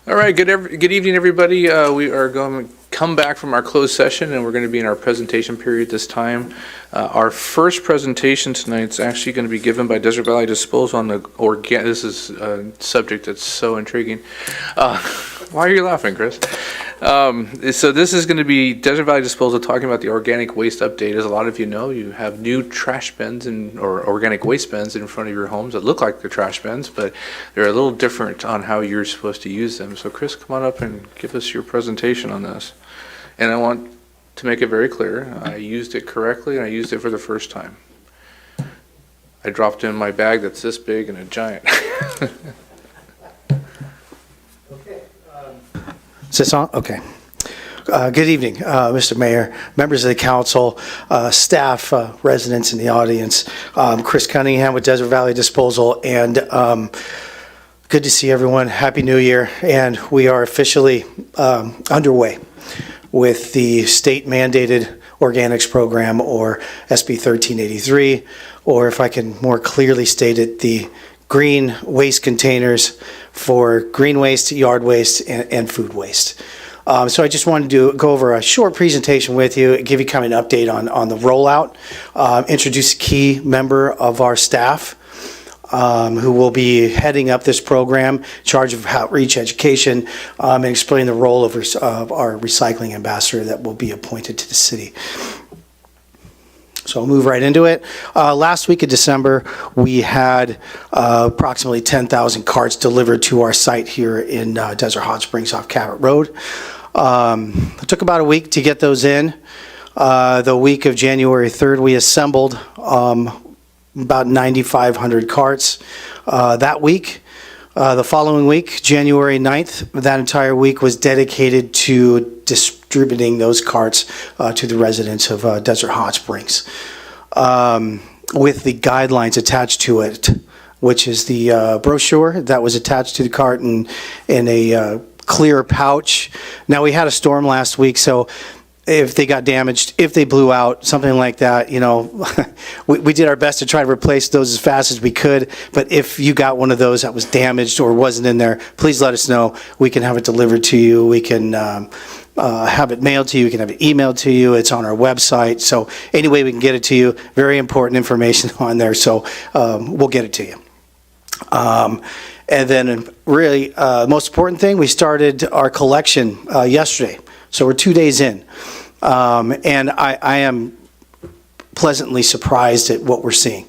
All right, good evening, everybody. We are going to come back from our closed session, and we're going to be in our presentation period this time. Our first presentation tonight is actually going to be given by Desert Valley Disposal on the This is a subject that's so intriguing. Why are you laughing, Chris? So this is going to be Desert Valley Disposal talking about the organic waste update. As a lot of you know, you have new trash bins or organic waste bins in front of your homes that look like the trash bins, but they're a little different on how you're supposed to use them. So Chris, come on up and give us your presentation on this. And I want to make it very clear, I used it correctly and I used it for the first time. I dropped it in my bag that's this big and a giant. Okay. Is this on? Okay. Good evening, Mr. Mayor, members of the council, staff, residents in the audience. Chris Cunningham with Desert Valley Disposal, and good to see everyone. Happy New Year. And we are officially underway with the state mandated organics program, or SB 1383, or if I can more clearly state it, the green waste containers for green waste, yard waste, and food waste. So I just wanted to go over a short presentation with you, give you kind of an update on the rollout, introduce a key member of our staff who will be heading up this program, in charge of outreach education, and explain the role of our recycling ambassador that will be appointed to the city. So I'll move right into it. Last week of December, we had approximately 10,000 carts delivered to our site here in Desert Hot Springs off Cabot Road. It took about a week to get those in. The week of January 3rd, we assembled about 9,500 carts that week. The following week, January 9th, that entire week was dedicated to distributing those carts to the residents of Desert Hot Springs with the guidelines attached to it, which is the brochure that was attached to the cart in a clear pouch. Now, we had a storm last week, so if they got damaged, if they blew out, something like that, you know, we did our best to try to replace those as fast as we could. But if you got one of those that was damaged or wasn't in there, please let us know. We can have it delivered to you. We can have it mailed to you. We can have it emailed to you. It's on our website. So any way we can get it to you, very important information on there. So we'll get it to you. And then really, most important thing, we started our collection yesterday. So we're 2 days in. And I am pleasantly surprised at what we're seeing.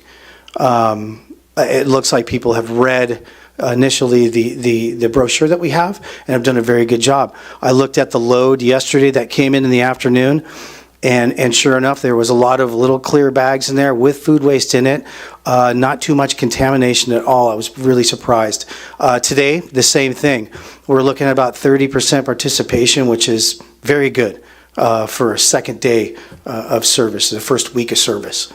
It looks like people have read initially the brochure that we have and have done a very good job. I looked at the load yesterday that came in the afternoon, and sure enough, there was a lot of little clear bags in there with food waste in it. Not too much contamination at all. I was really surprised. Today, the same thing. We're looking at about 30% participation, which is very good for a second day of service, the first week of service.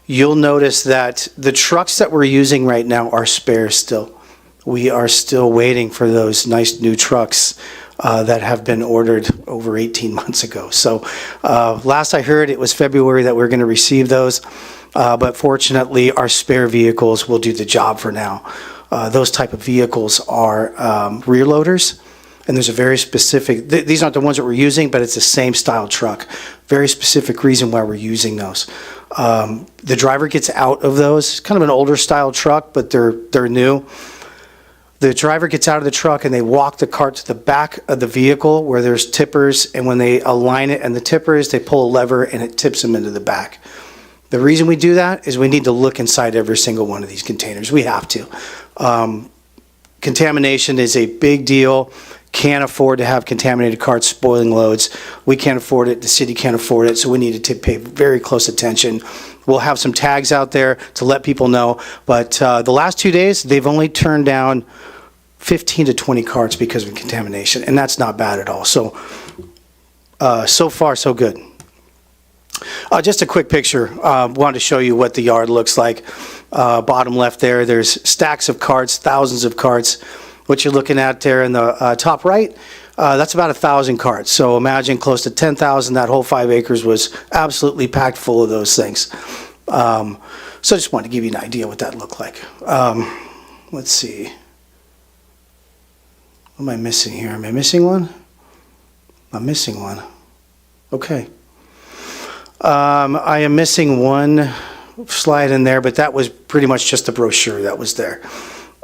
You'll notice that the trucks that we're using right now are spare still. We are still waiting for those nice new trucks that have been ordered over 18 months ago. So last I heard, it was February that we're going to receive those, but fortunately our spare vehicles will do the job for now. Those type of vehicles are rear loaders, and there's a very specific, these aren't the ones that we're using, but it's the same style truck. Very specific reason why we're using those. The driver gets out of those. It's kind of an older style truck, but they're new. The driver gets out of the truck and they walk the cart to the back of the vehicle where there's tippers, and when they align it and the tippers, they pull a lever and it tips them into the back. The reason we do that is we need to look inside every single one of these containers. We have to. Contamination is a big deal. Can't afford to have contaminated carts spoiling loads. We can't afford it. The city can't afford it. So we need to pay very close attention. We'll have some tags out there to let people know. But the last 2 days, they've only turned down 15 to 20 carts because of contamination. And that's not bad at all. So, so far, so good. Just a quick picture. Wanted to show you what the yard looks like. Bottom left there, there's stacks of carts, thousands of carts. What you're looking at there in the top right, that's about 1,000 carts. So imagine close to 10,000. That whole 5 acres was absolutely packed full of those things. So I just wanted to give you an idea what that looked like. Let's see. What am I missing here? Am I missing one? I'm missing one. Okay. I am missing one slide in there, but that was pretty much just a brochure that was there.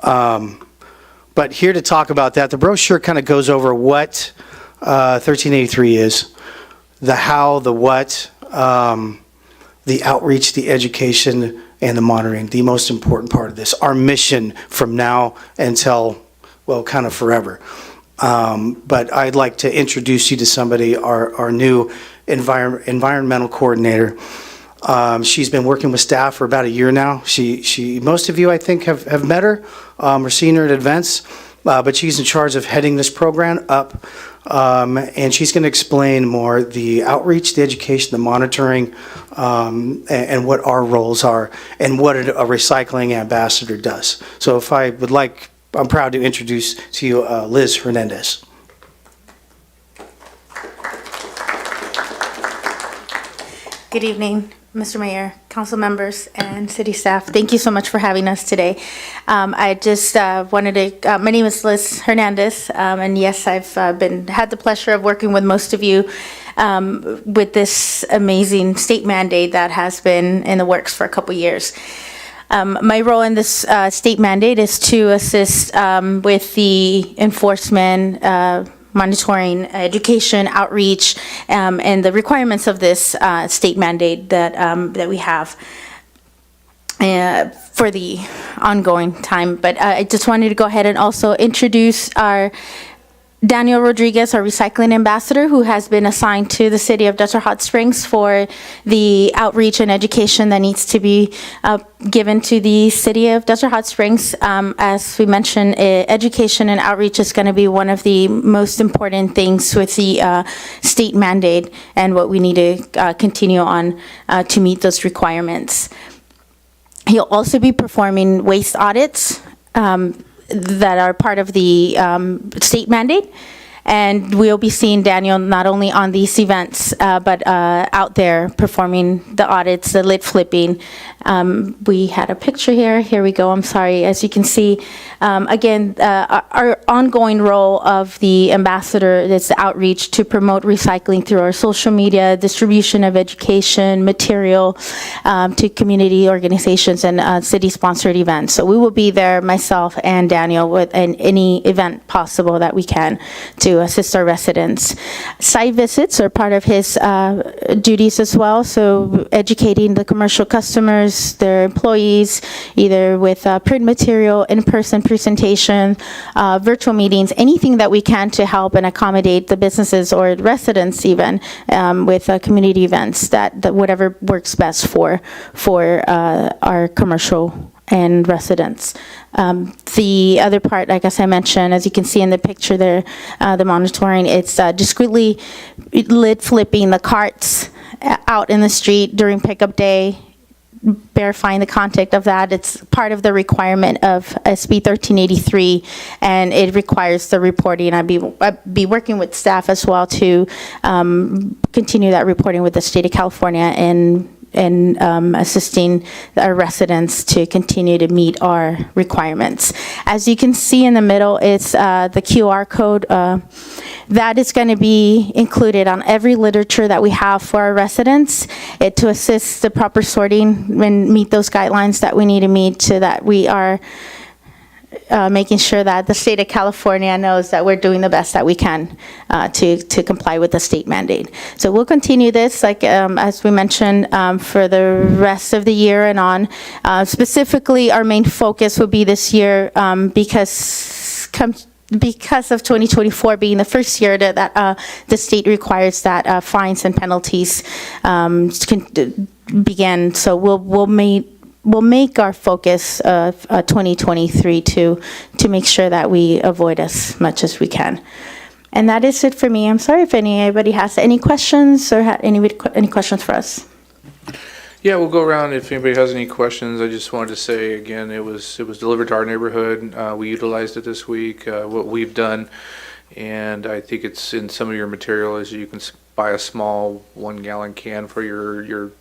But here to talk about that, the brochure kind of goes over what 1383 is, the how, the what, the outreach, the education, and the monitoring, the most important part of this, our mission from now until, well, kind of forever. But I'd like to introduce you to somebody, our new environmental coordinator. She's been working with staff for about a year now. Most of you, I think, have met her or seen her at events, but she's in charge of heading this program up. And she's going to explain more the outreach, the education, the monitoring, and what our roles are and what a recycling ambassador does. So if I would like, I'm proud to introduce to you Liz Hernandez. Good evening, Mr. Mayor, council members, and city staff. Thank you so much for having us today. I just wanted to, my name is Liz Hernandez, and yes, I've had the pleasure of working with most of you with this amazing state mandate that has been in the works for a couple years. My role in this state mandate is to assist with the enforcement, monitoring, education, outreach, and the requirements of this state mandate that we have for the ongoing time. But I just wanted to go ahead and also introduce our Daniel Rodriguez, our recycling ambassador, who has been assigned to the city of Desert Hot Springs for the outreach and education that needs to be given to the city of Desert Hot Springs. As we mentioned, education and outreach is going to be one of the most important things with the state mandate and what we need to continue on to meet those requirements. He'll also be performing waste audits that are part of the state mandate. And we'll be seeing Daniel not only on these events, but out there performing the audits, the lid flipping. We had a picture here. Here we go. I'm sorry. As you can see, again, our ongoing role of the ambassador is the outreach to promote recycling through our social media, distribution of education, material to community organizations and city-sponsored events. So we will be there, myself and Daniel, with any event possible that we can to assist our residents. Site visits are part of his duties as well, so educating the commercial customers, their employees, either with print material, in-person presentation, virtual meetings, anything that we can to help and accommodate the businesses or residents even with community events, that whatever works best for our commercial and residents. The other part, like as I mentioned, as you can see in the picture there, the monitoring, it's discreetly lid flipping the carts out in the street during pickup day, verifying the content of that. It's part of the requirement of SB 1383, and it requires the reporting. I'd be working with staff as well to continue that reporting with the state of California and assisting our residents to continue to meet our requirements. As you can see in the middle, it's the QR code. That is going to be included on every literature that we have for our residents to assist the proper sorting and meet those guidelines that we need to meet, so that we are making sure that the state of California knows that we're doing the best that we can to comply with the state mandate. So we'll continue this, like as we mentioned, for the rest of the year and on. Specifically, our main focus will be this year because of 2024 being the first year that the state requires that fines and penalties can begin. So we'll make our focus of 2023 to make sure that we avoid as much as we can. And that is it for me. I'm sorry if anybody has any questions or any questions for us. Yeah, we'll go around if anybody has any questions. I just wanted to say again, it was delivered to our neighborhood. We utilized it this week. What we've done, and I think it's in some of your material, is you can buy a small 1-gallon can for your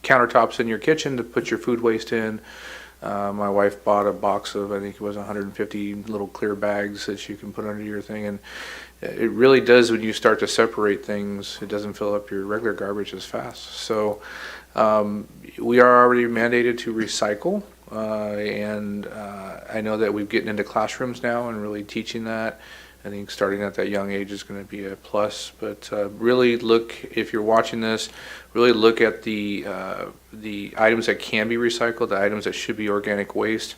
countertops in your kitchen to put your food waste in. My wife bought a box of, I think it was 150 little clear bags that you can put under your thing, and it really does, when you start to separate things, it doesn't fill up your regular garbage as fast. So we are already mandated to recycle, and I know that we're getting into classrooms now and really teaching that. I think starting at that young age is going to be a plus, but really look, if you're watching this, really look at the items that can be recycled, the items that should be organic waste,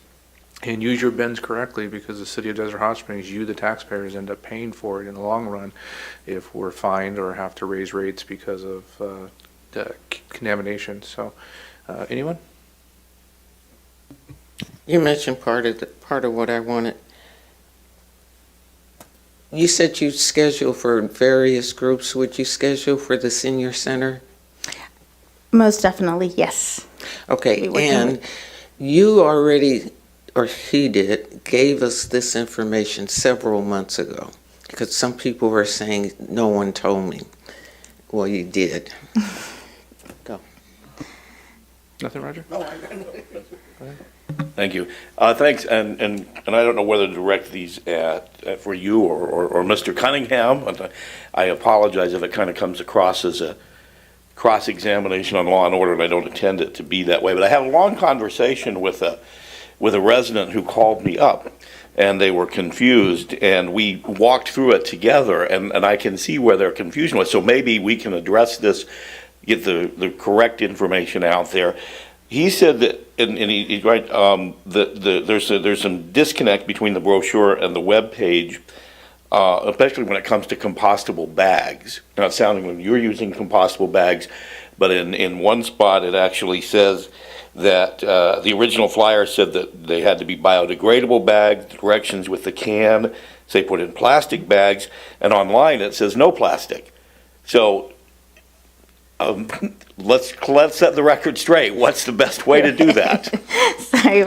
and use your bins correctly, because the city of Desert Hot Springs, you, the taxpayers, end up paying for it in the long run if we're fined or have to raise rates because of the contamination. So, anyone? You mentioned part of what I wanted. You said you schedule for various groups. Would you schedule for the senior center? Most definitely, yes. Okay, We would do and it. you already, or he did, gave us this information several months ago, because some people were saying, no one told me. Well, you did. Go. Nothing, Roger? Thank you. Thanks, and I don't know whether to direct these for you or Mr. Cunningham, but I apologize if it kind of comes across as a cross-examination on law and order, and I don't intend it to be that way. But I had a long conversation with a resident who called me up, and they were confused, and we walked through it together, and I can see where their confusion was. So maybe we can address this, get the correct information out there. He said that, and he's right, there's some disconnect between the brochure and the web page, especially when it comes to compostable bags. Now, it's sounding like you're using compostable bags, but in one spot it actually says that the original flyer said that they had to be biodegradable bags. The directions with the can say put in plastic bags, and online it says no plastic. So let's set the record straight. What's the best way to do that? Sorry.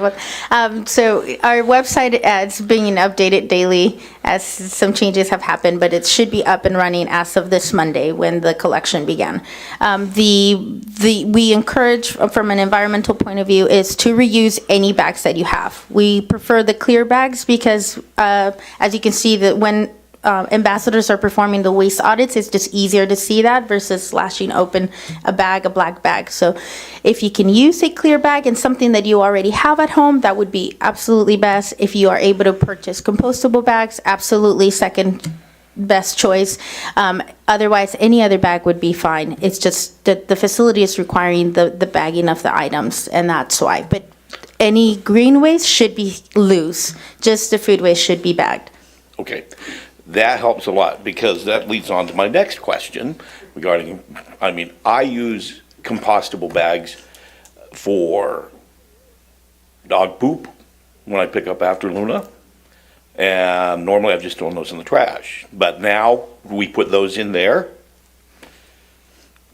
So our website is being updated daily as some changes have happened, but it should be up and running as of this Monday when the collection began. We encourage, from an environmental point of view, is to reuse any bags that you have. We prefer the clear bags because, as you can see, that when ambassadors are performing the waste audits, it's just easier to see that versus slashing open a black bag. So if you can use a clear bag and something that you already have at home, that would be absolutely best. If you are able to purchase compostable bags, absolutely second best choice. Otherwise, any other bag would be fine. It's just that the facility is requiring the bagging of the items, and that's why. But any green waste should be loose. Just the food waste should be bagged. Okay. That helps a lot, because that leads on to my next question regarding, I use compostable bags for dog poop when I pick up after Luna, and normally I've just thrown those in the trash. But now we put those in there.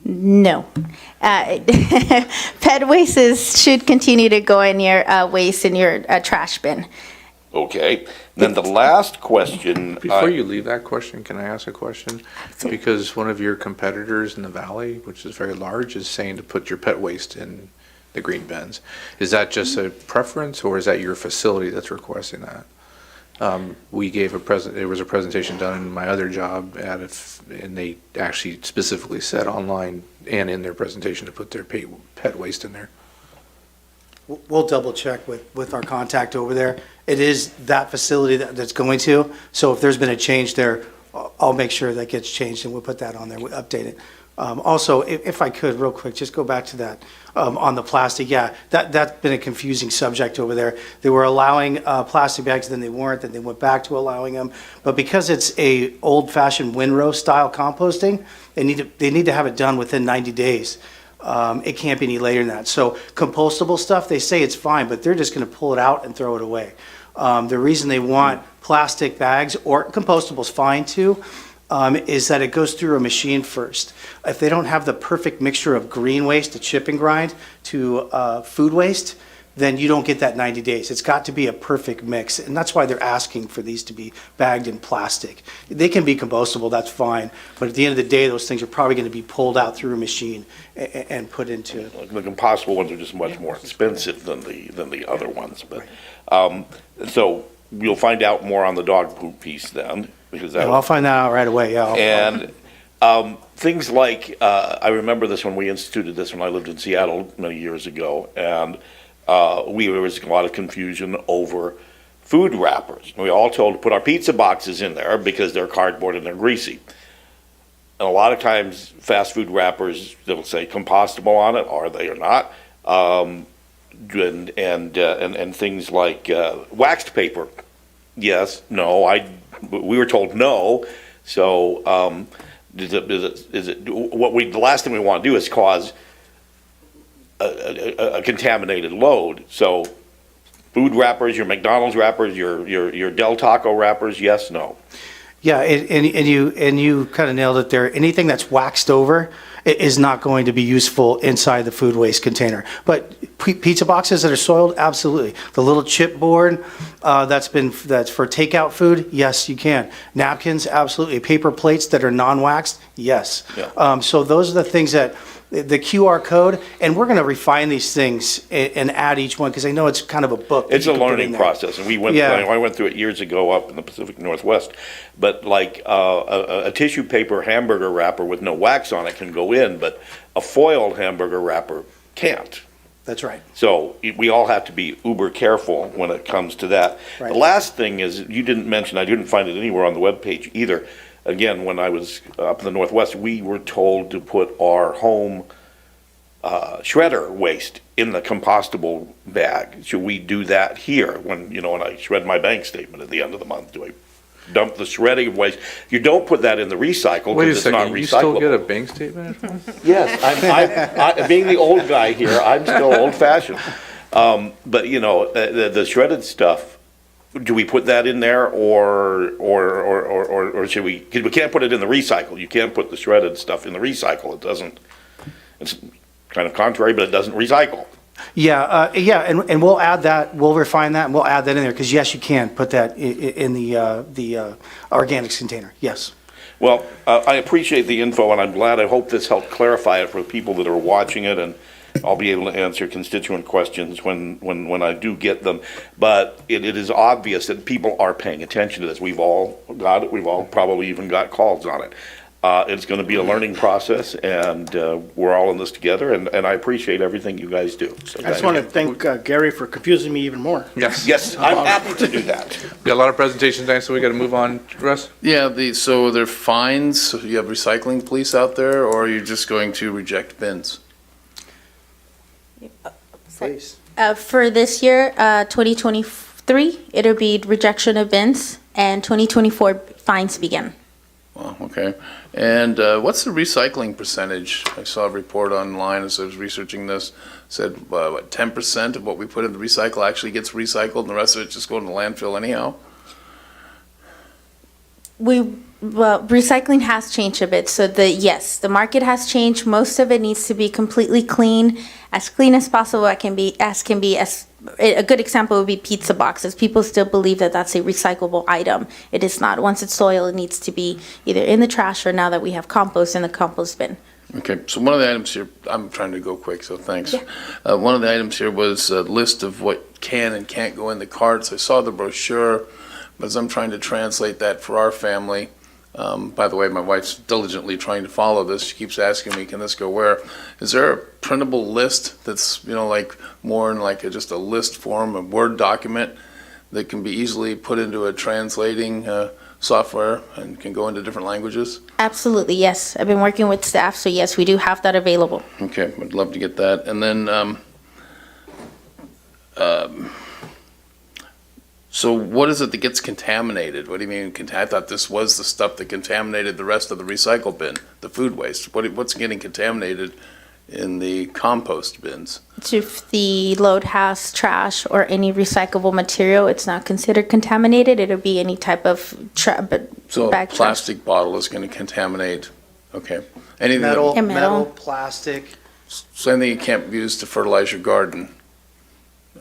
No. Pet waste should continue to go in your waste in your trash bin. Okay. Then the last question. Before you leave that question, can I ask a question? Because one of your competitors in the valley, which is very large, is saying to put your pet waste in the green bins. Is that just a preference, or is that your facility that's requesting that? We gave there was a presentation done in my other job and they actually specifically said online and in their presentation to put their pet waste in there. We'll double check with our contact over there. It is that facility that's going to, so if there's been a change there, I'll make sure that gets changed and we'll put that on there, we'll update it. Also, if I could, real quick, just go back to that, on the plastic, yeah, that's been a confusing subject over there. They were allowing plastic bags, then they weren't, then they went back to allowing them. But because it's a old-fashioned windrow style composting, they need to have it done within 90 days. It can't be any later than that. So compostable stuff, they say it's fine, but they're just going to pull it out and throw it away. The reason they want plastic bags, or compostable is fine too, is that it goes through a machine first. If they don't have the perfect mixture of green waste to chip and grind to food waste, then you don't get that 90 days. It's got to be a perfect mix, and that's why they're asking for these to be bagged in plastic. They can be compostable, that's fine, but at the end of the day, those things are probably going to be pulled out through a machine and put into. The compostable ones are just much more expensive than the other ones, but, so you'll find out more on the dog poop piece then, because that. I'll find that out right away, yeah. And things like, I remember this when we instituted this when I lived in Seattle many years ago, and there was a lot of confusion over food wrappers. We all told to put our pizza boxes in there because they're cardboard and they're greasy. And a lot of times, fast food wrappers, they'll say compostable on it, are they or not? And things like waxed paper. Yes, no, we were told no. So the last thing we want to do is cause a contaminated load. So food wrappers, your McDonald's wrappers, your Del Taco wrappers, yes, no. Yeah, and you kind of nailed it there. Anything that's waxed over is not going to be useful inside the food waste container. But pizza boxes that are soiled, absolutely. The little chipboard that's for takeout food, yes, you can. Napkins, absolutely. Paper plates that are non-waxed, yes. Yeah. So those are the things that the QR code, and we're going to refine these things and add each one because I know it's kind of a book. It's a learning process, and I went through it years ago up in the Pacific Northwest. But like a tissue paper hamburger wrapper with no wax on it can go in, but a foiled hamburger wrapper can't. That's right. So we all have to be uber careful when it comes to that. Right. The last thing is, you didn't mention, I didn't find it anywhere on the webpage either. Again, when I was up in the Northwest, we were told to put our home shredder waste in the compostable bag. Should we do that here when I shred my bank statement at the end of the month? Do I dump the shredding waste? You don't put that in the recycle because it's not recyclable. You still get a bank statement? Yes, I being the old guy here, I'm still old-fashioned. But the shredded stuff, do we put that in there, or should we? Because we can't put it in the recycle. You can't put the shredded stuff in the recycle. It doesn't. It's kind of contrary, but it doesn't recycle. Yeah, and we'll add that. We'll refine that, and we'll add that in there because yes, you can put that in the organics container. Yes. Well, I appreciate the info, and I'm glad. I hope this helped clarify it for the people that are watching it, and I'll be able to answer constituent questions when I do get them. But it is obvious that people are paying attention to this. We've all got it. We've all probably even got calls on it. It's going to be a learning process, and we're all in this together, and I appreciate everything you guys do. So I just want to thank Gary for confusing me even more. Yes, I'm happy to do that. We got a lot of presentations tonight, so we got to move on. Russ? Yeah, so there are fines, so you have recycling police out there, or are you just going to reject bins? Please. For this year, 2023, it'll be rejection of bins, and 2024 fines begin. Well, okay. And what's the recycling percentage? I saw a report online as I was researching this, said 10% of what we put in the recycle actually gets recycled, and the rest of it just goes in the landfill anyhow? Recycling has changed a bit. So the market has changed. Most of it needs to be completely clean as possible. A good example would be pizza boxes. People still believe that that's a recyclable item. It is not. Once it's soiled, it needs to be either in the trash or now that we have compost in the compost bin. Okay, so one of the items here, I'm trying to go quick, so thanks. Yeah. One of the items here was a list of what can and can't go in the carts. I saw the brochure, but as I'm trying to translate that for our family, by the way, my wife's diligently trying to follow this. She keeps asking me, can this go where? Is there a printable list that's, like more in like just a list form, a Word document that can be easily put into a translating software and can go into different languages? Absolutely, yes. I've been working with staff, so yes, we do have that available. Okay, I'd love to get that. And then, so what is it that gets contaminated? What do you mean? I thought this was the stuff that contaminated the rest of the recycle bin, the food waste. What's getting contaminated in the compost bins? If the load has trash or any recyclable material, it's not considered contaminated. It'll be any type of So a bag plastic bottle is going to contaminate, okay. Anything Metal, And metal. plastic. So anything you can't use to fertilize your garden.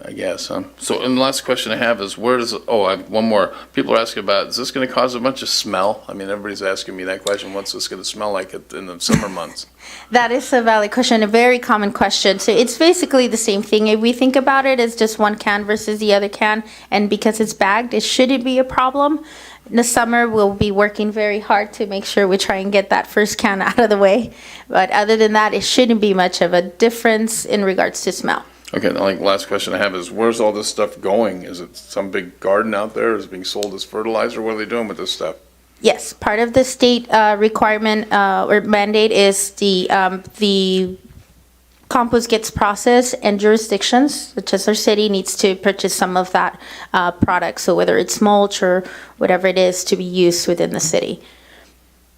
I guess, huh? So, and the last question I have is where does, one more. People are asking about, is this going to cause a bunch of smell? I mean, everybody's asking me that question. What's this going to smell like in the summer months? That is a valid question, a very common question. So it's basically the same thing. If we think about it as just one can versus the other can, and because it's bagged, it shouldn't be a problem. In the summer, we'll be working very hard to make sure we try and get that first can out of the way. But other than that, it shouldn't be much of a difference in regards to smell. Okay, the last question I have is where's all this stuff going? Is it some big garden out there? Is it being sold as fertilizer? What are they doing with this stuff? Yes, part of the state requirement or mandate is the compost gets processed, and jurisdictions, such as our city, needs to purchase some of that product. So whether it's mulch or whatever it is to be used within the city.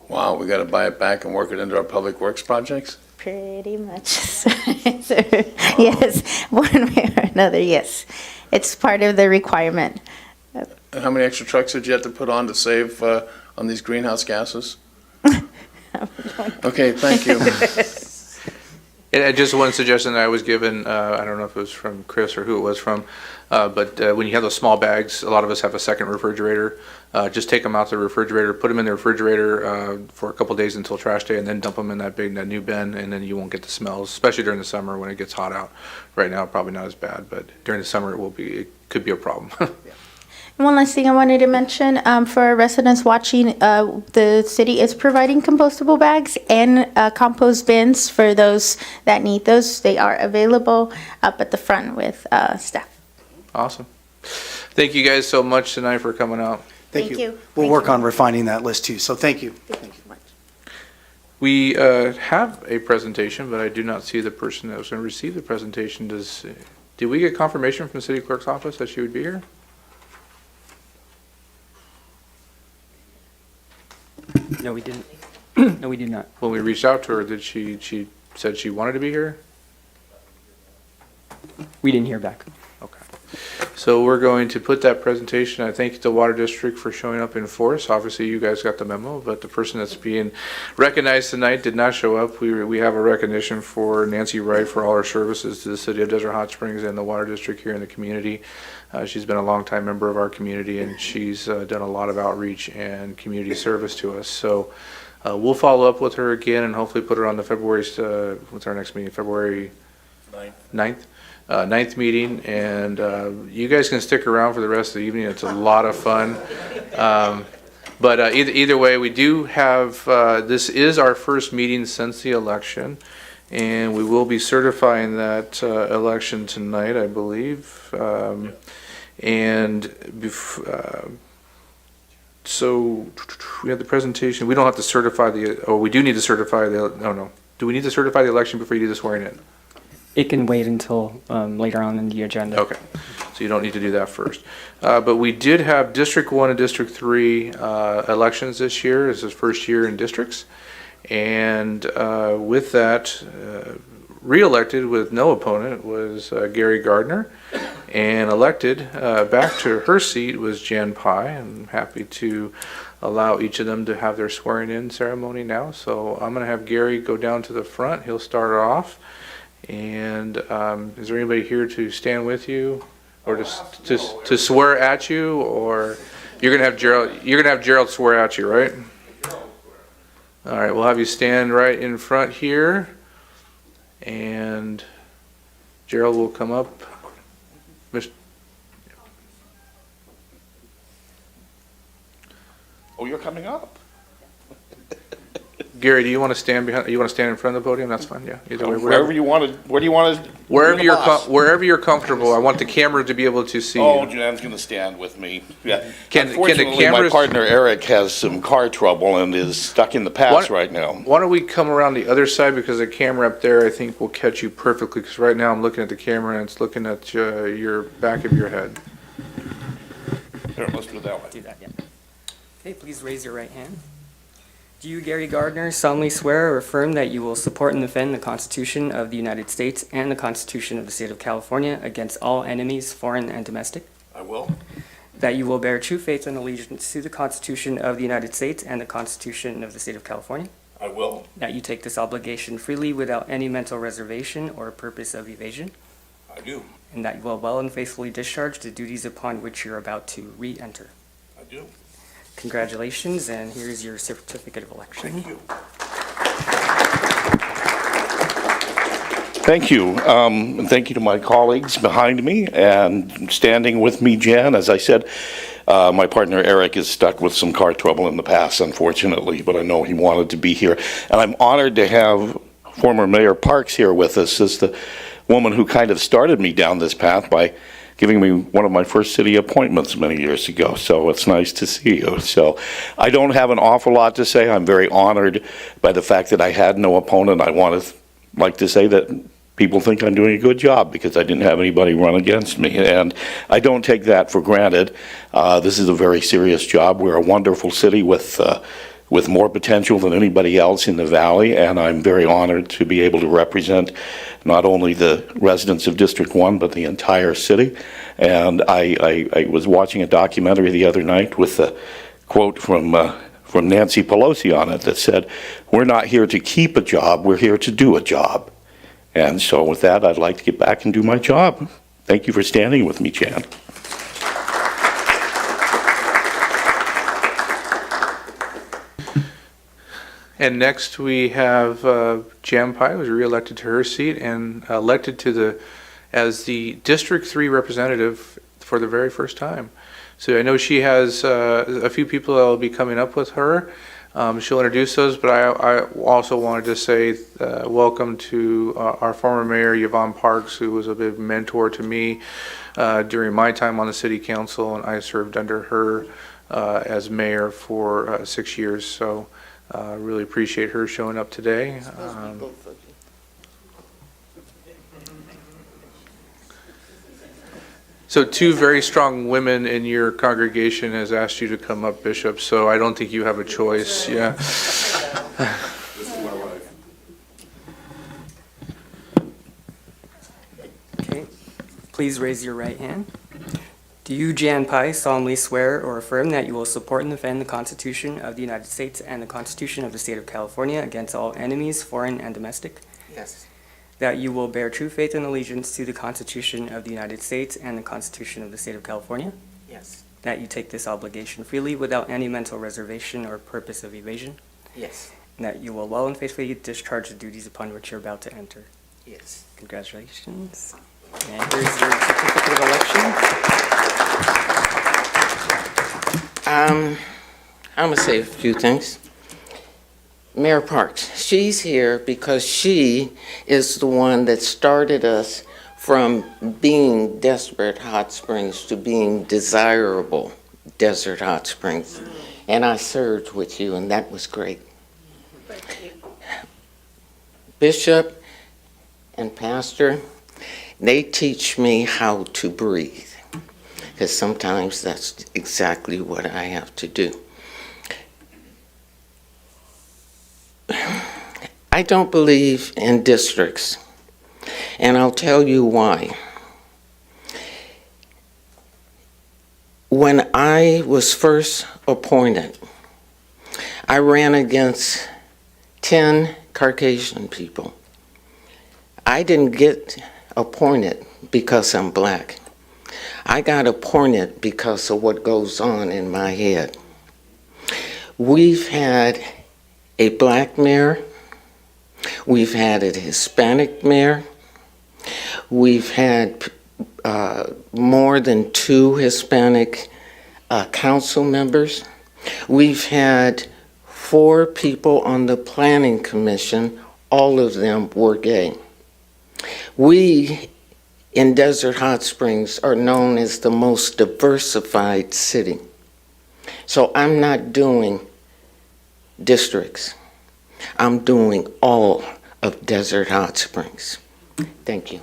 Wow, we got to buy it back and work it into our public works projects? Pretty much. So, yes, one way or another, yes. It's part of the requirement. And how many extra trucks did you have to put on to save on these greenhouse gases? Okay, thank you. And just one suggestion that I was given, I don't know if it was from Chris or who it was from, but when you have those small bags, a lot of us have a second refrigerator. Just take them out the refrigerator, put them in the refrigerator for a couple days until trash day, and then dump them in that new bin, and then you won't get the smells, especially during the summer when it gets hot out. Right now, probably not as bad, but during the summer it could be a problem. One last thing I wanted to mention, for our residents watching, the city is providing compostable bags and compost bins for those that need those. They are available up at the front with staff. Awesome. Thank you guys so much tonight for coming out. Thank Thank you. you. We'll Thank work you. on refining that list too, so thank you. Thank you so much. We have a presentation, but I do not see the person that was going to receive the presentation. Did we get confirmation from the city clerk's office that she would be here? No, we didn't. No, we did not. When we reached out to her, did she said she wanted to be here? We didn't hear back. Okay. So we're going to put that presentation. I thank the Water District for showing up in force. Obviously, you guys got the memo, but the person that's being recognized tonight did not show up. We have a recognition for Nancy Wright for all her services to the city of Desert Hot Springs and the Water District here in the community. She's been a longtime member of our community, and she's done a lot of outreach and community service to us. So we'll follow up with her again and hopefully put her on the what's our next meeting? February 9th meeting, and you guys can stick around for the rest of the evening. It's a lot of fun. But either way, we do have, this is our first meeting since the election, and we will be certifying that election tonight, I believe. So we have the presentation. We don't have to certify we do need to certify no. Do we need to certify the election before you do the swearing in? It can wait until later on in the agenda. Okay, so you don't need to do that first. But we did have District 1 and District 3 elections this year. This is first year in districts. And with that, re-elected with no opponent was Gary Gardner. And elected back to her seat was Jan Pye. I'm happy to allow each of them to have their swearing-in ceremony now. So I'm going to have Gary go down to the front. He'll start off. And is there anybody here to stand with you, or to swear at you, or you're gonna have Gerald swear at you, right? All right, we'll have you stand right in front here, and Gerald will come up. Oh, you're coming up. Gary, do you want to stand behind? You want to stand in front of the podium? That's fine. Yeah. Either way, Wherever you want to. Where do you want to? wherever you're comfortable. I want the camera to be able to see Oh, you. Jan's going to stand with me. Yeah. Can the Unfortunately, cameras- my partner Eric has some car trouble and is stuck in the past right now. Why don't we come around the other side, because the camera up there I think will catch you perfectly, because right now I'm looking at the camera and it's looking at your back of your head. Here, let's do it that way. Do that, yeah. Okay, please raise your right hand. Do you, Gary Gardner, solemnly swear or affirm that you will support and defend the Constitution of the United States and the Constitution of the State of California against all enemies, foreign and domestic? I will. That you will bear true faith and allegiance to the Constitution of the United States and the Constitution of the State of California? I will. That you take this obligation freely without any mental reservation or purpose of evasion? I do. and that you will well and faithfully discharge the duties upon which you're about to re-enter. I do. Congratulations, and here's your certificate of election. Thank you. Thank you. And thank you to my colleagues behind me and standing with me, Jan. As I said, my partner Eric is stuck with some car trouble in the past, unfortunately, but I know he wanted to be here. And I'm honored to have former Mayor Parks here with us as the woman who kind of started me down this path by giving me one of my first city appointments many years ago. So it's nice to see you. So I don't have an awful lot to say. I'm very honored by the fact that I had no opponent. I like to say that people think I'm doing a good job because I didn't have anybody run against me. And I don't take that for granted. This is a very serious job. We're a wonderful city with more potential than anybody else in the valley, and I'm very honored to be able to represent not only the residents of District 1, but the entire city. And I was watching a documentary the other night with a quote from Nancy Pelosi on it that said, "We're not here to keep a job, we're here to do a job." And so with that, I'd like to get back and do my job. Thank you for standing with me, Chan. And next we have Jan Pai, who was reelected to her seat and elected as the District 3 representative for the very first time. So I know she has a few people that will be coming up with her. She'll introduce those, but I also wanted to say welcome to our former mayor, Yvonne Parks, who was a big mentor to me during my time on the city council, and I served under her as mayor for 6 years. So really appreciate her showing up today. So two very strong women in your congregation has asked you to come up, Bishop, so I don't think you have a choice, yeah. Okay, please raise your right hand. Do you, Jan Pai, solemnly swear or affirm that you will support and defend the Constitution of the United States and the Constitution of the State of California against all enemies, foreign and domestic? Yes. That you will bear true faith and allegiance to the Constitution of the United States and the Constitution of the State of California? Yes. That you take this obligation freely without any mental reservation or purpose of evasion? Yes. And that you will well and faithfully discharge the duties upon which you're about to enter? Yes. Congratulations. And here's your certificate of election. I'm going to say a few things. Mayor Parks, she's here because she is the one that started us from being desperate hot springs to being desirable desert hot springs. And I served with you, and that was great. Bishop and Pastor, they teach me how to breathe, because sometimes that's exactly what I have to do. I don't believe in districts, and I'll tell you why. When I was first appointed, I ran against 10 Caucasian people. I didn't get appointed because I'm black. I got appointed because of what goes on in my head. We've had a black mayor. We've had a Hispanic mayor. We've had more than 2 Hispanic council members. We've had 4 people on the planning commission. All of them were gay. We in Desert Hot Springs are known as the most diversified city. So I'm not doing districts. I'm doing all of Desert Hot Springs. Thank you.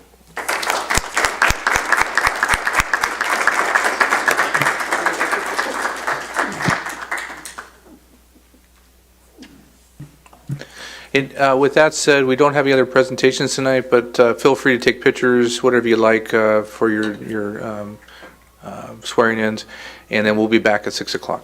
With that said, we don't have any other presentations tonight, but feel free to take pictures, whatever you like, for your swearing-ins, and then we'll be back at 6 o'clock.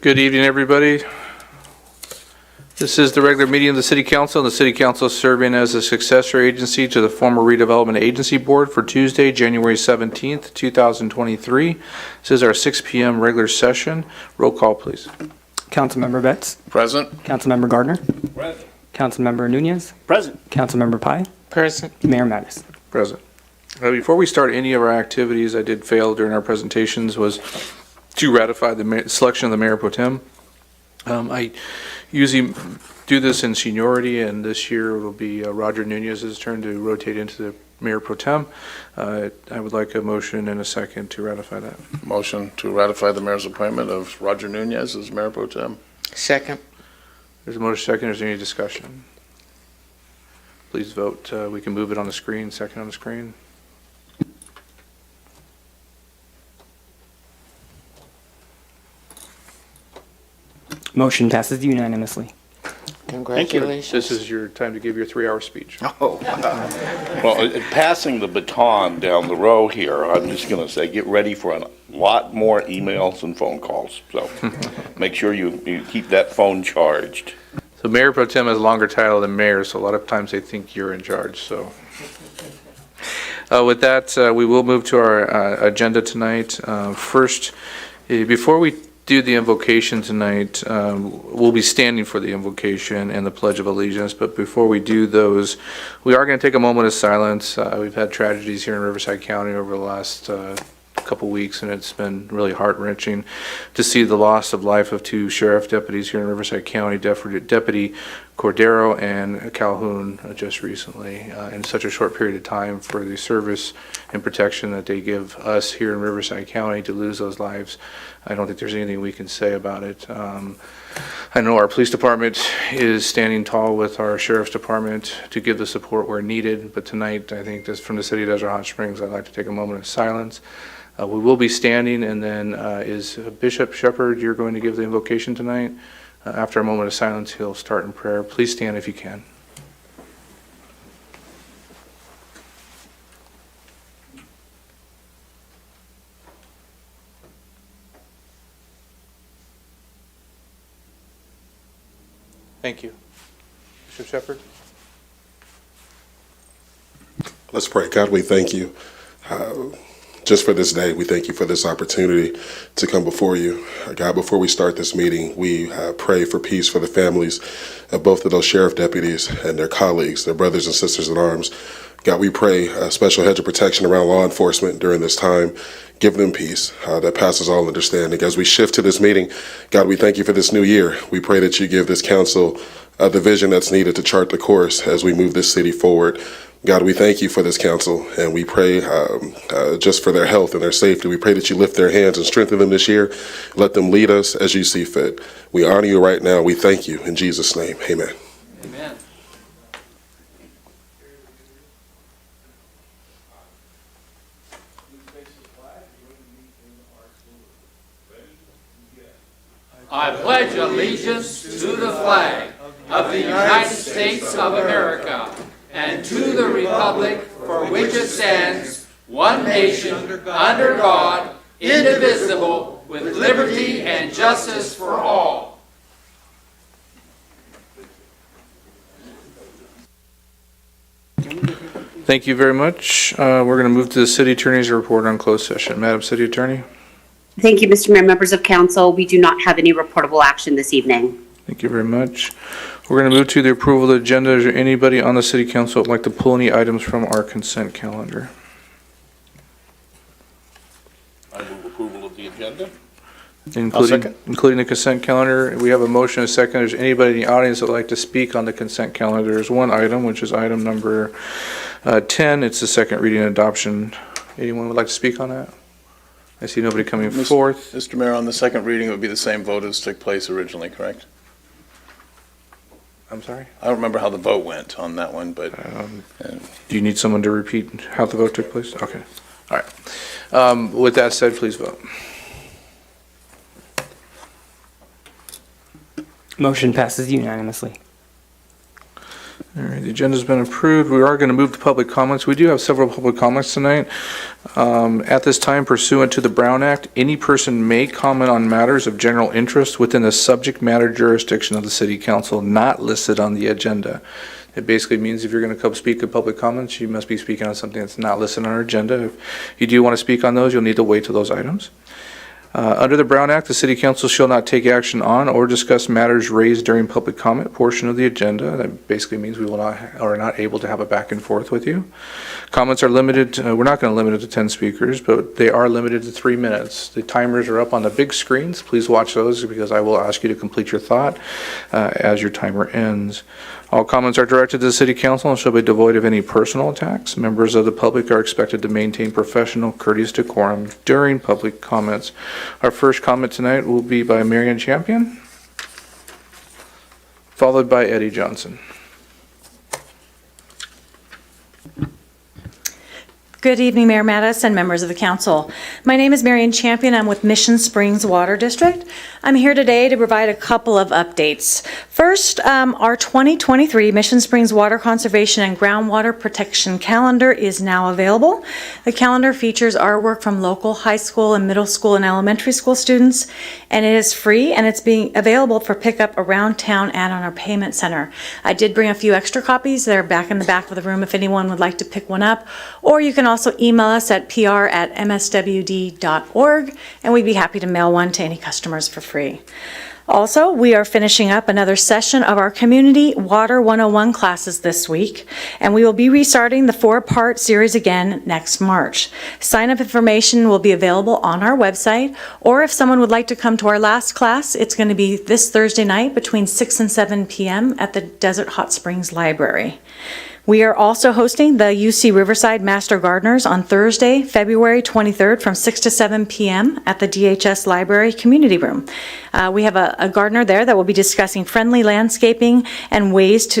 Good evening, everybody. This is the regular meeting of the City Council, and the City Council is serving as a successor agency to the former Redevelopment Agency Board for Tuesday, January 17th, 2023. This is our 6 p.m. regular session. Roll call, please. Councilmember Betts, Present? Councilmember Gardner, Present. Councilmember Nunez, Present. Councilmember Pai, Present. Mayor Mattis. Present. Before we start any of our activities, I did fail during our presentations, was to ratify the selection of the Mayor Pro Tem. I usually do this in seniority, and this year it will be Roger Nunez's turn to rotate into the Mayor Pro Tem. I would like a motion and a second to ratify that. Motion to ratify the mayor's appointment of Roger Nunez as mayor pro tem. Second. There's a motion second. Is there any discussion? Please vote. We can move it on the screen. Second on the screen. Motion passes unanimously. Congratulations. This is your time to give your 3-hour speech. Well, passing the baton down the row here, I'm just going to say, get ready for a lot more emails and phone calls. So make sure you keep that phone charged. So Mayor Pro Tem has a longer title than mayor, so a lot of times they think you're in charge, so. With that, we will move to our agenda tonight. First, before we do the invocation tonight, we'll be standing for the invocation and the Pledge of Allegiance, but before we do those, we are going to take a moment of silence. We've had tragedies here in Riverside County over the last couple weeks, and it's been really heart-wrenching to see the loss of life of 2 sheriff deputies here in Riverside County, Deputy Cordero and Calhoun, just recently, in such a short period of time, for the service and protection that they give us here in Riverside County. To lose those lives, I don't think there's anything we can say about it. I know our police department is standing tall with our sheriff's department to give the support where needed, but tonight, I think this from the city of Desert Hot Springs, I'd like to take a moment of silence. We will be standing, and then is Bishop Shepherd, you're going to give the invocation tonight? After a moment of silence, he'll start in prayer. Please stand if you can. Thank you. Bishop Shepherd? Let's pray. God, we thank you just for this day. We thank you for this opportunity to come before you. God, before we start this meeting, we pray for peace for the families of both of those sheriff deputies and their colleagues, their brothers and sisters in arms. God, we pray a special hedge of protection around law enforcement during this time. Give them peace that passes all understanding. As we shift to this meeting, God, we thank you for this new year. We pray that you give this council the vision that's needed to chart the course as we move this city forward. God, we thank you for this council, and we pray just for their health and their safety. We pray that you lift their hands and strengthen them this year. Let them lead us as you see fit. We honor you right now. We thank you. In Jesus' name, amen. Amen. I pledge allegiance to the flag of the United States of America and to the republic for which it stands, one nation, under God, indivisible, with liberty and justice for all. Thank you very much. We're going to move to the city attorney's report on closed session. Madam City Attorney? Thank you, Mr. Mayor, members of council. We do not have any reportable action this evening. Thank you very much. We're going to move to the approval of the agenda. Is there anybody on the city council that would like to pull any items from our consent calendar? I move approval of the agenda. Including the consent calendar. We have a motion and a second. Is there anybody in the audience that would like to speak on the consent calendar? There's one item, which is item number 10. It's the second reading and adoption. Anyone would like to speak on that? I see nobody coming forth. Mr. Mayor, on the second reading, it would be the same vote as took place originally, correct? I'm sorry? I don't remember how the vote went on that one, but Do you need someone to repeat how the vote took place? Okay. All right. With that said, please vote. Motion passes unanimously. All right, the agenda's been approved. We are going to move to public comments. We do have several public comments tonight. At this time, pursuant to the Brown Act, any person may comment on matters of general interest within the subject matter jurisdiction of the city council not listed on the agenda. It basically means if you're going to come speak in public comments, you must be speaking on something that's not listed on our agenda. If you do want to speak on those, you'll need to wait till those items. Under the Brown Act, the City Council shall not take action on or discuss matters raised during public comment portion of the agenda. That basically means we will not, are not able to have a back and forth with you. Comments are limited, we're not going to limit it to 10 speakers, but they are limited to 3 minutes. The timers are up on the big screens. Please watch those because I will ask you to complete your thought as your timer ends. All comments are directed to the City Council and shall be devoid of any personal attacks. Members of the public are expected to maintain professional, courteous decorum during public comments. Our first comment tonight will be by Marion Champion, followed by Eddie Johnson. Good evening, Mayor Mattis and members of the council. My name is Marion Champion. I'm with Mission Springs Water District. I'm here today to provide a couple of updates. First, our 2023 Mission Springs Water Conservation and Groundwater Protection Calendar is now available. The calendar features artwork from local high school and middle school and elementary school students, and it is free and it's being available for pickup around town and on our payment center. I did bring a few extra copies. They're back in the back of the room if anyone would like to pick one up, or you can also email us at pr@mswd.org, and we'd be happy to mail one to any customers for free. Also, we are finishing up another session of our Community Water 101 classes this week, and we will be restarting the 4-part series again next March. Sign-up information will be available on our website, or if someone would like to come to our last class, it's going to be this Thursday night between 6 and 7 p.m. at the Desert Hot Springs Library. We are also hosting the UC Riverside Master Gardeners on Thursday, February 23rd from 6 to 7 p.m. at the DHS Library Community Room. We have a gardener there that will be discussing friendly landscaping and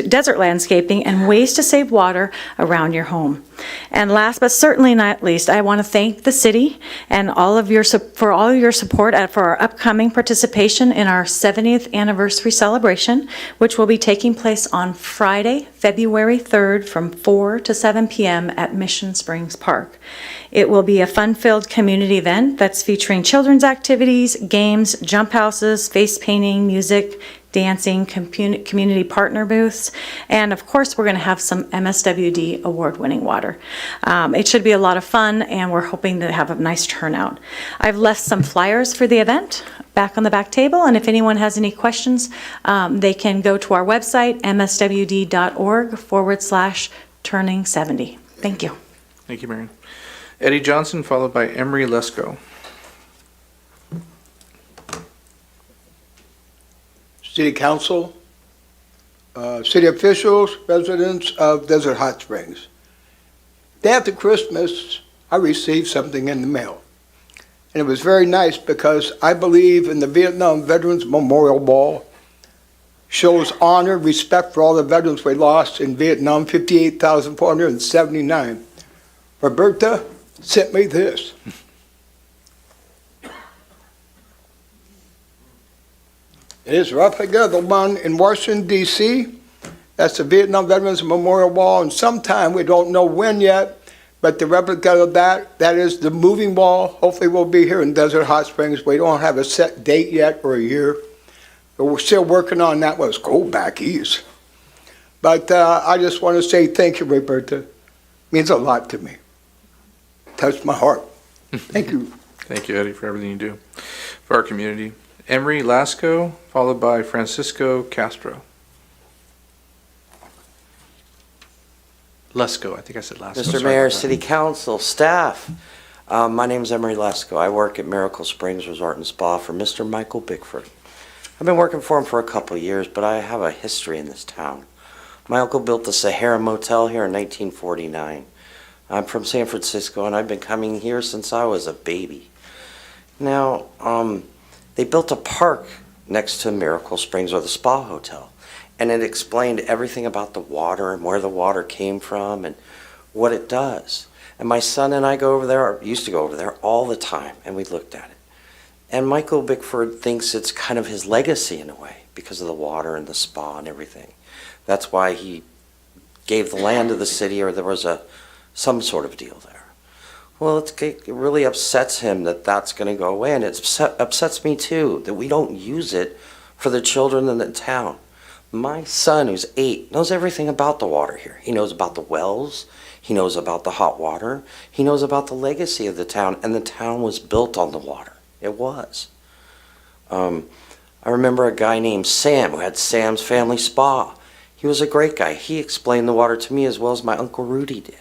desert landscaping and ways to save water around your home. And last but certainly not least, I want to thank the city and for all of your support for our upcoming participation in our 70th anniversary celebration, which will be taking place on Friday, February 3rd from 4 to 7 p.m. at Mission Springs Park. It will be a fun-filled community event that's featuring children's activities, games, jump houses, face painting, music, dancing, community partner booths, and of course we're going to have some MSWD award-winning water. It should be a lot of fun, and we're hoping to have a nice turnout. I've left some flyers for the event back on the back table, and if anyone has any questions, they can go to our website, mswd.org/turning70. Thank you. Thank you, Marion. Eddie Johnson, followed by Emery Lesko. City Council, city officials, residents of Desert Hot Springs. Day after Christmas, I received something in the mail. And it was very nice because I believe in the Vietnam Veterans Memorial Ball. Shows honor, respect for all the veterans we lost in Vietnam, 58,479. Roberta sent me this. It is replica, the one in Washington, D.C. That's the Vietnam Veterans Memorial Wall, and sometime, we don't know when yet, but the replica of that is the moving wall. Hopefully we'll be here in Desert Hot Springs. We don't have a set date yet or a year, but we're still working on that. Let's go back east. But I just want to say thank you, Roberta. It means a lot to me. Touched my heart. Thank you. Thank you, Eddie, for everything you do for our community. Emery Lasco, followed by Francisco Castro. Lesko, I think I said Lasco. Mr. Mayor, City Council, staff, my name is Emery Lesko. I work at Miracle Springs Resort and Spa for Mr. Michael Bickford. I've been working for him for a couple of years, but I have a history in this town. My uncle built the Sahara Motel here in 1949. I'm from San Francisco, and I've been coming here since I was a baby. Now, they built a park next to Miracle Springs, or the Spa Hotel, and it explained everything about the water and where the water came from and what it does. And my son and I used to go over there all the time, and we looked at it. And Michael Bickford thinks it's kind of his legacy in a way because of the water and the spa and everything. That's why he gave the land to the city or there was some sort of deal there. Well, it really upsets him that that's going to go away, and it upsets me too that we don't use it for the children in the town. My son, who's 8, knows everything about the water here. He knows about the wells. He knows about the hot water. He knows about the legacy of the town, and the town was built on the water. It was. I remember a guy named Sam who had Sam's Family Spa. He was a great guy. He explained the water to me as well as my Uncle Rudy did.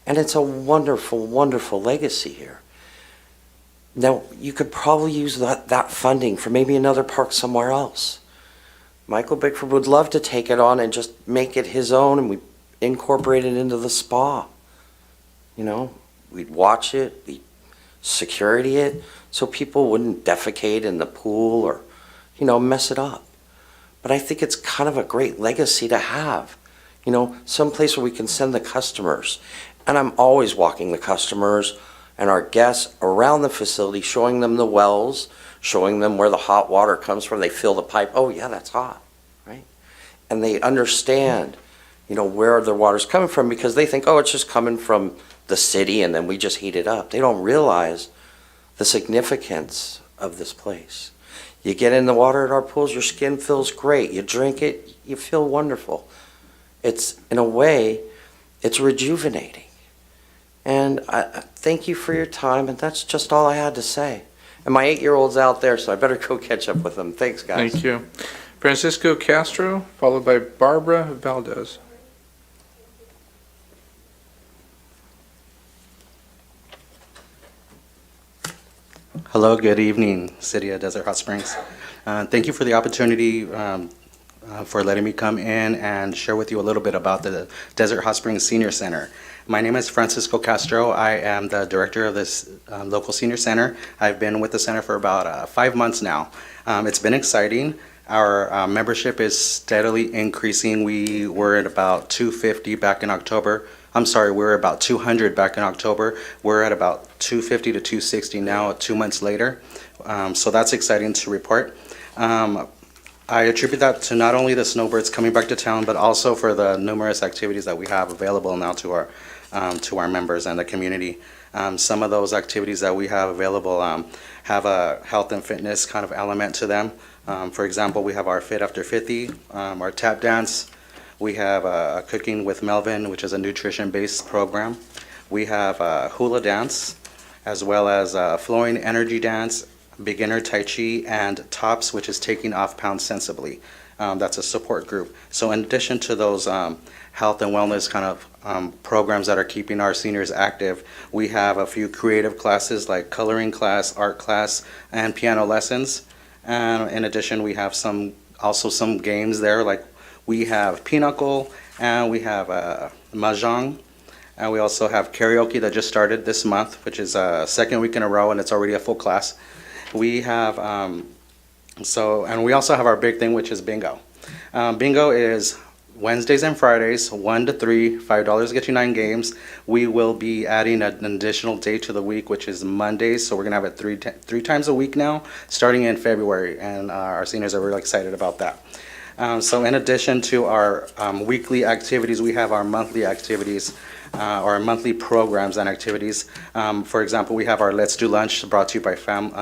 And it's a wonderful, wonderful legacy here. Now, you could probably use that funding for maybe another park somewhere else. Michael Bickford would love to take it on and just make it his own, and we incorporate it into the spa. You know, we'd watch it, we'd security it, so people wouldn't defecate in the pool or, you know, mess it up. But I think it's kind of a great legacy to have. You know, someplace where we can send the customers. And I'm always walking the customers and our guests around the facility, showing them the wells, showing them where the hot water comes from. They fill the pipe. Oh, yeah, that's hot, right? And they understand, you know, where the water's coming from because they think, oh, it's just coming from the city and then we just heat it up. They don't realize the significance of this place. You get in the water at our pools, your skin feels great. You drink it, you feel wonderful. It's, in a way, it's rejuvenating. And I thank you for your time, and that's just all I had to say. And my 8-year-old's out there, so I better go catch up with him. Thanks, guys. Thank you. Francisco Castro, followed by Barbara Valdez. Hello, good evening, City of Desert Hot Springs. Thank you for the opportunity for letting me come in and share with you a little bit about the Desert Hot Springs Senior Center. My name is Francisco Castro. I am the director of this local senior center. I've been with the center for about 5 months now. It's been exciting. Our membership is steadily increasing. We were at about 250 back in October. I'm sorry, we were about 200 back in October. We're at about 250 to 260 now, 2 months later. So that's exciting to report. I attribute that to not only the snowbirds coming back to town, but also for the numerous activities that we have available now to our members and the community. Some of those activities that we have available have a health and fitness kind of element to them. For example, we have our Fit After 50, our tap dance. We have Cooking with Melvin, which is a nutrition-based program. We have hula dance, as well as flowing energy dance, beginner Tai Chi, and TOPS, which is taking off pounds sensibly. That's a support group. So in addition to those health and wellness kind of programs that are keeping our seniors active, we have a few creative classes like coloring class, art class, and piano lessons. And in addition, we have also some games there, like we have Pinochle, and we have Mahjong, and we also have karaoke that just started this month, which is a second week in a row, and it's already a full class. We have, and we also have our big thing, which is bingo. Bingo is Wednesdays and Fridays, 1 to 3, $5 get you 9 games. We will be adding an additional day to the week, which is Mondays, so we're gonna have it three times a week now, starting in February, and our seniors are really excited about that. So in addition to our weekly activities, we have our monthly activities, or monthly programs and activities. For example, we have our Let's Do Lunch brought to you by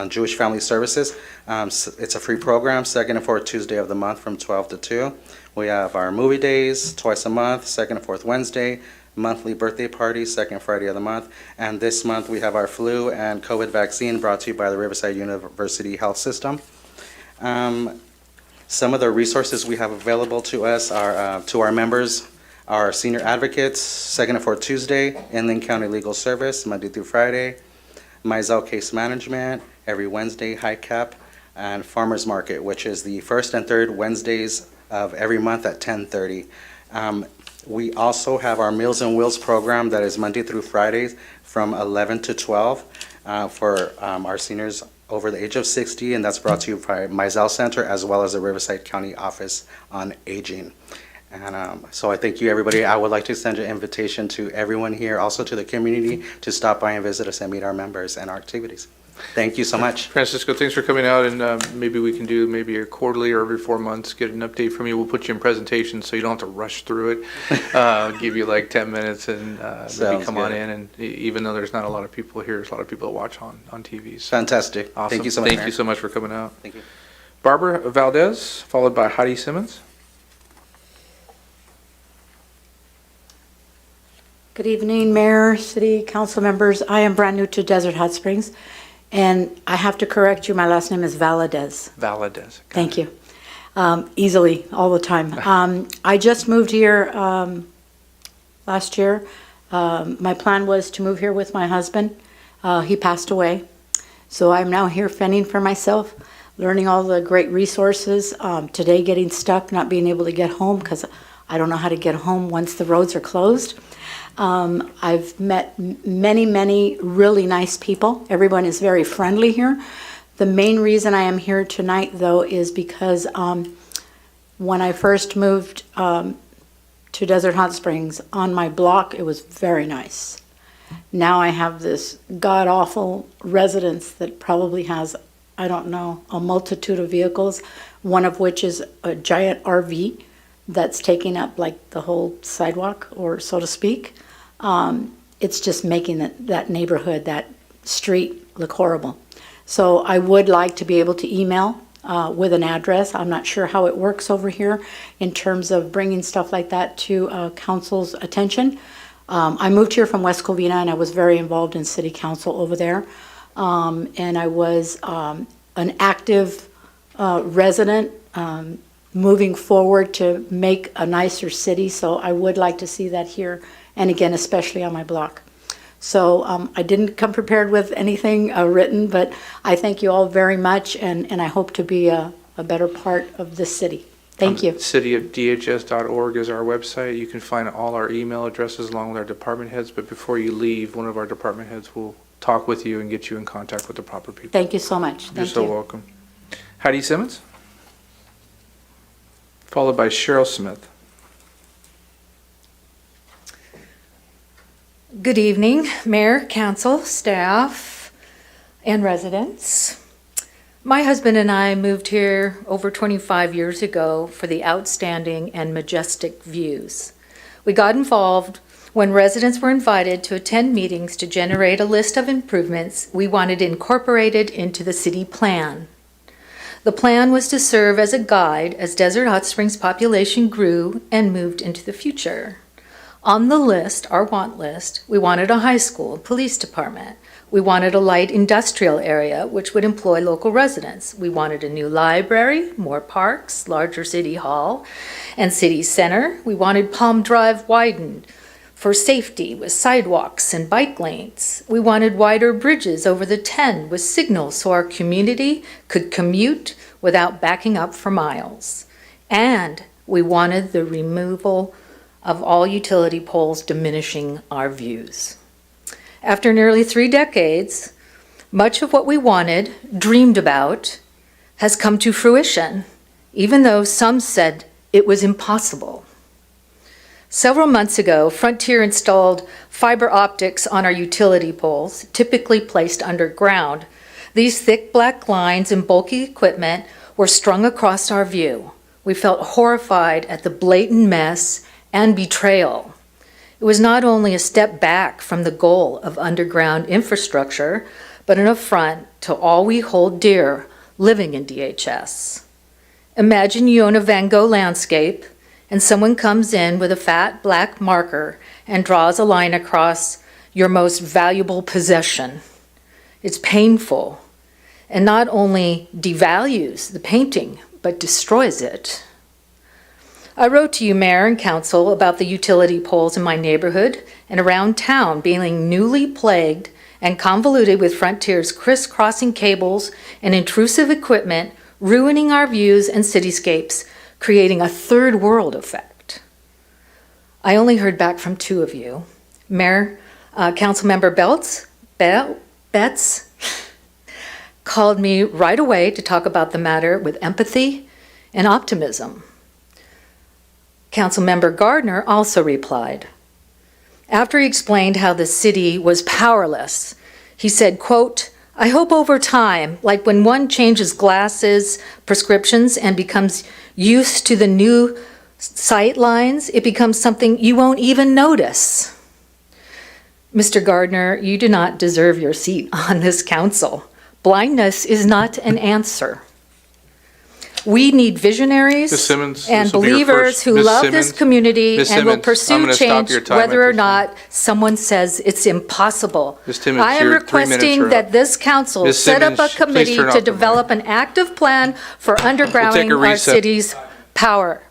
Jewish Family Services. It's a free program, second and fourth Tuesday of the month from 12 to 2. We have our movie days twice a month, second and fourth Wednesday, monthly birthday party, second Friday of the month. And this month we have our flu and COVID vaccine brought to you by the Riverside University Health System. Some of the resources we have available to us are to our members, our senior advocates, second and fourth Tuesday, Inland County Legal Service, Monday through Friday, Mizell Case Management, every Wednesday, High Cap, and Farmers Market, which is the first and third Wednesdays of every month at 10:30. We also have our Meals and Wheels program that is Monday through Fridays from 11 to 12 for our seniors over the age of 60, and that's brought to you by Mizell Center as well as the Riverside County Office on Aging. And so I thank you, everybody. I would like to extend an invitation to everyone here, also to the community, to stop by and visit us and meet our members and our activities. Thank you so much. Francisco, thanks for coming out, and maybe we can do maybe a quarterly or every 4 months, get an update from you. We'll put you in presentation so you don't have to rush through it. Give you like 10 minutes and maybe Sounds come on good. in. And even though there's not a lot of people here, there's a lot of people that watch on TVs. Fantastic. Awesome. Thank you so much, Thank Mayor. you so much for coming out. Thank you. Barbara Valdez, followed by Heidi Simmons. Good evening, Mayor, City Council members. I am brand new to Desert Hot Springs, and I have to correct you. My last name is Valadez. Valadez. Thank you. Easily, all the time. I just moved here last year. My plan was to move here with my husband. He passed away. So I'm now here fending for myself, learning all the great resources. Today, getting stuck, not being able to get home because I don't know how to get home once the roads are closed. I've met many really nice people. Everyone is very friendly here. The main reason I am here tonight, though, is because when I first moved to Desert Hot Springs, on my block, it was very nice. Now I have this god-awful residence that probably has, I don't know, a multitude of vehicles, one of which is a giant RV that's taking up like the whole sidewalk, or so to speak. It's just making that neighborhood, that street, look horrible. So I would like to be able to email with an address. I'm not sure how it works over here in terms of bringing stuff like that to council's attention. I moved here from West Covina, and I was very involved in city council over there. And I was an active resident moving forward to make a nicer city. So I would like to see that here, and again, especially on my block. So I didn't come prepared with anything written, but I thank you all very much, and I hope to be a better part of this city. Thank you. Cityofdhs.org is our website. You can find all our email addresses along with our department heads, but before you leave, one of our department heads will talk with you and get you in contact with the proper people. Thank you so much. You're Thank so you. welcome. Heidi Simmons, followed by Cheryl Smith. Good evening, Mayor, Council, staff, and residents. My husband and I moved here over 25 years ago for the outstanding and majestic views. We got involved when residents were invited to attend meetings to generate a list of improvements we wanted incorporated into the city plan. The plan was to serve as a guide as Desert Hot Springs population grew and moved into the future. On the list, our want list, we wanted a high school, police department. We wanted a light industrial area, which would employ local residents. We wanted a new library, more parks, larger city hall, and city center. We wanted Palm Drive widened for safety with sidewalks and bike lanes. We wanted wider bridges over the 10 with signals so our community could commute without backing up for miles. And we wanted the removal of all utility poles, diminishing our views. After nearly 3 decades, much of what we wanted, dreamed about, has come to fruition, even though some said it was impossible. Several months ago, Frontier installed fiber optics on our utility poles, typically placed underground. These thick black lines and bulky equipment were strung across our view. We felt horrified at the blatant mess and betrayal. It was not only a step back from the goal of underground infrastructure, but an affront to all we hold dear living in DHS. Imagine you own a Van Gogh landscape and someone comes in with a fat black marker and draws a line across your most valuable possession. It's painful and not only devalues the painting, but destroys it. I wrote to you, Mayor and Council, about the utility poles in my neighborhood and around town being newly plagued and convoluted with Frontier's crisscrossing cables and intrusive equipment, ruining our views and cityscapes, creating a third world effect. I only heard back from 2 of you. Mayor, Councilmember Betts called me right away to talk about the matter with empathy and optimism. Councilmember Gardner also replied. After he explained how the city was powerless, he said, quote, I hope over time, like when one changes glasses, prescriptions, and becomes used to the new sight lines, it becomes something you won't even notice. Mr. Gardner, you do not deserve your seat on this council. Blindness is not an answer. We need visionaries Ms. Simmons, and this will be your believers first- who Ms. love Simmons, this community Ms. and will Simmons, I'm pursue gonna stop change your time at whether or this time. not someone says it's impossible. Ms. Timmons, I am your 3 minutes are requesting up. that this council Ms. set up a Simmons, please committee turn off to the mic. develop an active plan for undergrounding our recess. city's power.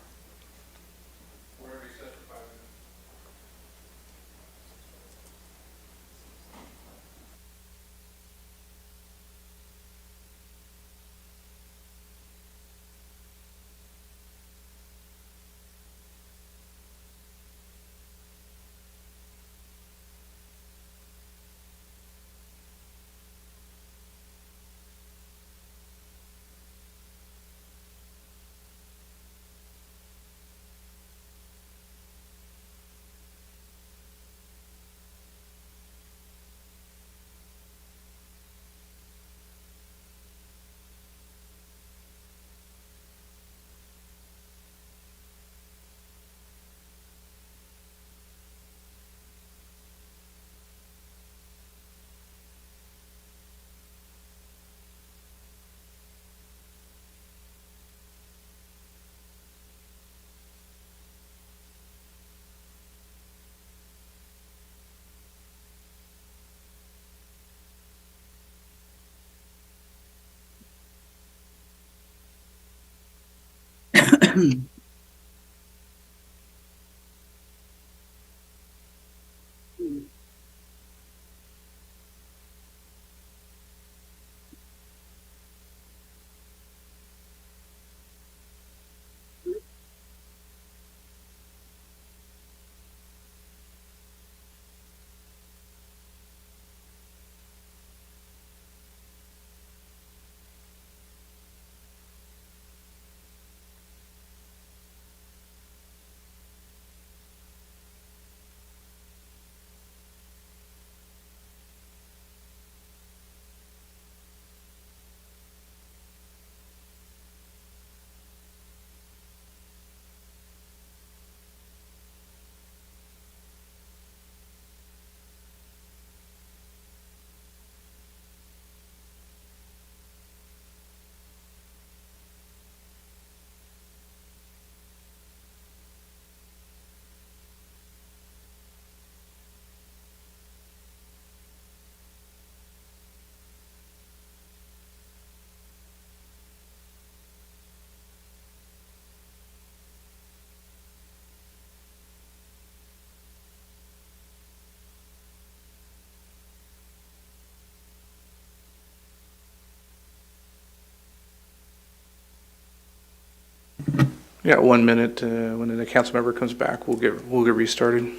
Yeah, 1 minute. When the council member comes back, we'll get restarted.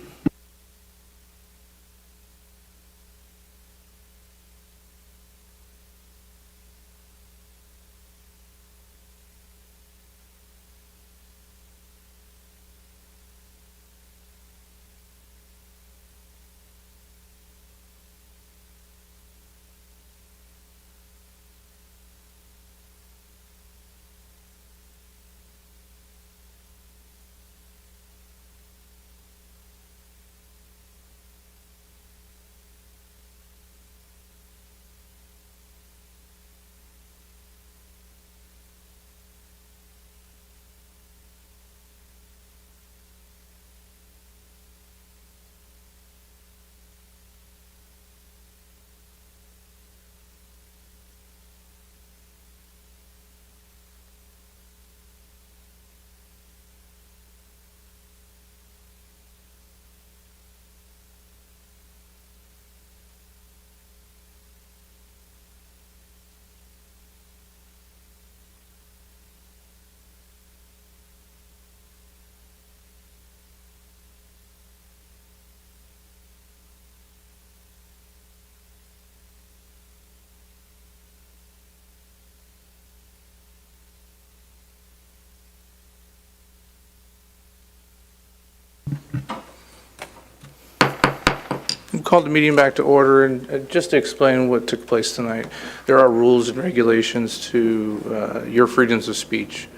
Call the meeting back to order, and just to explain what took place tonight, there are rules and regulations to your freedoms of speech.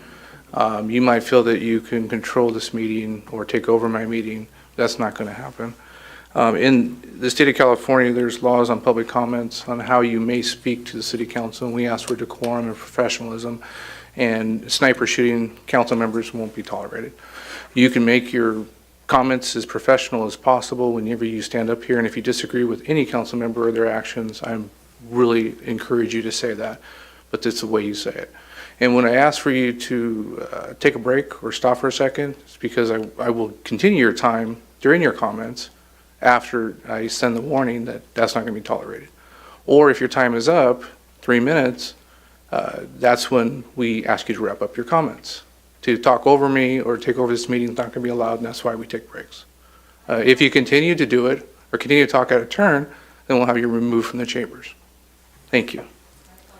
You might feel that you can control this meeting or take over my meeting. That's not going to happen. In the state of California, there's laws on public comments on how you may speak to the city council, and we ask for decorum and professionalism, and sniper shooting council members won't be tolerated. You can make your comments as professional as possible whenever you stand up here, and if you disagree with any council member or their actions, I really encourage you to say that, but it's the way you say it. And when I ask for you to take a break or stop for a second, it's because I will continue your time during your comments after I send the warning that that's not going to be tolerated. Or if your time is up, 3 minutes, that's when we ask you to wrap up your comments. To talk over me or take over this meeting is not going to be allowed, and that's why we take breaks. If you continue to do it or continue to talk out of turn, then we'll have you removed from the chambers. Thank you.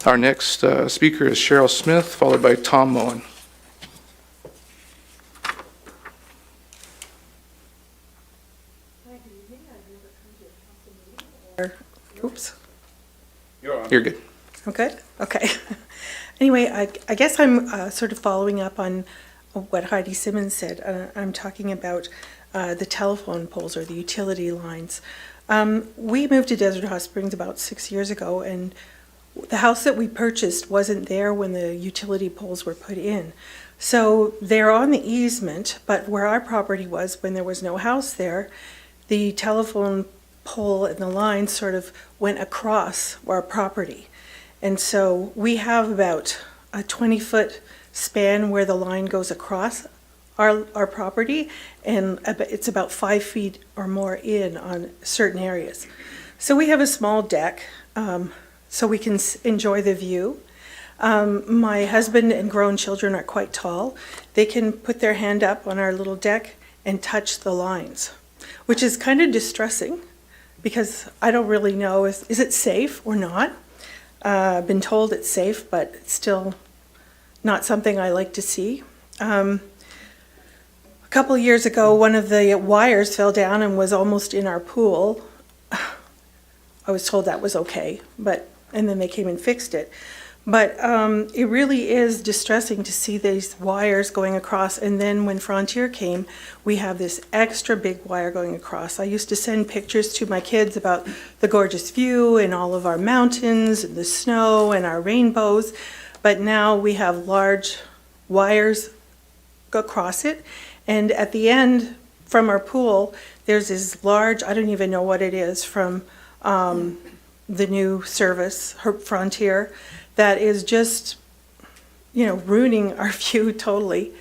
Our next speaker is Cheryl Smith, followed by Tom Moen. Oops. You're good. I'm good? Okay. Anyway, I guess I'm sort of following up on what Heidi Simmons said. I'm talking about the telephone poles or the utility lines. We moved to Desert Hot Springs about 6 years ago, and the house that we purchased wasn't there when the utility poles were put in. So they're on the easement, but where our property was, when there was no house there, the telephone pole and the line sort of went across our property. And so we have about a 20-foot span where the line goes across our property, and it's about 5 feet or more in on certain areas. So we have a small deck so we can enjoy the view. My husband and grown children are quite tall. They can put their hand up on our little deck and touch the lines, which is kind of distressing because I don't really know, is it safe or not? I've been told it's safe, but it's still not something I like to see. A couple of years ago, one of the wires fell down and was almost in our pool. I was told that was okay, and then they came and fixed it. But it really is distressing to see these wires going across, and then when Frontier came, we have this extra big wire going across. I used to send pictures to my kids about the gorgeous view and all of our mountains and the snow and our rainbows, but now we have large wires go across it, and at the end from our pool, there's this large, I don't even know what it is, from the new service, Frontier, that is just, ruining our view totally.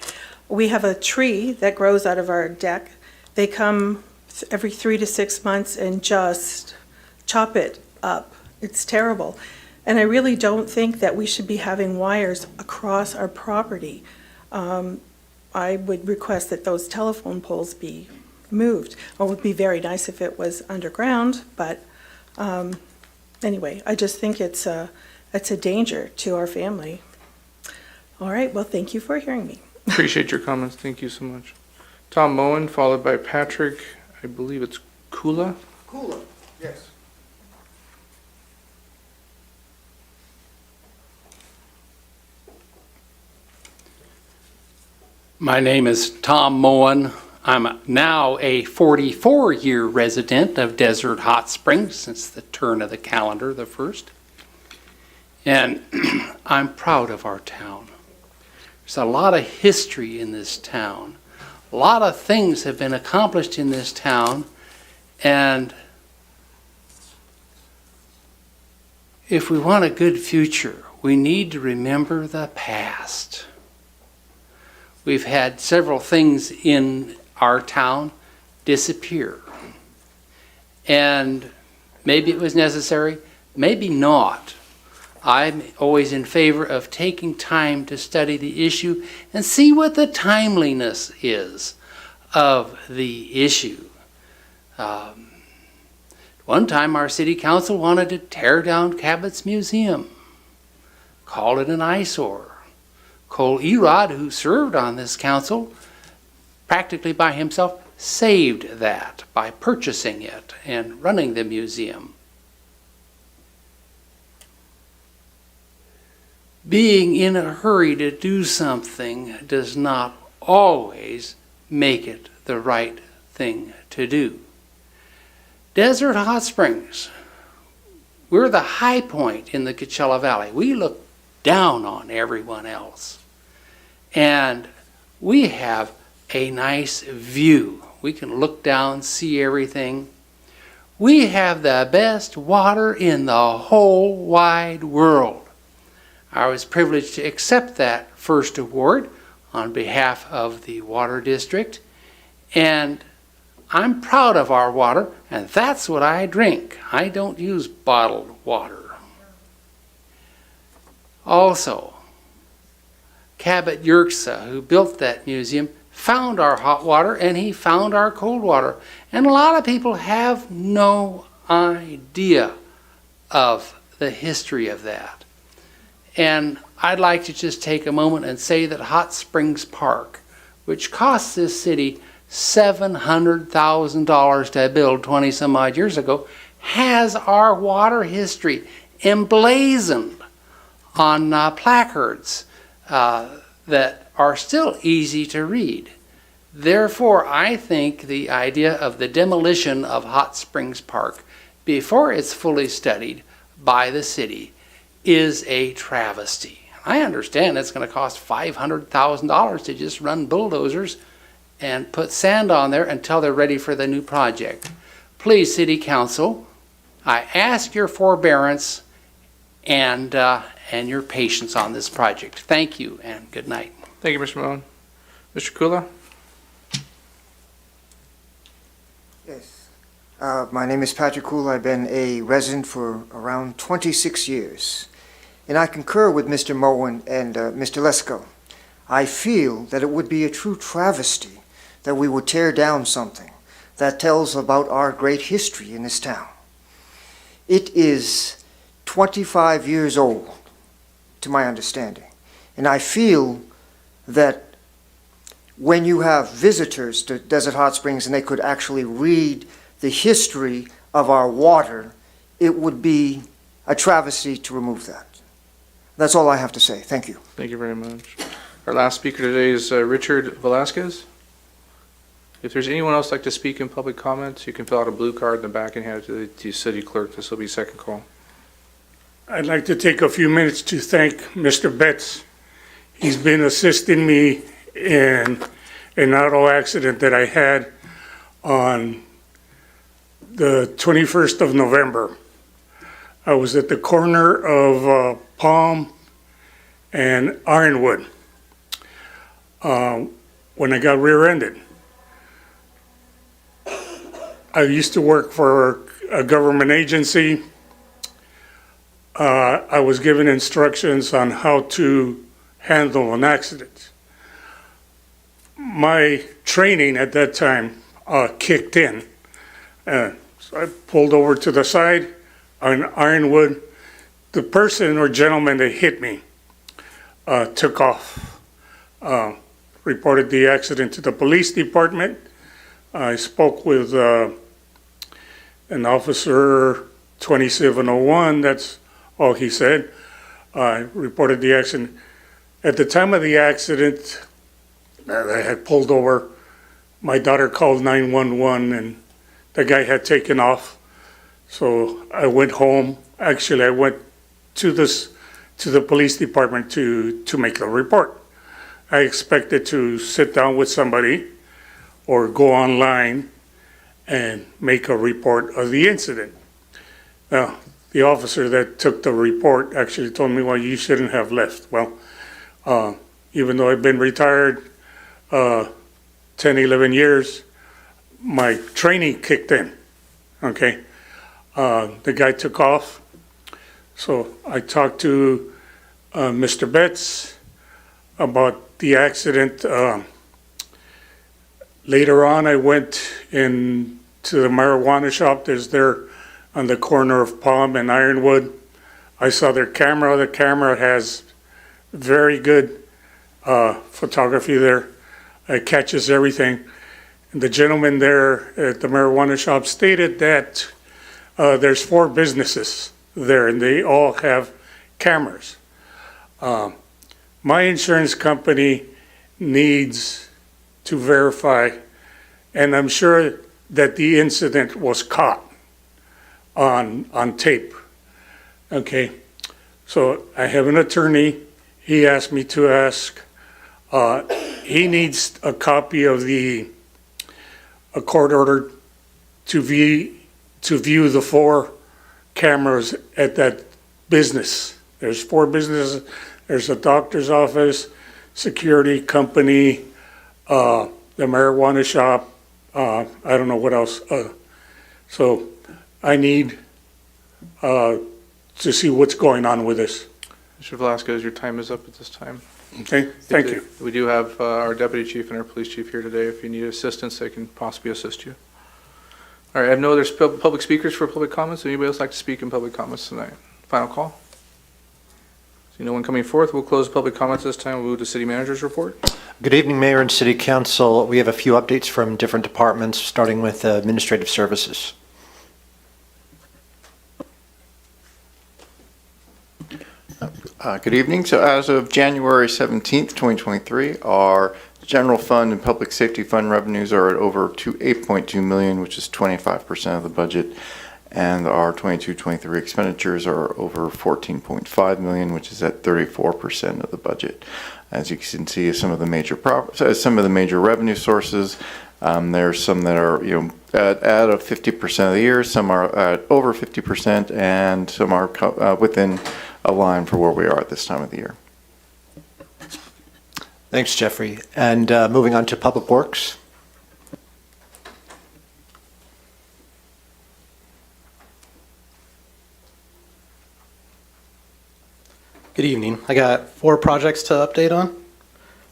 We have a tree that grows out of our deck. They come every 3 to 6 months and just chop it up. It's terrible. And I really don't think that we should be having wires across our property. I would request that those telephone poles be moved. It would be very nice if it was underground, but anyway, I just think it's a danger to our family. All right, well, thank you for hearing me. Appreciate your comments. Thank you so much. Tom Moen, followed by Patrick, I believe it's Kula. Kula, yes. My name is Tom Moen. I'm now a 44-year resident of Desert Hot Springs since the turn of the calendar, the first. And I'm proud of our town. There's a lot of history in this town. A lot of things have been accomplished in this town, and if we want a good future, we need to remember the past. We've had several things in our town disappear. And maybe it was necessary, maybe not. I'm always in favor of taking time to study the issue and see what the timeliness is of the issue. One time our city council wanted to tear down Cabot's Museum, call it an eyesore. Cole Erod, who served on this council practically by himself, saved that by purchasing it and running the museum. Being in a hurry to do something does not always make it the right thing to do. Desert Hot Springs, we're the high point in the Coachella Valley. We look down on everyone else. And we have a nice view. We can look down, see everything. We have the best water in the whole wide world. I was privileged to accept that first award on behalf of the Water District, and I'm proud of our water, and that's what I drink. I don't use bottled water. Also, Cabot Yerxa, who built that museum, found our hot water and he found our cold water. And a lot of people have no idea of the history of that. And I'd like to just take a moment and say that Hot Springs Park, which cost this city $700,000 to build 20 some odd years ago, has our water history emblazoned on placards that are still easy to read. Therefore, I think the idea of the demolition of Hot Springs Park before it's fully studied by the city is a travesty. I understand it's going to cost $500,000 to just run bulldozers and put sand on there until they're ready for the new project. Please, City Council, I ask your forbearance and your patience on this project. Thank you and good night. Thank you, Mr. Malone. Mr. Kula? Yes. My name is Patrick Kula. I've been a resident for around 26 years. And I concur with Mr. Moen and Mr. Lesko. I feel that it would be a true travesty that we would tear down something that tells about our great history in this town. It is 25 years old, to my understanding. And I feel that when you have visitors to Desert Hot Springs and they could actually read the history of our water, it would be a travesty to remove that. That's all I have to say. Thank you. Thank you very much. Our last speaker today is Richard Velasquez. If there's anyone else like to speak in public comments, you can fill out a blue card in the back and hand it to the city clerk. This will be second call. I'd like to take a few minutes to thank Mr. Betts. He's been assisting me in an auto accident that I had on the 21st of November. I was at the corner of Palm and Ironwood when I got rear-ended. I used to work for a government agency. I was given instructions on how to handle an accident. My training at that time kicked in. So I pulled over to the side on Ironwood. The person or gentleman that hit me took off, reported the accident to the police department. I spoke with an officer 2701, that's all he said. I reported the accident. At the time of the accident, I had pulled over. My daughter called 911 and the guy had taken off. So I went home. Actually, I went to the police department to make a report. I expected to sit down with somebody or go online and make a report of the incident. Now, the officer that took the report actually told me, well, you shouldn't have left. Well, even though I've been retired 10, 11 years, my training kicked in, okay? The guy took off. So I talked to Mr. Betts about the accident. Later on, I went in to the marijuana shop. There's there on the corner of Palm and Ironwood. I saw their camera. The camera has very good photography there. It catches everything. And the gentleman there at the marijuana shop stated that there's 4 businesses there and they all have cameras. My insurance company needs to verify, and I'm sure that the incident was caught on tape. Okay, so I have an attorney. He asked me to ask. He needs a copy of a court order to view the 4 cameras at that business. There's 4 businesses. There's a doctor's office, security company, the marijuana shop. I don't know what else. So I need to see what's going on with this. Mr. Velasquez, your time is up at this time. Okay, thank you. We do have our deputy chief and our police chief here today. If you need assistance, they can possibly assist you. All right, I have no other public speakers for public comments. Anybody else like to speak in public comments tonight? Final call? See no one coming forth. We'll close public comments this time. We'll move to city manager's report. Good evening, Mayor and City Council. We have a few updates from different departments, starting with administrative services. Good evening. So as of January 17th, 2023, our general fund and public safety fund revenues are at over $8.2 million, which is 25% of the budget. And our 22-23 expenditures are over $14.5 million, which is at 34% of the budget. As you can see, some of the major revenue sources. There's some that are at a 50% of the year, some are at over 50%, and some are within a line for where we are at this time of the year. Thanks, Jeffrey. And moving on to Public Works. Good evening. I got 4 projects to update on.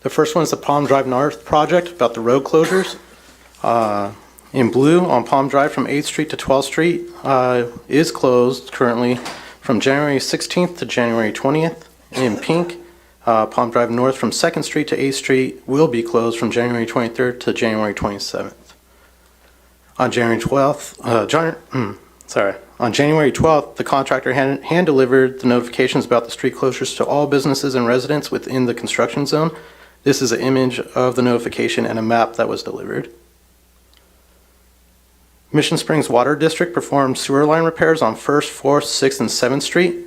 The first one is the Palm Drive North project about the road closures. In blue on Palm Drive from 8th Street to 12th Street is closed currently from January 16th to January 20th. In pink, Palm Drive North from 2nd Street to 8th Street will be closed from January 23rd to January 27th. On January 12th, on January 12th, the contractor hand-delivered the notifications about the street closures to all businesses and residents within the construction zone. This is an image of the notification and a map that was delivered. Mission Springs Water District performed sewer line repairs on 1st, 4th, 6th, and 7th Street.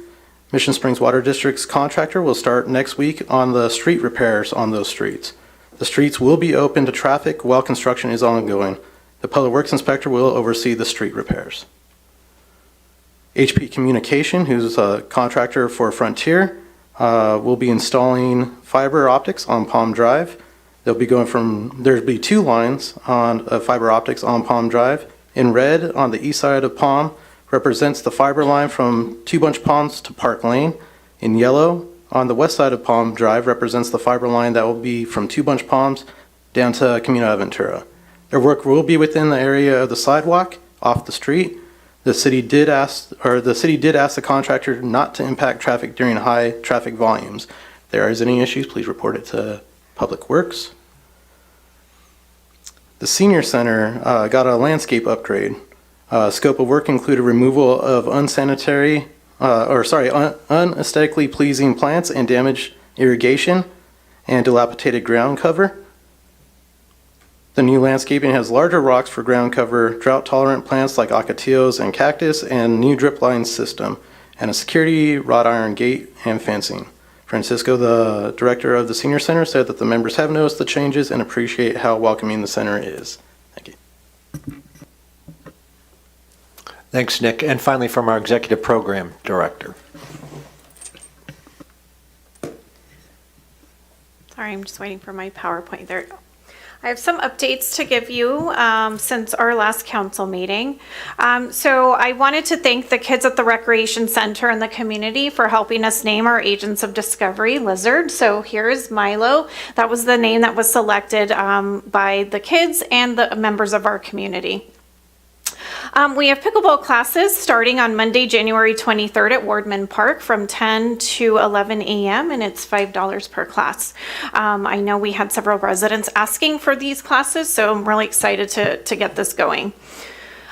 Mission Springs Water District's contractor will start next week on the street repairs on those streets. The streets will be open to traffic while construction is ongoing. The Public Works Inspector will oversee the street repairs. HP Communication, who's a contractor for Frontier, will be installing fiber optics on Palm Drive. There'll be 2 lines on fiber optics on Palm Drive. In red on the east side of Palm represents the fiber line from 2 Bunch Palms to Park Lane. In yellow on the west side of Palm Drive represents the fiber line that will be from 2 Bunch Palms down to Camino Aventura. Their work will be within the area of the sidewalk off the street. The city did ask the contractor not to impact traffic during high traffic volumes. If there is any issues, please report it to Public Works. The Senior Center got a landscape upgrade. Scope of work included removal of unaesthetically pleasing plants and damaged irrigation and dilapidated ground cover. The new landscaping has larger rocks for ground cover, drought-tolerant plants like ocotillos and cactus, and new drip line system, and a security wrought iron gate and fencing. Francisco, the director of the Senior Center, said that the members have noticed the changes and appreciate how welcoming the center is. Thank you. Thanks, Nick. And finally, from our Executive Program Director. Sorry, I'm just waiting for my PowerPoint. There we go. I have some updates to give you since our last council meeting. So I wanted to thank the kids at the Recreation Center and the community for helping us name our Agents of Discovery lizard. So here's Milo. That was the name that was selected by the kids and the members of our community. We have pickleball classes starting on Monday, January 23rd at Wardman Park from 10 to 11 a.m. and it's $5 per class. I know we had several residents asking for these classes, so I'm really excited to get this going.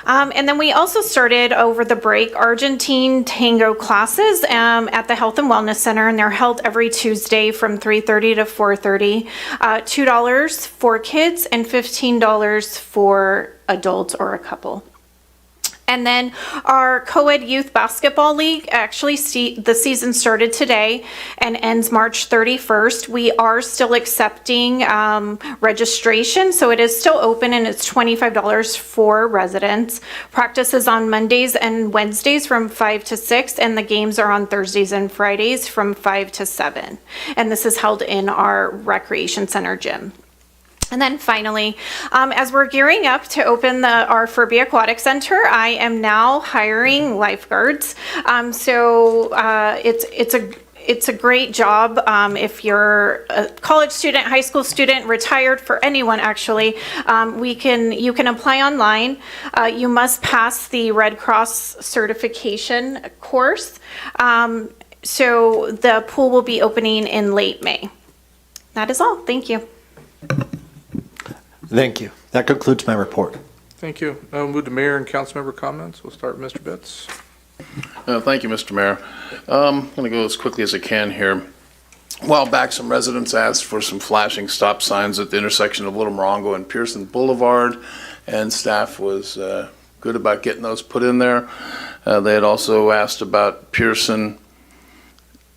And then we also started over the break Argentine tango classes at the Health and Wellness Center, and they're held every Tuesday from 3:30 to 4:30. $2 for kids and $15 for adults or a couple. And then our co-ed youth basketball league, actually the season started today and ends March 31st. We are still accepting registration, so it is still open and it's $25 for residents. Practice is on Mondays and Wednesdays from 5 to 6, and the games are on Thursdays and Fridays from 5 to 7. And this is held in our recreation center gym. And then finally, as we're gearing up to open our Furby Aquatic Center, I am now hiring lifeguards. It's a great job if you're a college student, high school student, retired, for anyone actually. You can apply online. You must pass the Red Cross certification course. So the pool will be opening in late May. That is all. Thank you. Thank you. That concludes my report. Thank you. Now we'll move to mayor and council member comments. We'll start with Mr. Betts. Thank you, Mr. Mayor. I'm going to go as quickly as I can here. A while back, some residents asked for some flashing stop signs at the intersection of Little Morongo and Pearson Boulevard, and staff was good about getting those put in there. They had also asked about Pearson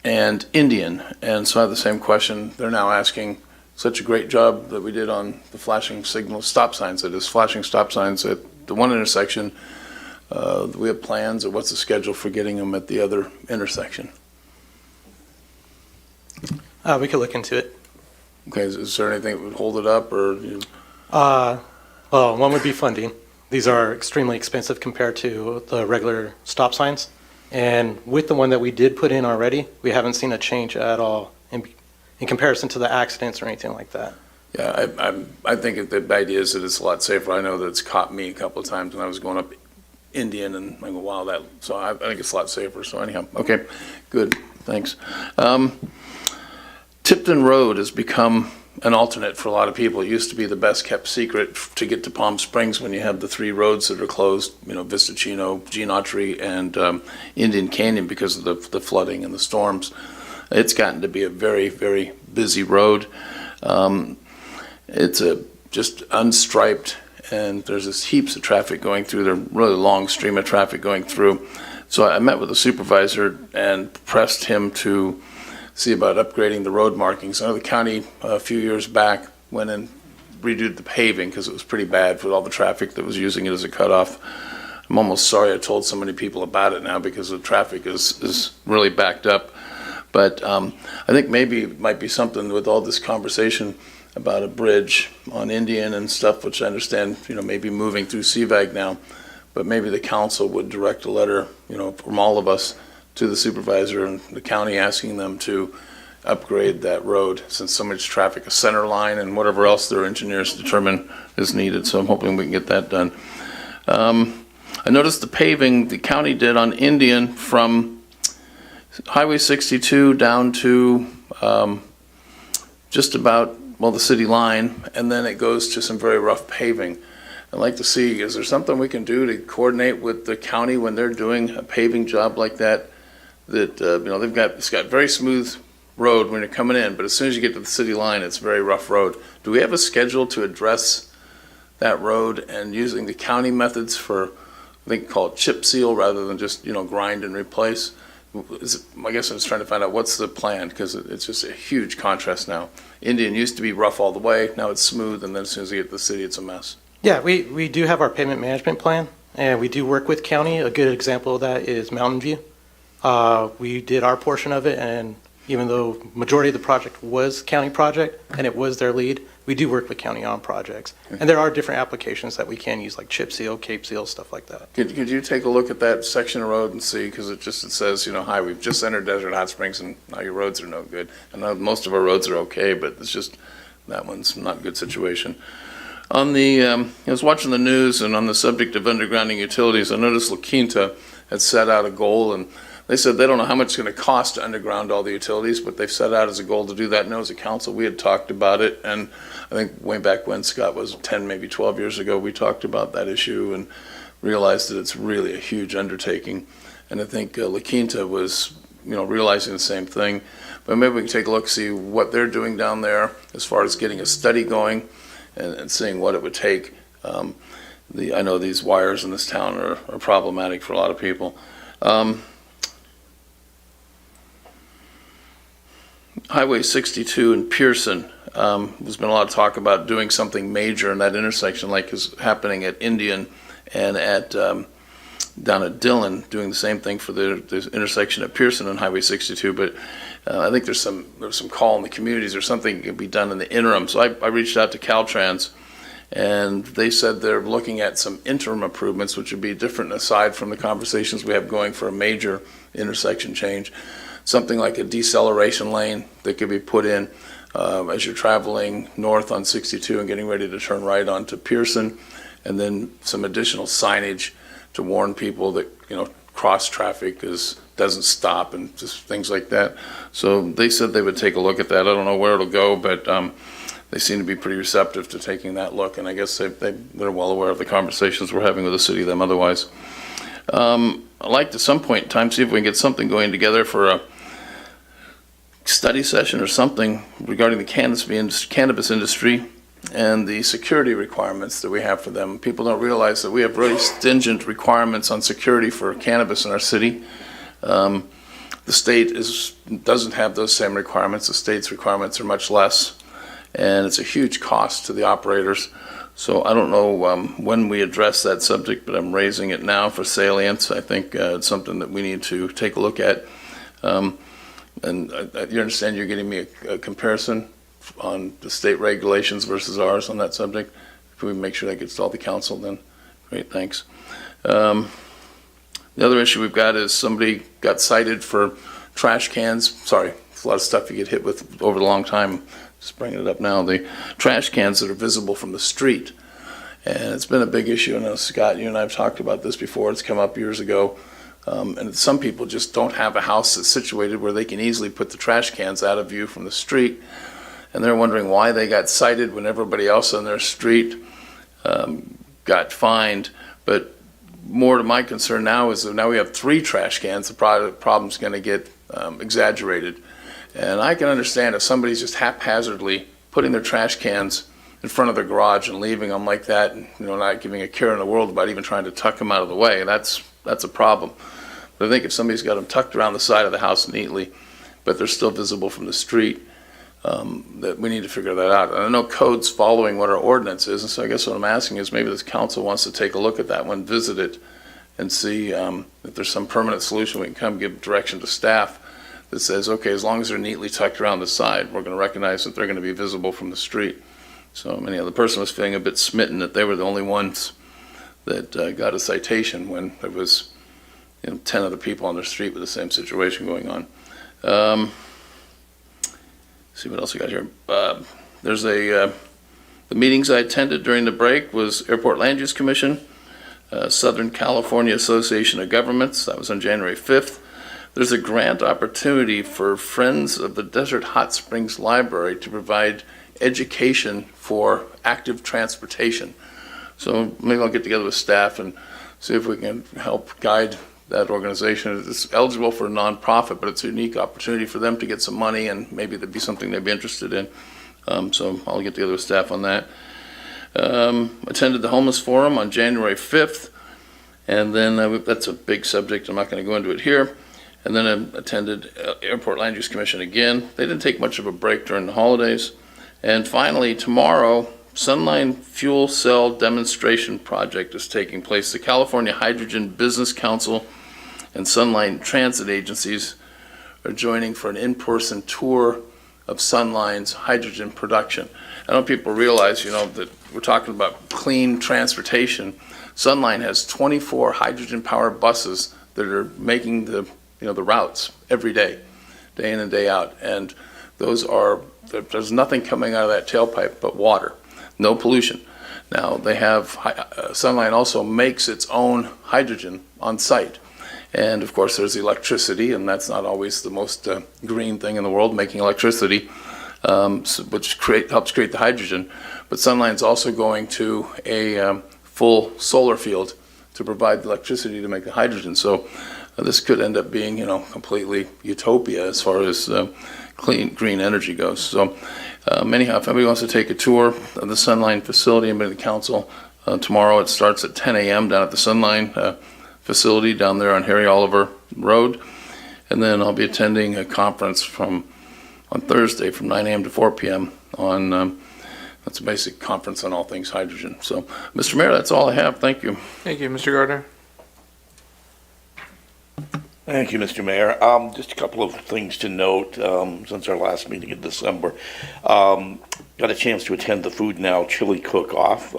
and Indian, and so I have the same question. They're now asking such a great job that we did on the flashing signal stop signs, that is flashing stop signs at the one intersection. Do we have plans, or what's the schedule for getting them at the other intersection? We could look into it. Okay, is there anything that would hold it up, or? Well, one would be funding. These are extremely expensive compared to the regular stop signs. And with the one that we did put in already, we haven't seen a change at all in comparison to the accidents or anything like that. Yeah, I think the idea is that it's a lot safer. I know that it's caught me a couple of times when I was going up Indian, and I go, wow, so I think it's a lot safer. So anyhow, okay, good, thanks. Tipton Road has become an alternate for a lot of people. It used to be the best kept secret to get to Palm Springs when you have the three roads that are closed, Vista Chino, Gene Autry, and Indian Canyon because of the flooding and the storms. It's gotten to be a very, very busy road. It's just unstriped, and there's just heaps of traffic going through. There's a really long stream of traffic going through. So I met with the supervisor and pressed him to see about upgrading the road markings. I know the county a few years back went and redid the paving because it was pretty bad for all the traffic that was using it as a cutoff. I'm almost sorry I told so many people about it now because the traffic is really backed up. But I think maybe it might be something with all this conversation about a bridge on Indian and stuff, which I understand, maybe moving through CVAG now, but maybe the council would direct a letter, from all of us to the supervisor and the county asking them to upgrade that road since so much traffic, a center line and whatever else their engineers determine is needed. So I'm hoping we can get that done. I noticed the paving the county did on Indian from Highway 62 down to just about, the city line, and then it goes to some very rough paving. I'd like to see, is there something we can do to coordinate with the county when they're doing a paving job like that? That, it's got very smooth road when you're coming in, but as soon as you get to the city line, it's a very rough road. Do we have a schedule to address that road and using the county methods for, I think, called chip seal rather than just, grind and replace? I guess I'm just trying to find out what's the plan, because it's just a huge contrast now. Indian used to be rough all the way, now it's smooth, and then as soon as you get to the city, it's a mess. Yeah, we do have our pavement management plan, and we do work with county. A good example of that is Mountain View. We did our portion of it, and even though majority of the project was county project, and it was their lead, we do work with county on projects. And there are different applications that we can use, like chip seal, cape seal, stuff like that. Could you take a look at that section of road and see, because it says, hi, we've just entered Desert Hot Springs and now your roads are no good. I know most of our roads are okay, but it's just, that one's not a good situation. On the, I was watching the news, and on the subject of undergrounding utilities, I noticed La Quinta had set out a goal, and they said they don't know how much it's going to cost to underground all the utilities, but they've set out as a goal to do that. And as a council, we had talked about it, and I think way back when Scott was 10, maybe 12 years ago, we talked about that issue and realized that it's really a huge undertaking. And I think La Quinta was, realizing the same thing. But maybe we can take a look, see what they're doing down there as far as getting a study going and seeing what it would take. I know these wires in this town are problematic for a lot of people. Highway 62 in Pearson, there's been a lot of talk about doing something major in that intersection, like is happening at Indian and at down at Dillon, doing the same thing for the intersection at Pearson and Highway 62. But I think there's some call in the communities or something can be done in the interim. So I reached out to Caltrans, and they said they're looking at some interim improvements, which would be different aside from the conversations we have going for a major intersection change. Something like a deceleration lane that could be put in as you're traveling north on 62 and getting ready to turn right onto Pearson, and then some additional signage to warn people that, cross traffic doesn't stop and just things like that. So they said they would take a look at that. I don't know where it'll go, but they seem to be pretty receptive to taking that look, and I guess they're well aware of the conversations we're having with the city of them otherwise. I'd like to some point in time see if we can get something going together for a study session or something regarding the cannabis industry and the security requirements that we have for them. People don't realize that we have really stringent requirements on security for cannabis in our city. The state doesn't have those same requirements. The state's requirements are much less, and it's a huge cost to the operators. So I don't know when we address that subject, but I'm raising it now for salience. I think it's something that we need to take a look at. And you understand you're getting me a comparison on the state regulations versus ours on that subject. If we make sure that gets to all the council, then great, thanks. The other issue we've got is somebody got cited for trash cans. Sorry, it's a lot of stuff you get hit with over a long time. Just bringing it up now. The trash cans that are visible from the street. And it's been a big issue. I know, Scott, you and I have talked about this before. It's come up years ago. And some people just don't have a house that's situated where they can easily put the trash cans out of view from the street. And they're wondering why they got cited when everybody else on their street got fined. But more to my concern now is that now we have 3 trash cans, the problem's going to get exaggerated. And I can understand if somebody's just haphazardly putting their trash cans in front of their garage and leaving them like that, and not giving a care in the world about even trying to tuck them out of the way. That's a problem. But I think if somebody's got them tucked around the side of the house neatly, but they're still visible from the street, that we need to figure that out. And I know code's following what our ordinance is, and so I guess what I'm asking is maybe this council wants to take a look at that one, visit it, and see if there's some permanent solution. We can come give direction to staff that says, okay, as long as they're neatly tucked around the side, we're going to recognize that they're going to be visible from the street. So the person was feeling a bit smitten that they were the only ones that got a citation when there was 10 other people on the street with the same situation going on. See what else we got here. There's the meetings I attended during the break was Airport Land Use Commission, Southern California Association of Governments. That was on January 5th. There's a grant opportunity for Friends of the Desert Hot Springs Library to provide education for active transportation. So maybe I'll get together with staff and see if we can help guide that organization. It's eligible for a nonprofit, but it's a unique opportunity for them to get some money, and maybe that'd be something they'd be interested in. So I'll get together with staff on that. Attended the Homeless Forum on January 5th, and then that's a big subject. I'm not going to go into it here. And then I attended Airport Land Use Commission again. They didn't take much of a break during the holidays. And finally, tomorrow, Sunline Fuel Cell Demonstration Project is taking place. The California Hydrogen Business Council and Sunline Transit Agencies are joining for an in-person tour of Sunline's hydrogen production. I know people realize, that we're talking about clean transportation. Sunline has 24 hydrogen-powered buses that are making the routes every day in and day out. And there's nothing coming out of that tailpipe but water. No pollution. Now, they have, Sunline also makes its own hydrogen on site. And of course, there's electricity, and that's not always the most green thing in the world, making electricity, which helps create the hydrogen. But Sunline's also going to a full solar field to provide the electricity to make the hydrogen. So this could end up being, completely utopia as far as clean, green energy goes. So anyhow, if anybody wants to take a tour of the Sunline facility and be the council, tomorrow it starts at 10 a.m. down at the Sunline facility down there on Harry Oliver Road. And then I'll be attending a conference on Thursday from 9 a.m. to 4 p.m. on, that's a basic conference on all things hydrogen. So, Mr. Mayor, that's all I have. Thank you. Thank you, Mr. Gardner. Thank you, Mr. Mayor. Just a couple of things to note since our last meeting in December. Got a chance to attend the Food Now Chili Cook-Off.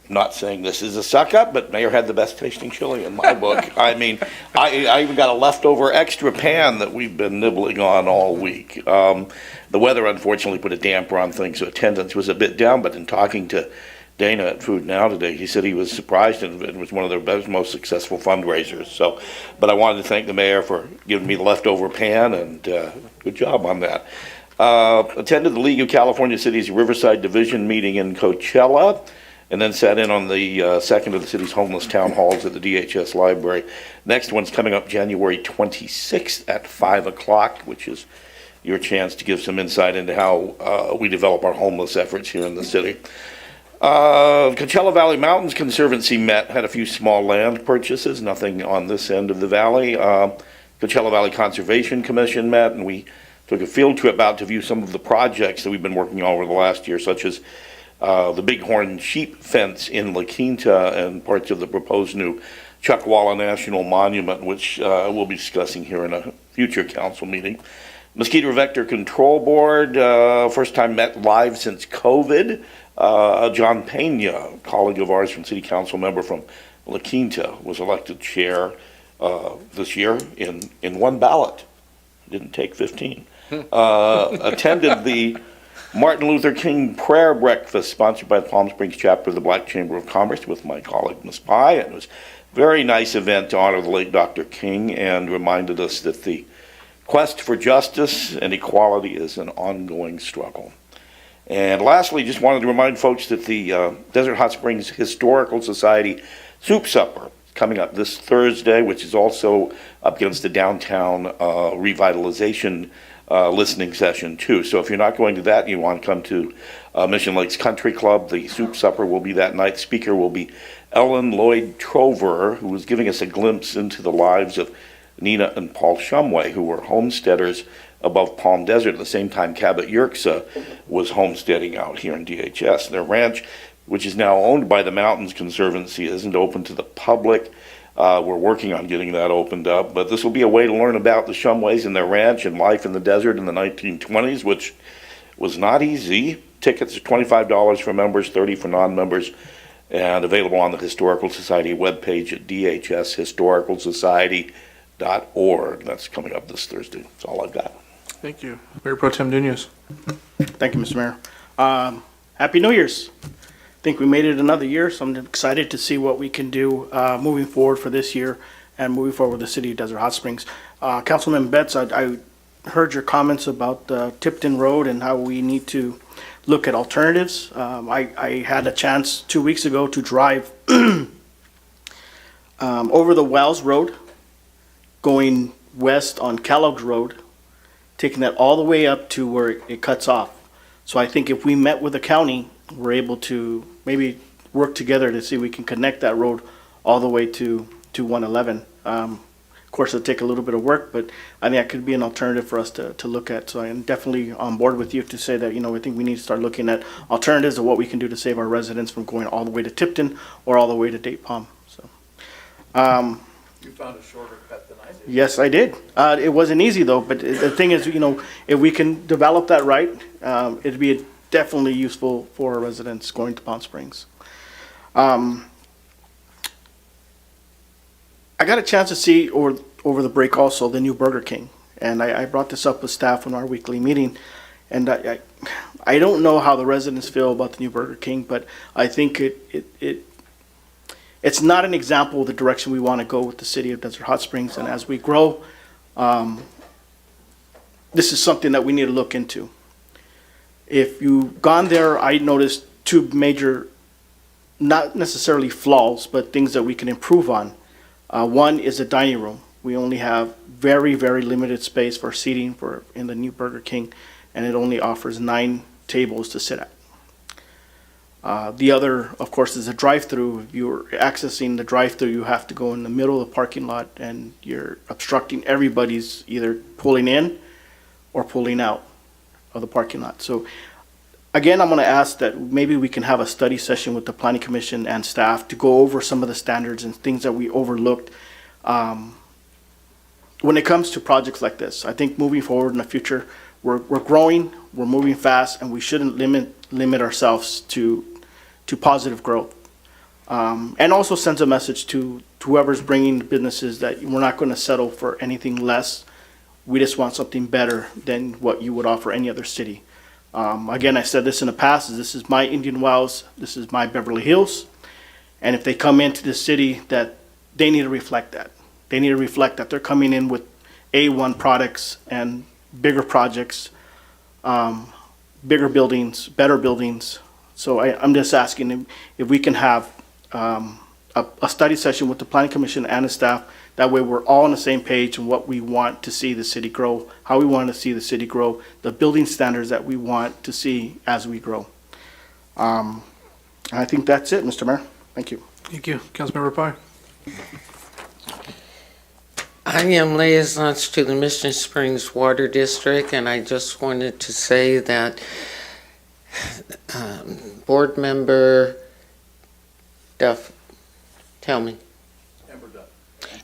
Not saying this is a suck-up, but Mayor had the best tasting chili in my book. I mean, I even got a leftover extra pan that we've been nibbling on all week. The weather unfortunately put a damper on things, so attendance was a bit down, but in talking to Dana at Food Now today, he said he was surprised and it was one of their best, most successful fundraisers. So, but I wanted to thank the mayor for giving me the leftover pan, and good job on that. Attended the League of California Cities Riverside Division meeting in Coachella, and then sat in on the second of the city's homeless town halls at the DHS library. Next one's coming up January 26th at 5 o'clock, which is your chance to give some insight into how we develop our homeless efforts here in the city. Coachella Valley Mountains Conservancy met, had a few small land purchases, nothing on this end of the valley. Coachella Valley Conservation Commission met, and we took a field trip out to view some of the projects that we've been working on over the last year, such as the Bighorn sheep fence in La Quinta and parts of the proposed new Chuckwalla National Monument, which we'll be discussing here in a future council meeting. Mosquito Vector Control Board, first time met live since COVID. John Pena, a colleague of ours from City Council member from La Quinta, was elected chair this year in one ballot. Didn't take 15. Attended the Martin Luther King prayer breakfast sponsored by the Palm Springs chapter of the Black Chamber of Commerce with my colleague Ms. Pye. It was a very nice event to honor the late Dr. King and reminded us that the quest for justice and equality is an ongoing struggle. And lastly, just wanted to remind folks that the Desert Hot Springs Historical Society Soup Supper is coming up this Thursday, which is also up against the downtown revitalization listening session too. So if you're not going to that and you want to come to Mission Lakes Country Club, the soup supper will be that night. Speaker will be Ellen Lloyd Trover, who is giving us a glimpse into the lives of Nina and Paul Shumway, who were homesteaders above Palm Desert at the same time Cabot Yerxa was homesteading out here in DHS. Their ranch, which is now owned by the Mountains Conservancy, isn't open to the public. We're working on getting that opened up, but this will be a way to learn about the Shumways and their ranch and life in the desert in the 1920s, which was not easy. Tickets are $25 for members, $30 for non-members, and available on the Historical Society webpage at dhshistoricalsociety.org. That's coming up this Thursday. That's all I've got. Thank you. Mayor Pro Tem Nunez. Thank you, Mr. Mayor. Happy New Year's. I think we made it another year, so I'm excited to see what we can do moving forward for this year and moving forward with the city of Desert Hot Springs. Councilman Betts, I heard your comments about Tipton Road and how we need to look at alternatives. I had a chance 2 weeks ago to drive over the Wells Road, going west on Kellogg Road, taking that all the way up to where it cuts off. So I think if we met with the county, we're able to maybe work together to see if we can connect that road all the way to 111. Of course, it'll take a little bit of work, but I think that could be an alternative for us to look at. So I'm definitely on board with you to say that, I think we need to start looking at alternatives of what we can do to save our residents from going all the way to Tipton or all the way to Date Palm. So, You found a shorter cut than I did. yes, I did. It wasn't easy though, but the thing is, if we can develop that right, it'd be definitely useful for our residents going to Palm Springs. I got a chance to see over the break also the new Burger King, and I brought this up with staff in our weekly meeting, And I don't know how the residents feel about the new Burger King, but I think it's not an example of the direction we want to go with the city of Desert Hot Springs. And as we grow, this is something that we need to look into. If you've gone there, I noticed two major, not necessarily flaws, but things that we can improve on. One is the dining room. We only have very, very limited space for seating in the new Burger King, and it only offers 9 tables to sit at. The other, of course, is the drive-through. If you're accessing the drive-through, you have to go in the middle of the parking lot, and you're obstructing everybody's either pulling in or pulling out of the parking lot. So again, I'm going to ask that maybe we can have a study session with the Planning Commission and staff to go over some of the standards and things that we overlooked when it comes to projects like this. I think moving forward in the future, we're growing, we're moving fast, and we shouldn't limit ourselves to positive growth. And also sends a message to whoever's bringing businesses that we're not going to settle for anything less. We just want something better than what you would offer any other city. Again, I said this in the past, this is my Indian Wells, this is my Beverly Hills. And if they come into the city, that they need to reflect that. They need to reflect that they're coming in with A1 products and bigger projects, bigger buildings, better buildings. So I'm just asking if we can have a study session with the Planning Commission and the staff. That way we're all on the same page on what we want to see the city grow, how we want to see the city grow, the building standards that we want to see as we grow. I think that's it, Mr. Mayor. Thank you. Thank you. Councilmember Pai. I am liaisons to the Mission Springs Water District, and I just wanted to say that Board Member Duff, tell me.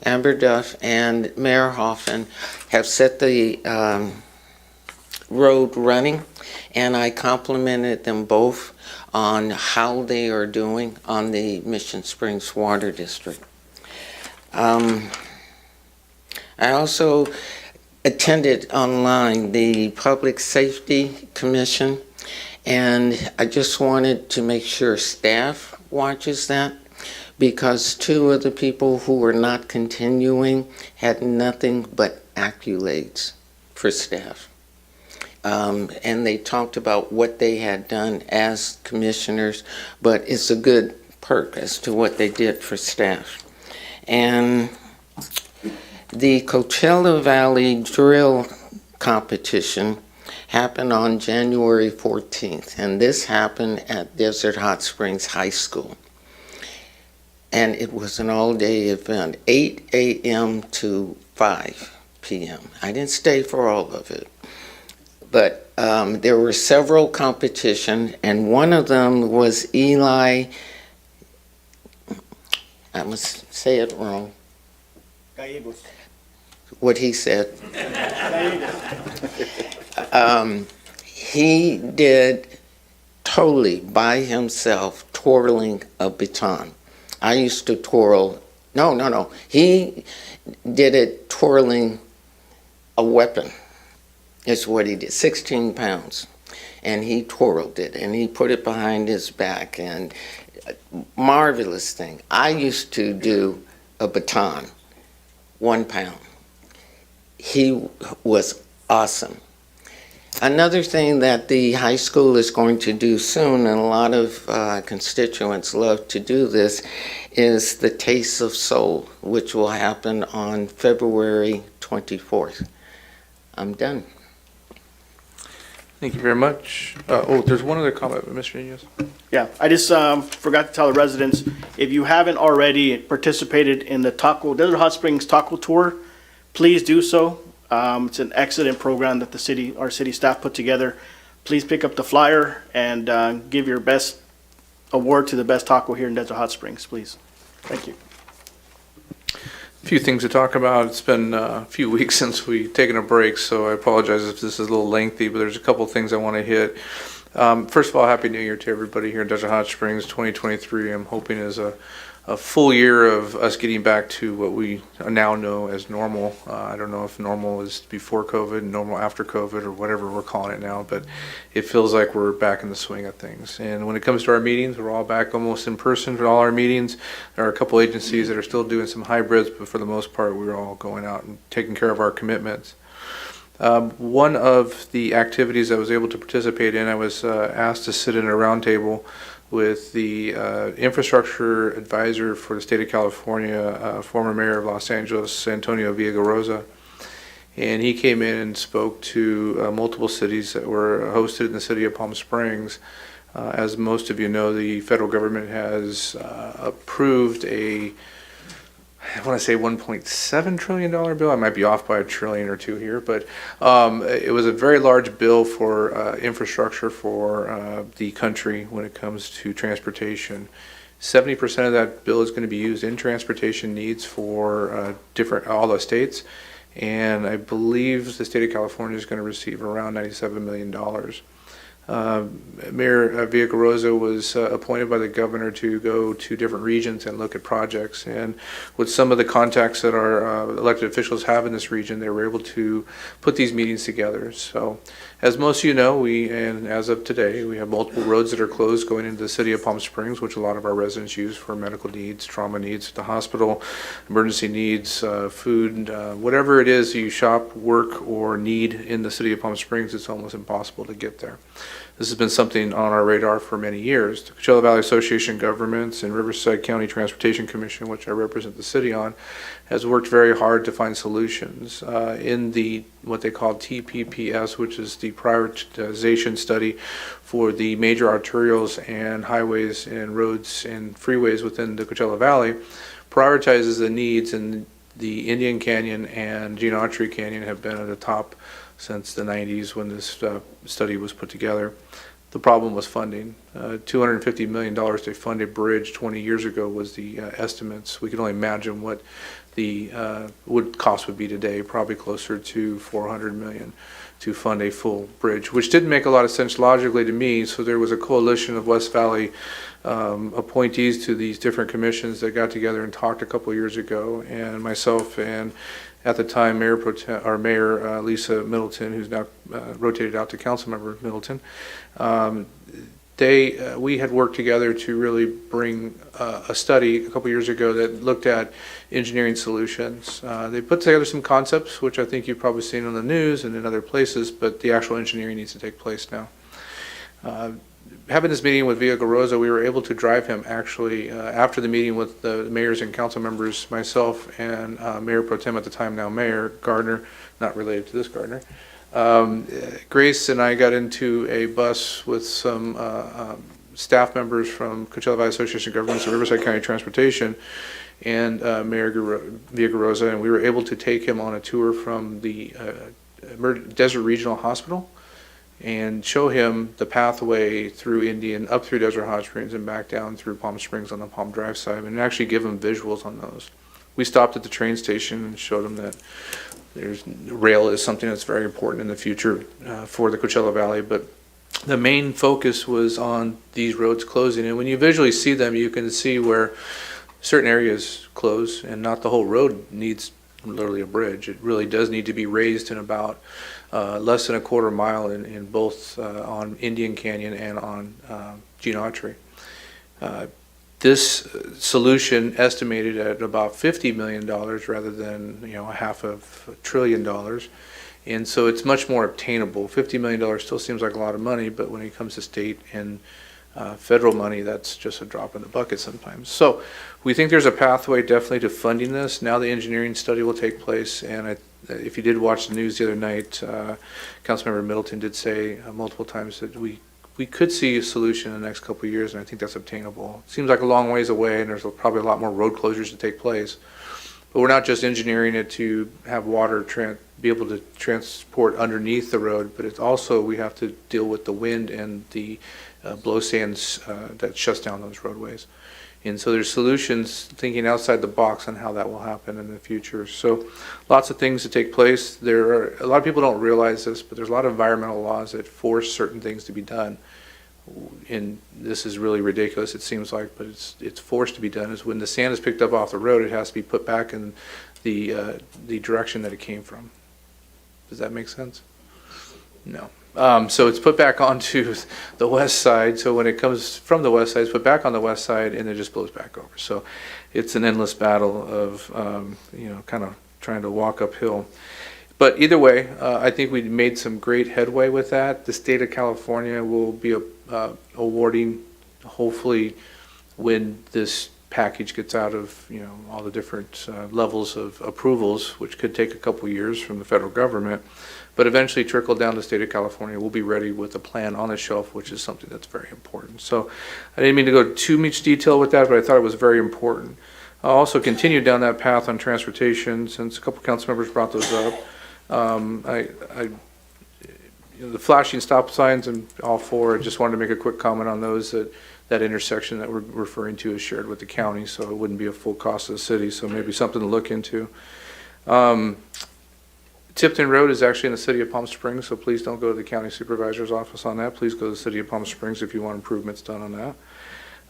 Amber Duff and Mayor Hoffman have set the road running, and I complimented them both on how they are doing on the Mission Springs Water District. I also attended online the Public Safety Commission, and I just wanted to make sure staff watches that, because 2 of the people who were not continuing had nothing but accolades for staff. And they talked about what they had done as commissioners, but it's a good perk as to what they did for staff. And the Coachella Valley Drill Competition happened on January 14th, and this happened at Desert Hot Springs High School. And it was an all-day event, 8 a.m. to 5 p.m. I didn't stay for all of it, but there were several competitions, and one of them was Eli, I must say it wrong, Gallegos. What he said. He did totally by himself twirling a baton. I used to twirl, no. He did it twirling a weapon, is what he did, 16 pounds. And he twirled it, and he put it behind his back, and marvelous thing. I used to do a baton, 1 pound. He was awesome. Another thing that the high school is going to do soon, and a lot of constituents love to do this, is the Taste of Soul, which will happen on February 24th. I'm done. Thank you very much. There's one other comment, Mr. Nunez. Yeah, I just forgot to tell the residents, if you haven't already participated in the Desert Hot Springs Taco Tour, please do so. It's an excellent program that our city staff put together. Please pick up the flyer and give your best award to the best taco here in Desert Hot Springs, please. Thank you. A few things to talk about. It's been a few weeks since we've taken a break, so I apologize if this is a little lengthy, but there's a couple things I want to hit. First of all, Happy New Year to everybody here in Desert Hot Springs. 2023, I'm hoping, is a a full year of us getting back to what we now know as normal. I don't know if normal is before COVID, normal after COVID, or whatever we're calling it now, but it feels like we're back in the swing of things. And when it comes to our meetings, we're all back almost in person for all our meetings. There are a couple agencies that are still doing some hybrids, but for the most part, we're all going out and taking care of our commitments. One of the activities I was able to participate in, I was asked to sit in a roundtable with the infrastructure advisor for the state of California, former mayor of Los Angeles, Antonio Villaraigosa. And he came in and spoke to multiple cities that were hosted in the city of Palm Springs. As most of you know, the federal government has approved I want to say $1.7 trillion bill. I might be off by $1 trillion or $2 trillion here, but it was a very large bill for infrastructure for the country when it comes to transportation. 70% of that bill is going to be used in transportation needs for all the states, and I believe the state of California is going to receive around $97 million. Mayor Villaraigosa was appointed by the governor to go to different regions and look at projects. And with some of the contacts that our elected officials have in this region, they were able to put these meetings together. So, as most of you know, and as of today, we have multiple roads that are closed going into the city of Palm Springs, which a lot of our residents use for medical needs, trauma needs at the hospital, emergency needs, food, whatever it is you shop, work, or need in the city of Palm Springs, it's almost impossible to get there. This has been something on our radar for many years. The Coachella Valley Association of Governments and Riverside County Transportation Commission, which I represent the city on, has worked very hard to find solutions. In the what they call TPPS, which is the prioritization study for the major arterials and highways and roads and freeways within the Coachella Valley, prioritizes the needs, and the Indian Canyon and Gene Autry Canyon have been at the top since the 90s when this study was put together. The problem was funding. $250 million to fund a bridge 20 years ago was the estimates. We can only imagine what the cost would be today, probably closer to $400 million to fund a full bridge, which didn't make a lot of sense logically to me. So there was a coalition of West Valley appointees to these different commissions that got together and talked a couple years ago, and myself and at the time Mayor Pro Tem, or Mayor Lisa Middleton, who's now rotated out to Councilmember Middleton, we had worked together to really bring a study a couple years ago that looked at engineering solutions. They put together some concepts, which I think you've probably seen on the news and in other places, but the actual engineering needs to take place now. Having this meeting with Villaraigosa, we were able to drive him actually after the meeting with the mayors and council members, myself and Mayor Pro Tem at the time, now Mayor Gardner, not related to this Gardner. Grace and I got into a bus with some staff members from Coachella Valley Association of Governments and Riverside County Transportation and Mayor Villaraigosa, and we were able to take him on a tour from the Desert Regional Hospital and show him the pathway through Indian, up through Desert Hot Springs and back down through Palm Springs on the Palm Drive side, and actually give him visuals on those. We stopped at the train station and showed him that rail is something that's very important in the future for the Coachella Valley, but the main focus was on these roads closing. And when you visually see them, you can see where certain areas close, and not the whole road needs literally a bridge. It really does need to be raised in about less than a quarter mile in both on Indian Canyon and on Gene Autry. This solution estimated at about $50 million rather than $500 billion, and so it's much more obtainable. $50 million still seems like a lot of money, but when it comes to state and federal money, that's just a drop in the bucket sometimes. So we think there's a pathway definitely to funding this. Now the engineering study will take place, and if you did watch the news the other night, Councilmember Middleton did say multiple times that we could see a solution in the next couple of years, and I think that's obtainable. It seems like a long ways away, and there's probably a lot more road closures to take place. But we're not just engineering it to have water be able to transport underneath the road, but it's also we have to deal with the wind and the blow sands that shuts down those roadways. And so there's solutions, thinking outside the box on how that will happen in the future. So lots of things to take place. A lot of people don't realize this, but there's a lot of environmental laws that force certain things to be done. and this is really ridiculous, it seems like, but it's forced to be done, is when the sand is picked up off the road, it has to be put back in the direction that it came from. Does that make sense? No. So it's put back onto the west side, so when it comes from the west side, it's put back on the west side, and it just blows back over. So it's an endless battle of, kind of trying to walk uphill. But either way, I think we made some great headway with that. The state of California will be awarding, hopefully, when this package gets out of, all the different levels of approvals, which could take a couple years from the federal government, but eventually trickle down to the state of California. We'll be ready with a plan on the shelf, which is something that's very important. So I didn't mean to go too much detail with that, but I thought it was very important. I'll also continue down that path on transportation, since a couple council members brought those up. The flashing stop signs and all four, I just wanted to make a quick comment on those, that intersection that we're referring to is shared with the county, so it wouldn't be a full cost of the city, so maybe something to look into. Tipton Road is actually in the city of Palm Springs, so please don't go to the county supervisor's office on that. Please go to the city of Palm Springs if you want improvements done on that.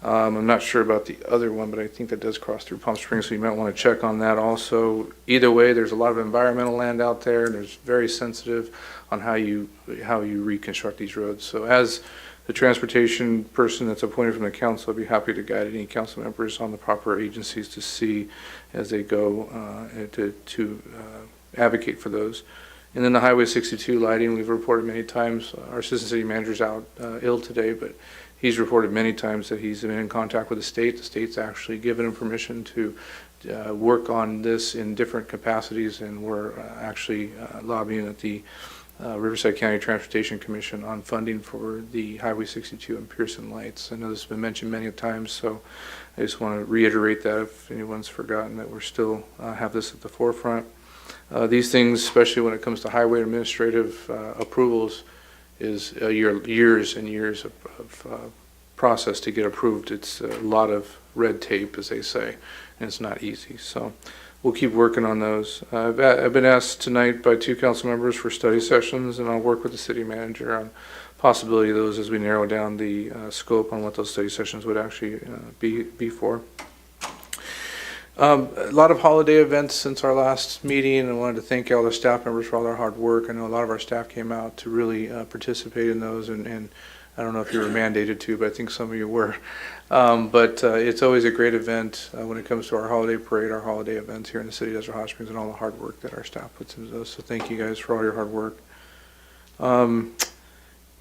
I'm not sure about the other one, but I think that does cross through Palm Springs, so you might want to check on that also. Either way, there's a lot of environmental land out there, and there's very sensitive on how you reconstruct these roads. So as the transportation person that's appointed from the council, I'd be happy to guide any council members on the proper agencies to see as they go to advocate for those. And then the Highway 62 lighting, we've reported many times. Our assistant city manager's out ill today, but he's reported many times that he's been in contact with the state. The state's actually given him permission to work on this in different capacities, and we're actually lobbying at the Riverside County Transportation Commission on funding for the Highway 62 and Pearson lights. I know this has been mentioned many times, so I just want to reiterate that if anyone's forgotten that we're still have this at the forefront. These things, especially when it comes to highway administrative approvals, is years and years of process to get approved. It's a lot of red tape, as they say, and it's not easy. So we'll keep working on those. I've been asked tonight by 2 council members for study sessions, and I'll work with the city manager on possibility of those as we narrow down the scope on what those study sessions would actually be for. A lot of holiday events since our last meeting, and I wanted to thank all the staff members for all their hard work. I know a lot of our staff came out to really participate in those, and I don't know if you were mandated to, but I think some of you were. But it's always a great event when it comes to our holiday parade, our holiday events here in the city of Desert Hot Springs, and all the hard work that our staff puts into those. So thank you guys for all your hard work.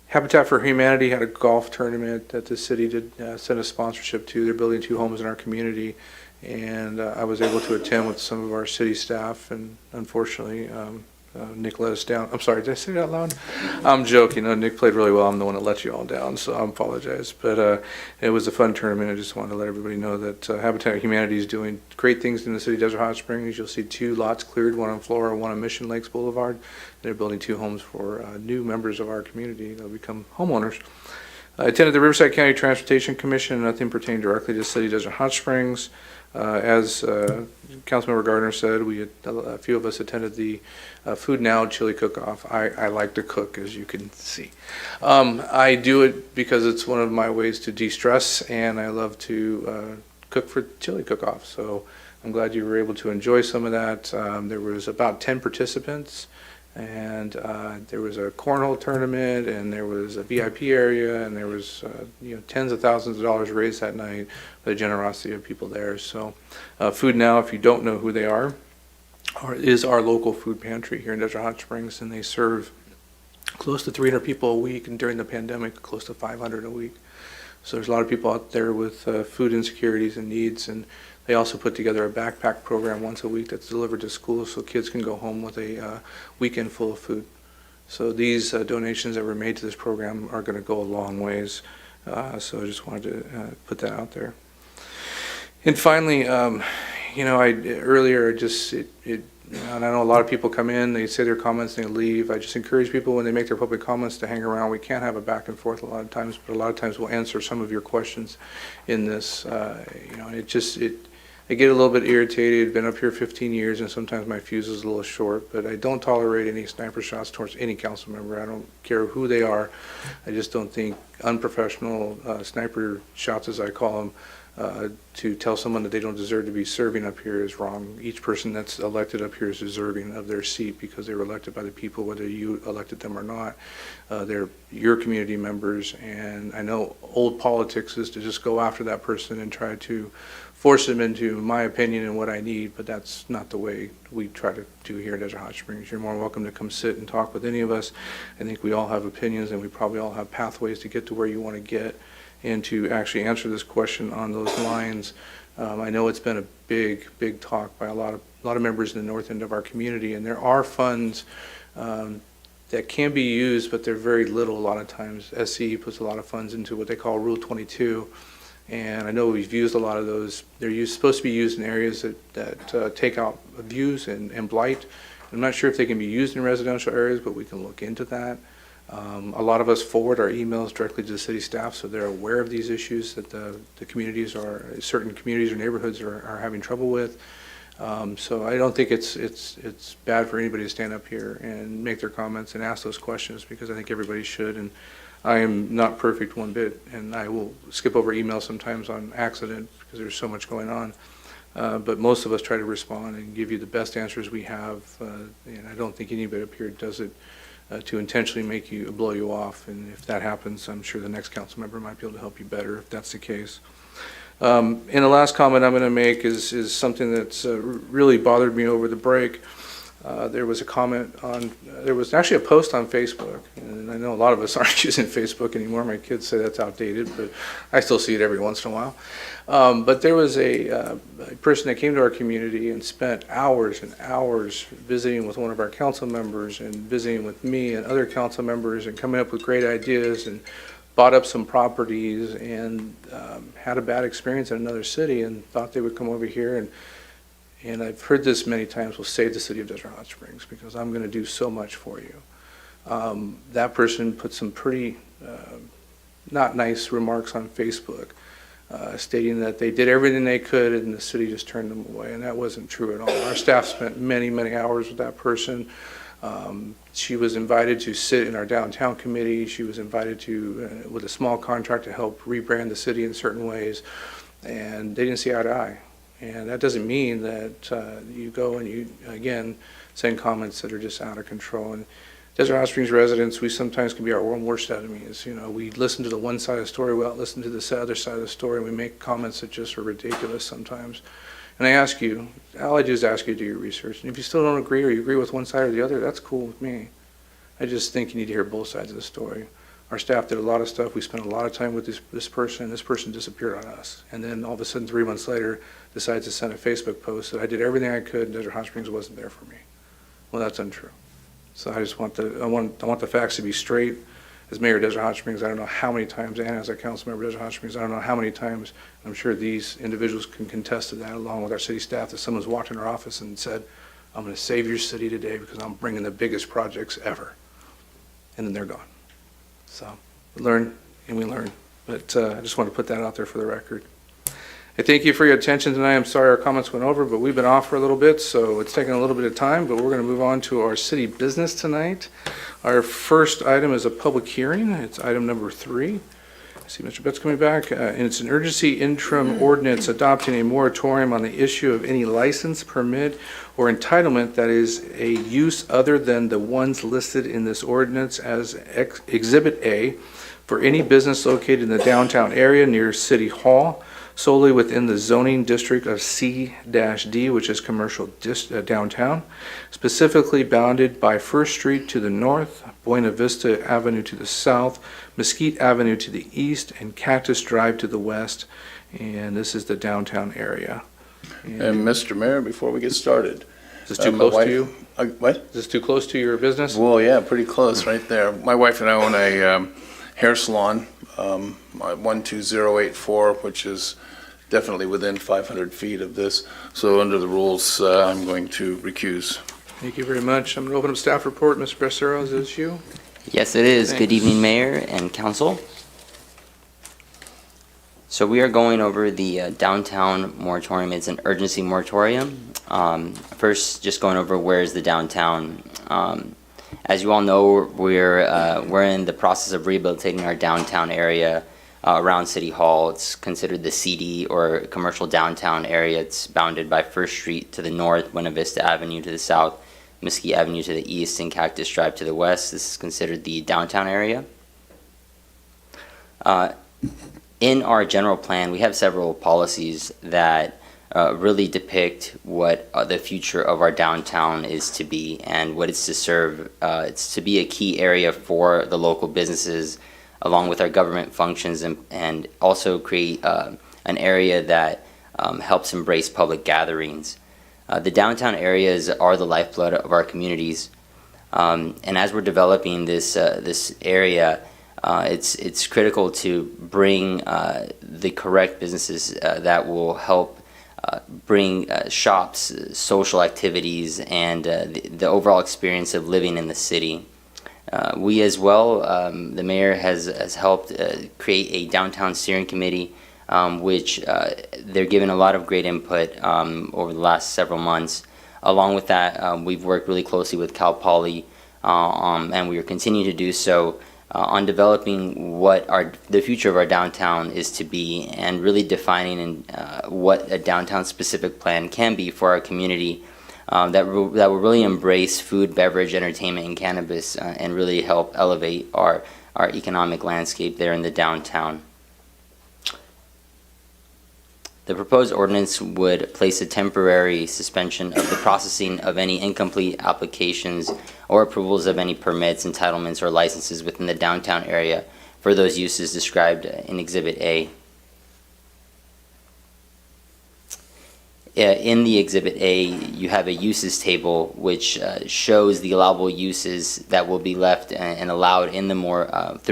Habitat for Humanity had a golf tournament that the city did send a sponsorship to. They're building 2 homes in our community, and I was able to attend with some of our city staff, and unfortunately Nick let us down. I'm sorry, did I say that out loud? I'm joking. No, Nick played really well. I'm the one that let you all down, so I apologize. But it was a fun tournament. I just wanted to let everybody know that Habitat for Humanity is doing great things in the city of Desert Hot Springs. You'll see 2 lots cleared, one on Flora, one on Mission Lakes Boulevard. They're building 2 homes for new members of our community. They'll become homeowners. I attended the Riverside County Transportation Commission, and nothing pertained directly to the city of Desert Hot Springs. As Councilmember Gardner said, a few of us attended the Food Now chili cook-off. I like to cook, as you can see. I do it because it's one of my ways to de-stress, and I love to cook for chili cook-off. So I'm glad you were able to enjoy some of that. There was about 10 participants, and there was a cornhole tournament, and there was a VIP area, and there was tens of thousands of dollars raised that night by the generosity of people there. So Food Now, if you don't know who they are, is our local food pantry here in Desert Hot Springs, and they serve close to 300 people a week, and during the pandemic, close to 500 a week. So there's a lot of people out there with food insecurities and needs, and they also put together a backpack program once a week that's delivered to schools so kids can go home with a weekend full of food. So these donations that were made to this program are going to go a long ways. So I just wanted to put that out there. And finally, earlier and I know a lot of people come in, they say their comments, and they leave. I just encourage people when they make their public comments to hang around. We can't have a back and forth a lot of times, but a lot of times we'll answer some of your questions in this. I get a little bit irritated, been up here 15 years, and sometimes my fuse is a little short, but I don't tolerate any sniper shots towards any council member. I don't care who they are. I just don't think unprofessional sniper shots, as I call them, to tell someone that they don't deserve to be serving up here is wrong. Each person that's elected up here is deserving of their seat because they were elected by the people, whether you elected them or not. They're your community members, and I know old politics is to just go after that person and try to force them into my opinion and what I need, but that's not the way we try to do here at Desert Hot Springs. You're more welcome to come sit and talk with any of us. I think we all have opinions, and we probably all have pathways to get to where you want to get. And to actually answer this question on those lines, I know it's been a big talk by a lot of members in the north end of our community, and there are funds that can be used, but they're very little a lot of times. SCE puts a lot of funds into what they call Rule 22, and I know we've used a lot of those. They're supposed to be used in areas that take out abuse and blight. I'm not sure if they can be used in residential areas, but we can look into that. A lot of us forward our emails directly to the city staff, so they're aware of these issues that the communities certain communities or neighborhoods are having trouble with. So I don't think it's bad for anybody to stand up here and make their comments and ask those questions, because I think everybody should. And I am not perfect one bit, and I will skip over emails sometimes on accident because there's so much going on. But most of us try to respond and give you the best answers we have, and I don't think anybody up here does it to intentionally blow you off. And if that happens, I'm sure the next council member might be able to help you better if that's the case. And the last comment I'm going to make is something that's really bothered me over the break. There was a comment there was actually a post on Facebook, and I know a lot of us aren't using Facebook anymore. My kids say that's outdated, but I still see it every once in a while. But there was a person that came to our community and spent hours and hours visiting with one of our council members and visiting with me and other council members and coming up with great ideas, and bought up some properties and had a bad experience in another city and thought they would come over here. And I've heard this many times, will save the city of Desert Hot Springs because I'm going to do so much for you. That person put some pretty not nice remarks on Facebook, stating that they did everything they could and the city just turned them away, and that wasn't true at all. Our staff spent many hours with that person. She was invited to sit in our downtown committee. She was invited to, with a small contract, to help rebrand the city in certain ways, and they didn't see eye to eye. And that doesn't mean that you go and you, again, send comments that are just out of control. And Desert Hot Springs residents, we sometimes can be our own worst enemies. You know, we listen to the one side of the story, we don't listen to the other side of the story, and we make comments that just are ridiculous sometimes. And I ask you, all I do is ask you to do your research. And if you still don't agree, or you agree with one side or the other, that's cool with me. I just think you need to hear both sides of the story. Our staff did a lot of stuff. We spent a lot of time with this person, and this person disappeared on us. And then all of a sudden, 3 months later, decides to send a Facebook post that I did everything I could and Desert Hot Springs wasn't there for me. Well, that's untrue. So I just want I want the facts to be straight. As Mayor of Desert Hot Springs, I don't know how many times, and as a council member of Desert Hot Springs, I don't know how many times, I'm sure these individuals can contest to that, along with our city staff, that someone's walked in our office and said, I'm going to save your city today because I'm bringing the biggest projects ever. And then they're gone. So we learn and we learn. But I just want to put that out there for the record. I thank you for your attention tonight. I'm sorry our comments went over, but we've been off for a little bit, so it's taken a little bit of time, but we're going to move on to our city business tonight. Our first item is a public hearing. It's item number 3. I see Mr. Betts coming back, and it's an urgency interim ordinance adopting a moratorium on the issue of any license, permit, or entitlement that is a use other than the ones listed in this ordinance as Exhibit A for any business located in the downtown area near City Hall, solely within the zoning district of C-D, which is commercial downtown, specifically bounded by First Street to the north, Buena Vista Avenue to the south, Mesquite Avenue to the east, and Cactus Drive to the west. And this is the downtown area. And Mr. Mayor, before we get started. Is this too close to you? What? Is this too close to your business? Well, yeah, pretty close right there. My wife and I own a hair salon, 12084, which is definitely within 500 feet of this. So under the rules, I'm going to recuse. Thank you very much. I'm going to open up staff report. Mr. Bracero, is this you? Yes, it is. Thanks. Good evening, Mayor and Council. So we are going over the downtown moratorium. It's an urgency moratorium. First, just going over where is the downtown. As you all know, we're in the process of rehabilitating our downtown area around City Hall. It's considered the CD or commercial downtown area. It's bounded by First Street to the north, Buena Vista Avenue to the south, Mesquite Avenue to the east, and Cactus Drive to the west. This is considered the downtown area. In our general plan, we have several policies that really depict what the future of our downtown is to be and what it's to serve. It's to be a key area for the local businesses, along with our government functions, and also create an area that helps embrace public gatherings. The downtown areas are the lifeblood of our communities, and as we're developing this area, it's critical to bring the correct businesses that will help bring shops, social activities, and the overall experience of living in the city. We as well, the mayor has helped create a downtown steering committee, which they're giving a lot of great input over the last several months. Along with that, we've worked really closely with Cal Poly, and we are continuing to do so on developing what the future of our downtown is to be, and really defining what a downtown specific plan can be for our community that will really embrace food, beverage, entertainment, and cannabis, and really help elevate our economic landscape there in the downtown. The proposed ordinance would place a temporary suspension of the processing of any incomplete applications or approvals of any permits, entitlements, or licenses within the downtown area for those uses described in Exhibit A. In the Exhibit A, you have a uses table which shows the allowable uses that will be left and allowed in the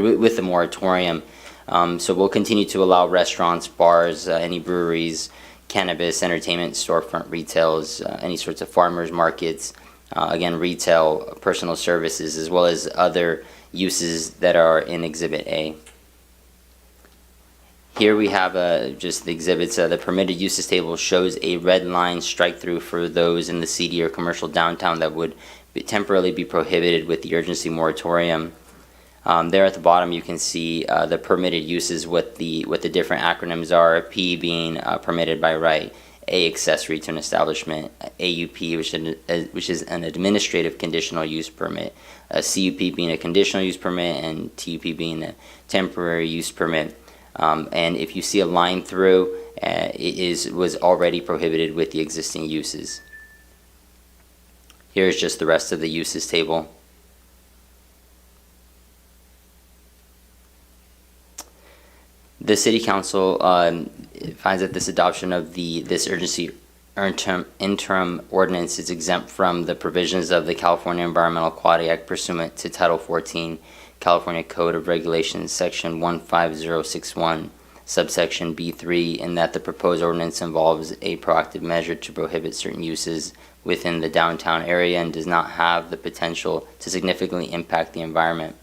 with the moratorium. So we'll continue to allow restaurants, bars, any breweries, cannabis, entertainment, storefront retails, any sorts of farmers markets, again, retail, personal services, as well as other uses that are in Exhibit A. Here we have just the exhibits. The permitted uses table shows a red line strike through for those in the CD or commercial downtown that would temporarily be prohibited with the urgency moratorium. There at the bottom you can see the permitted uses, what the different acronyms are. P being permitted by right, A, accessory to an establishment, AUP, which is an administrative conditional use permit, CUP being a conditional use permit, and TUP being a temporary use permit. And if you see a line through, it was already prohibited with the existing uses. Here's just the rest of the uses table. The City Council finds that this adoption of this urgency interim ordinance is exempt from the provisions of the California Environmental Quality Act pursuant to Title 14, California Code of Regulations, Section 15061, subsection B3, in that the proposed ordinance involves a proactive measure to prohibit certain uses within the downtown area and does not have the potential to significantly impact the environment.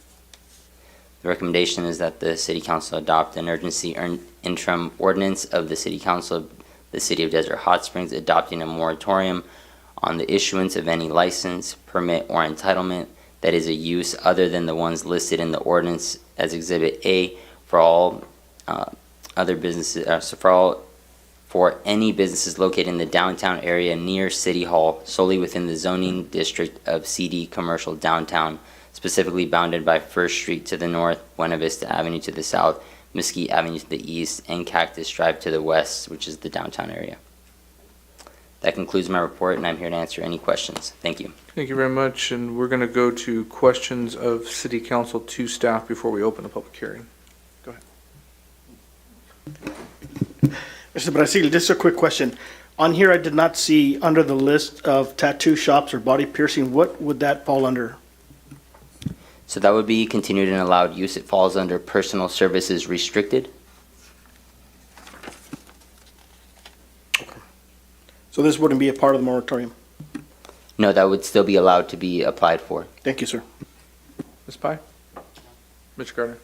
The recommendation is that the City Council adopt an urgency interim ordinance of the City Council of the City of Desert Hot Springs adopting a moratorium on the issuance of any license, permit, or entitlement that is a use other than the ones listed in the ordinance as Exhibit A for all other businesses, for any businesses located in the downtown area near City Hall solely within the zoning district of CD Commercial Downtown, specifically bounded by First Street to the north, Buena Vista Avenue to the south, Mesquite Avenue to the east, and Cactus Drive to the west, which is the downtown area. That concludes my report, and I'm here to answer any questions. Thank you. Thank you very much, and we're going to go to questions of City Council to staff before we open the public hearing. Go ahead. Mr. Brasil, just a quick question. On here, I did not see under the list of tattoo shops or body piercing, what would that fall under? So that would be continued and allowed use. It falls under personal services restricted. So this wouldn't be a part of the moratorium? No, that would still be allowed to be applied for. Thank you, sir. Ms. Pye? Mr. Gardner?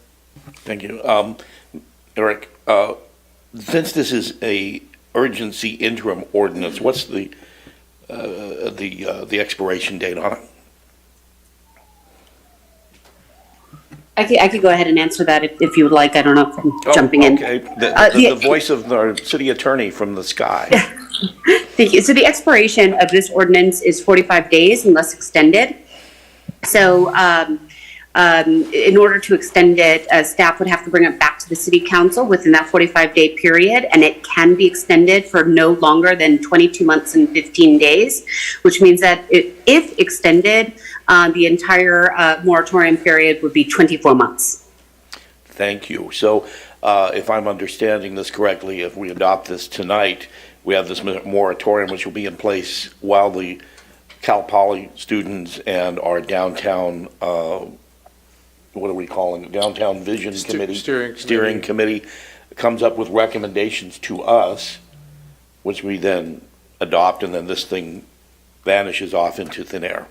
Thank you. Eric, since this is a urgency interim ordinance, what's the expiration date on it? I could go ahead and answer that if you would like. I don't know if I'm jumping in. Okay, the voice of our city attorney from the sky. Thank you. So the expiration of this ordinance is 45 days unless extended. So in order to extend it, staff would have to bring it back to the city council within that 45-day period, and it can be extended for no longer than 22 months and 15 days, which means that if extended, the entire moratorium period would be 24 months. Thank you. So if I'm understanding this correctly, if we adopt this tonight, we have this moratorium which will be in place while the Cal Poly students and our downtown, what are we calling it? Downtown Vision Committee? Steering Committee comes up with recommendations to us, which we then adopt, and then this thing vanishes off into thin air.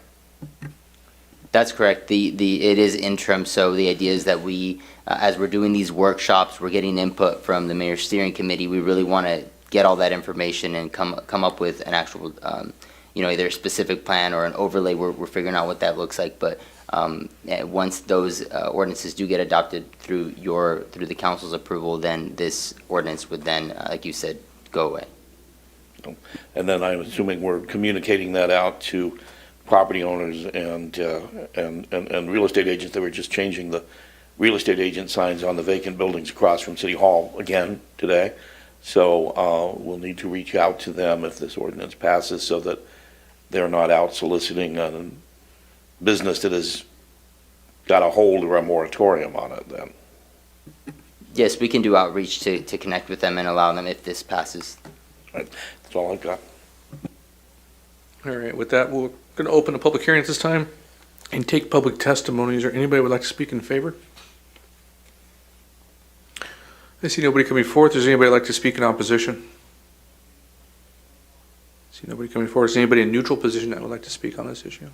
That's correct. It is interim, so the idea is that we, as we're doing these workshops, we're getting input from the Mayor's Steering Committee. We really want to get all that information and come up with an actual, either a specific plan or an overlay. We're figuring out what that looks like, but once those ordinances do get adopted through the council's approval, then this ordinance would then, like you said, go away. And then I'm assuming we're communicating that out to property owners and real estate agents. They were just changing the real estate agent signs on the vacant buildings across from City Hall again today. So we'll need to reach out to them if this ordinance passes so that they're not out soliciting a business that has got a hold or a moratorium on it then. Yes, we can do outreach to connect with them and allow them if this passes. Right. That's all I've got. All right, with that, we're going to open a public hearing at this time and take public testimony. Is there anybody who would like to speak in favor? I see nobody coming forth. Does anybody like to speak in opposition? I see nobody coming forward. Is anybody in neutral position that would like to speak on this issue?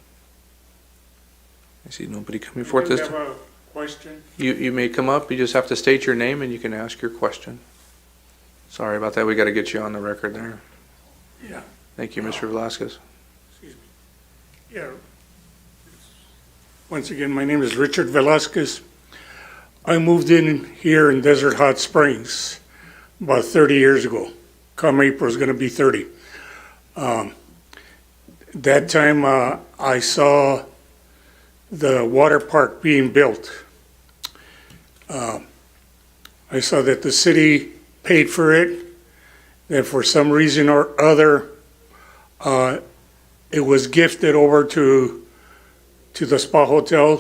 I see nobody coming forth. I have a question. You may come up. You just have to state your name and you can ask your question. Sorry about that. We got to get you on the record there. Yeah. Thank you, Mr. Velasquez. Excuse me. Yeah. Once again, my name is Richard Velasquez. I moved in here in Desert Hot Springs about 30 years ago. Come April is going to be 30. That time I saw the water park being built. I saw that the city paid for it, that for some reason or other it was gifted over to the Spa Hotel.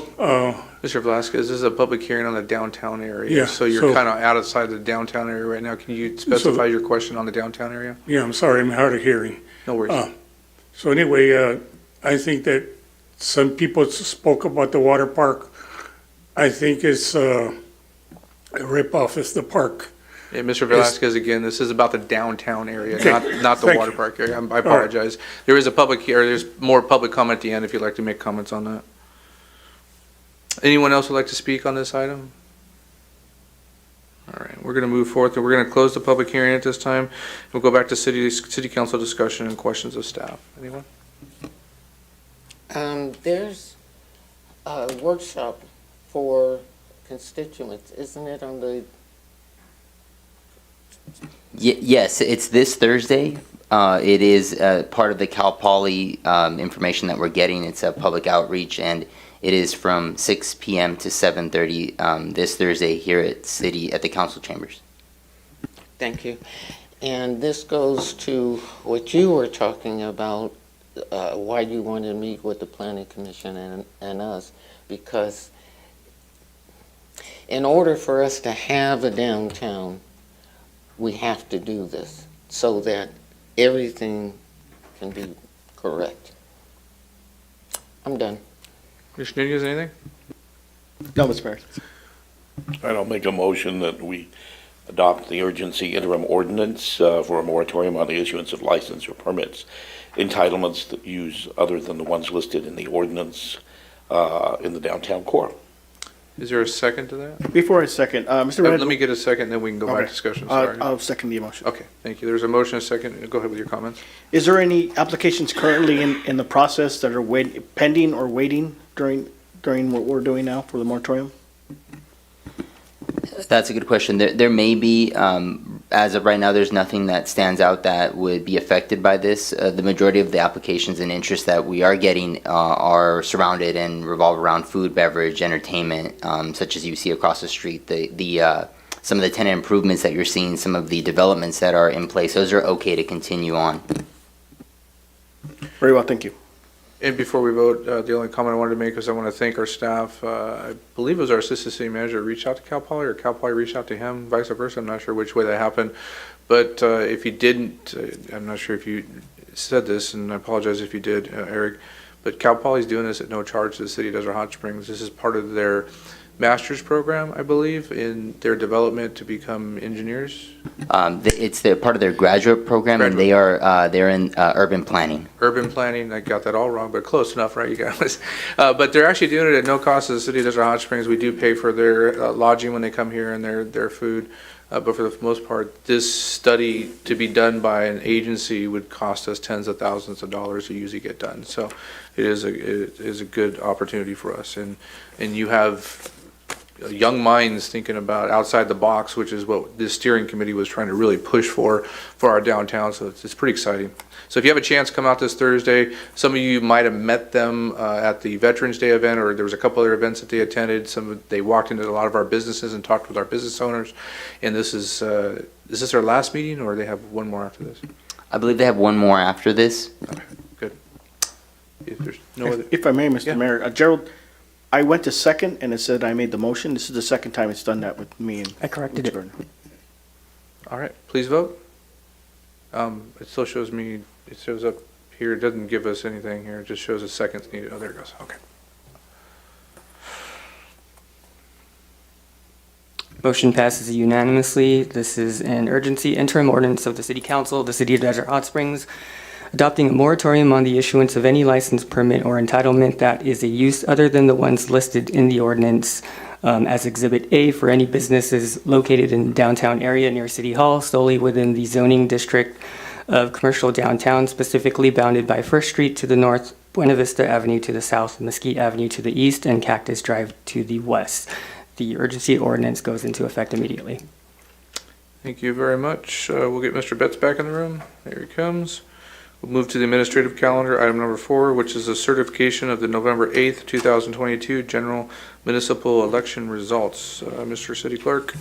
Mr. Velasquez, this is a public hearing on the downtown area. Yeah, So you're kind of outside the downtown area right now. Can you specify your question on the downtown area? Yeah, I'm sorry, I'm hard of hearing. No worries. So anyway, I think that some people spoke about the water park. I think it's a ripoff of the park. Yeah, Mr. Velasquez, again, this is about the downtown area, not the Thank water you. park area. I apologize. There is a public here, there's more public comment at the end if you'd like to make comments on that. Anyone else would like to speak on this item? All right, we're going to move forward, and we're going to close the public hearing at this time. We'll go back to city council discussion and questions of staff. Anyone? There's a workshop for constituents, isn't it, on the... Yes, it's this Thursday. It is part of the Cal Poly information that we're getting. It's a public outreach, and it is from 6 p.m. to 7:30 this Thursday here at the council chambers. Thank you. And this goes to what you were talking about, why you want to meet with the Planning Commission and us, because in order for us to have a downtown, we have to do this so that everything can be correct. I'm done. Commissioner Nunez, anything? No, Mr. Mayor. I'll make a motion that we adopt the urgency interim ordinance for a moratorium on the issuance of license or permits, entitlements that use other than the ones listed in the ordinance in the downtown core. Is there a second to that? Before I second, Mr. Red. Let me get a second, then we can go back Okay. to discussion, sorry. I'll second the motion. Okay, thank you. There's a motion, a second. Go ahead with your comments. Is there any applications currently in the process that are pending or waiting during what we're doing now for the moratorium? That's a good question. There may be, as of right now, there's nothing that stands out that would be affected by this. The majority of the applications and interests that we are getting are surrounded and revolve around food, beverage, entertainment, such as you see across the street. Some of the tenant improvements that you're seeing, some of the developments that are in place, those are okay to continue on. Very well, thank you. And before we vote, the only comment I wanted to make is I want to thank our staff. I believe it was our assistant city manager reached out to Cal Poly, or Cal Poly reached out to him, vice versa. I'm not sure which way that happened. But if you didn't, I'm not sure if you said this, and I apologize if you did, Eric, but Cal Poly's doing this at no charge to the city of Desert Hot Springs. This is part of their master's program, I believe, in their development to become engineers. It's part of their graduate program, and they're in urban planning. Urban planning, I got that all wrong, but close enough, right, you guys? But they're actually doing it at no cost to the city of Desert Hot Springs. We do pay for their lodging when they come here and their food. But for the most part, this study to be done by an agency would cost us tens of thousands of dollars to usually get done. So it is a good opportunity for us. And you have young minds thinking about outside the box, which is what this steering committee was trying to really push for our downtown. So it's pretty exciting. So if you have a chance, come out this Thursday. Some of you might have met them at the Veterans Day event, or there was a couple other events that they attended. They walked into a lot of our businesses and talked with our business owners. And this is this their last meeting, or they have one more after this? I believe they have one more after this. Okay, good. If there's no other. If I may, Mr. Yeah. Mayor, Gerald, I went to second and it said I made the motion. This is the second time it's done that with me and. I corrected it. Gardner. All right, please vote. It still shows me, it shows up here, it doesn't give us anything here, it just shows a second needed. Oh, there it goes, okay. Motion passes unanimously. This is an urgency interim ordinance of the City Council of the City of Desert Hot Springs, adopting a moratorium on the issuance of any license, permit, or entitlement that is a use other than the ones listed in the ordinance as Exhibit A for any businesses located in the downtown area near City Hall, solely within the zoning district of commercial downtown, specifically bounded by First Street to the north, Buena Vista Avenue to the south, Mesquite Avenue to the east, and Cactus Drive to the west. The urgency ordinance goes into effect immediately. Thank you very much. We'll get Mr. Betts back in the room. There he comes. We'll move to the administrative calendar, item number 4, which is the certification of the November 8th, 2022 general municipal election results. Mr. City Clerk.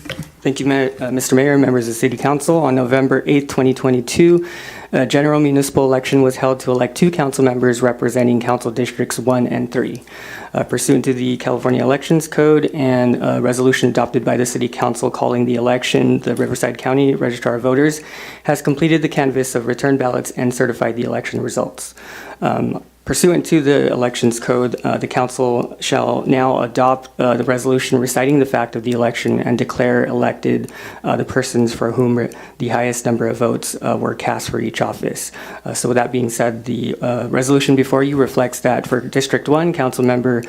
Thank you, Mr. Mayor, members of the City Council. On November 8th, 2022, a general municipal election was held to elect 2 council members representing council districts 1 and 3. Pursuant to the California Elections Code and a resolution adopted by the City Council calling the election, the Riverside County Registrar of Voters has completed the canvass of return ballots and certified the election results. Pursuant to the Elections Code, the council shall now adopt the resolution reciting the fact of the election and declare elected the persons for whom the highest number of votes were cast for each office. So with that being said, the resolution before you reflects that for District 1, Councilmember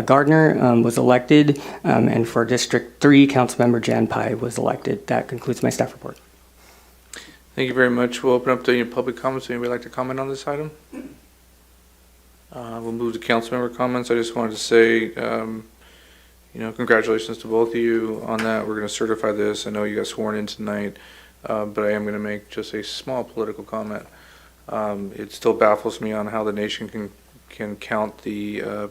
Gardner was elected, and for District 3, Councilmember Jan Pai was elected. That concludes my staff report. Thank you very much. We'll open up to any public comments. Anybody like to comment on this item? We'll move to council member comments. I just wanted to say, congratulations to both of you on that. We're going to certify this. I know you got sworn in tonight, but I am going to make just a small political comment. It still baffles me on how the nation can count the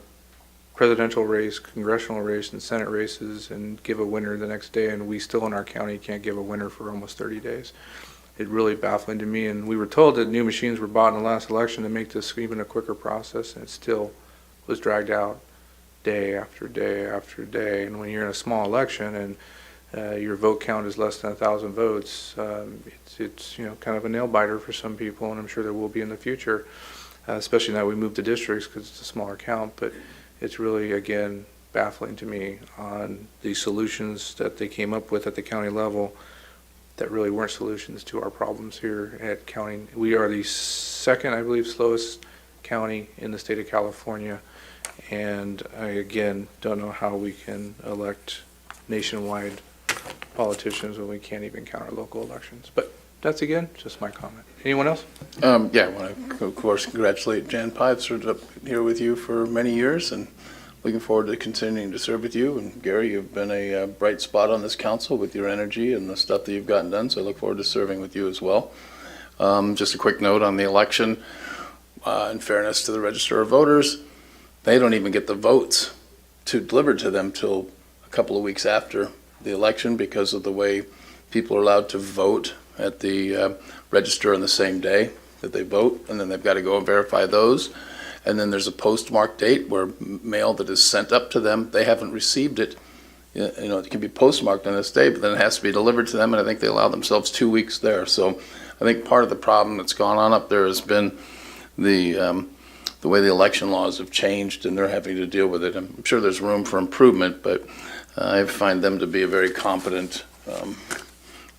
presidential race, congressional race, and Senate races and give a winner the next day, and we still in our county can't give a winner for almost 30 days. It really baffling to me, and we were told that new machines were bought in the last election to make this even a quicker process, and it still was dragged out day after day after day. And when you're in a small election and your vote count is less than 1,000 votes, it's kind of a nail biter for some people, and I'm sure there will be in the future, especially now we move to districts because it's a smaller count. But it's really, again, baffling to me on the solutions that they came up with at the county level that really weren't solutions to our problems here at county. We are the second, I believe, slowest county in the state of California. And I, again, don't know how we can elect nationwide politicians when we can't even count our local elections. But that's, again, just my comment. Anyone else? Yeah, I want to, of course, congratulate Jan Pye. I've served up here with you for many years, and looking forward to continuing to serve with you. And Gary, you've been a bright spot on this council with your energy and the stuff that you've gotten done, so I look forward to serving with you as well. Just a quick note on the election. In fairness to the Register of Voters, they don't even get the votes delivered to them till a couple of weeks after the election because of the way people are allowed to vote at the register on the same day that they vote, and then they've got to go and verify those. And then there's a postmark date where mail that is sent up to them, they haven't received it. You know, it can be postmarked on this day, but then it has to be delivered to them, and I think they allow themselves 2 weeks there. So I think part of the problem that's gone on up there has been the way the election laws have changed, and they're having to deal with it. I'm sure there's room for improvement, but I find them to be a very competent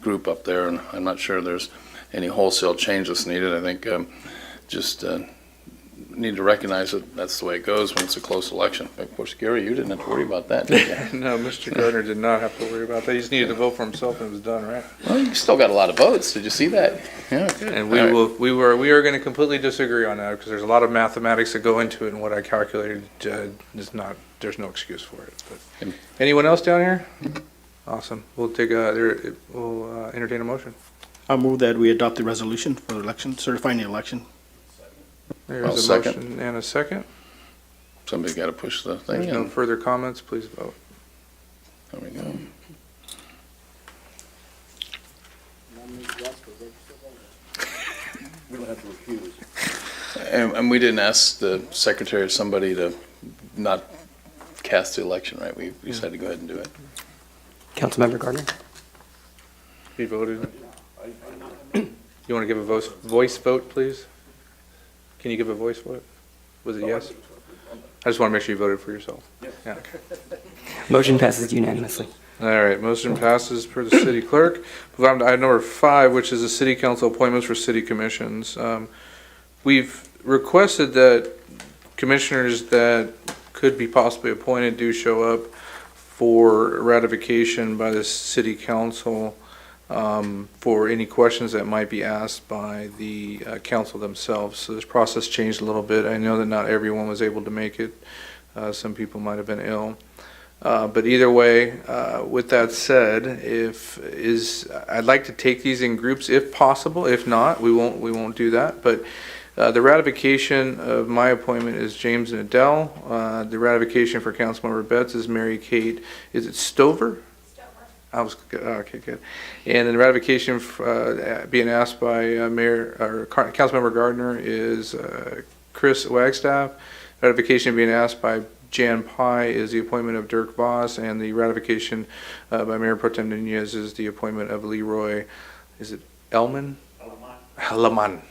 group up there, and I'm not sure there's any wholesale change that's needed. I think just need to recognize that that's the way it goes when it's a close election. Of course, Gary, you didn't have to worry about that, did you? No, Mr. Gardner did not have to worry about that. He just needed to vote for himself and it was done, right? Well, you still got a lot of votes. Did you see that? Yeah, good. And we are going to completely disagree on that because there's a lot of mathematics that go into it, and what I calculated is not, there's no excuse for it. But anyone else down here? Awesome. We'll entertain a motion. I'll move that we adopt the resolution for the election, certifying the election. There's a motion and a second. Somebody's got to push the thing There's in. no further comments. Please vote. There we go. We don't have to refuse. And we didn't ask the secretary or somebody to not cast the election, right? We decided to go ahead and do it. Councilmember Gardner. He voted. You want to give a voice vote, please? Can you give a voice vote? Was it yes? I just want to make sure you voted for yourself. Yeah. Motion passes unanimously. All right, motion passes per the city clerk. Move on to item number 5, which is the city council appointments for city commissions. We've requested that commissioners that could be possibly appointed do show up for ratification by the city council for any questions that might be asked by the council themselves. So this process changed a little bit. I know that not everyone was able to make it. Some people might have been ill. But either way, with that said, I'd like to take these in groups if possible. If not, we won't do that. But the ratification of my appointment is James and Adele. The ratification for Councilmember Betts is Mary Kate. Is it Stover? Okay, good. And then the ratification being asked by Councilmember Gardner is Chris Wagstaff. Ratification being asked by Jan Pye is the appointment of Dirk Voss, and the ratification by Mayor Pro Tem Nunez is the appointment of Leroy. Is it Elman? Laman.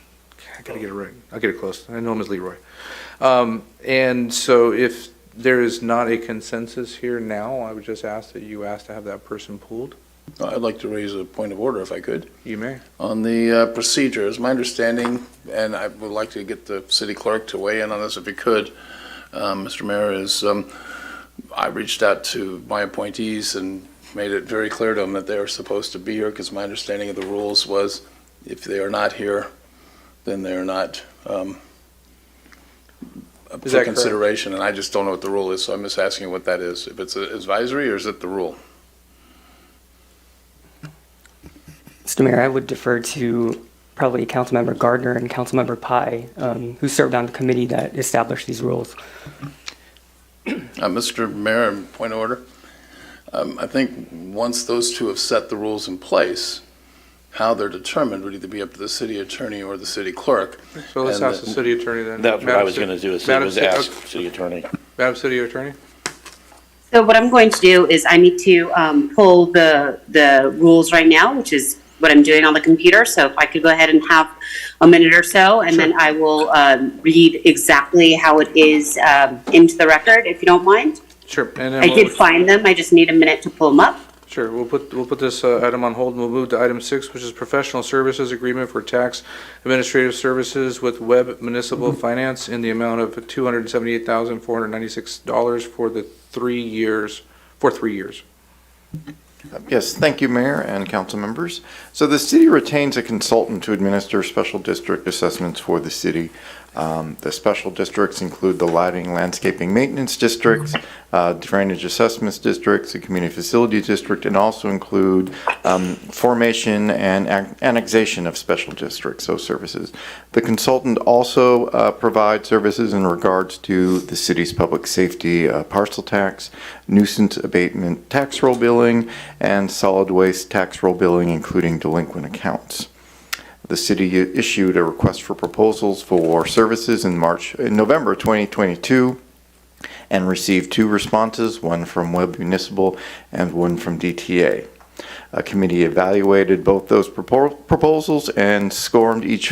I gotta get it right. I'll get it close. I know him as Leroy. And so if there is not a consensus here now, I would just ask that you ask to have that person pulled. I'd like to raise a point of order if I could. You may. On the procedure, it's my understanding, and I would like to get the city clerk to weigh in on this if he could, Mr. Mayor, is I reached out to my appointees and made it very clear to them that they are supposed to be here, because my understanding of the rules was if they are not here, then they are not for consideration, and I just don't know what the rule is, so I'm just asking what that is. If it's an advisory, or is it the rule? Mr. Mayor, I would defer to probably Councilmember Gardner and Councilmember Pye, who served on the committee that established these rules. Mr. Mayor, point of order. I think once those two have set the rules in place, how they're determined would either be up to the city attorney or the city clerk. So let's ask the city attorney then. That's what I was going to do, is ask city attorney. Madam City Attorney? So what I'm going to do is I need to pull the rules right now, which is what I'm doing on the computer. So if I could go ahead and have a minute or so, and then I will read exactly how it is into the record, if you don't mind. Sure. And then I did find them. I just need a minute to pull them up. Sure, we'll put this item on hold, and we'll move to item 6, which is professional services agreement for tax administrative services with Webb Municipal Finance in the amount of $278,496 for 3 years. Yes, thank you, Mayor and council members. So the city retains a consultant to administer special district assessments for the city. The special districts include the lighting, landscaping, maintenance districts, drainage assessments districts, the community facilities district, and also include formation and annexation of special districts, so services. The consultant also provides services in regards to the city's public safety parcel tax, nuisance abatement tax roll billing, and solid waste tax roll billing, including delinquent accounts. The city issued a request for proposals for services in November 2022 and received 2 responses, one from Webb Municipal and one from DTA. A committee evaluated both those proposals and scored each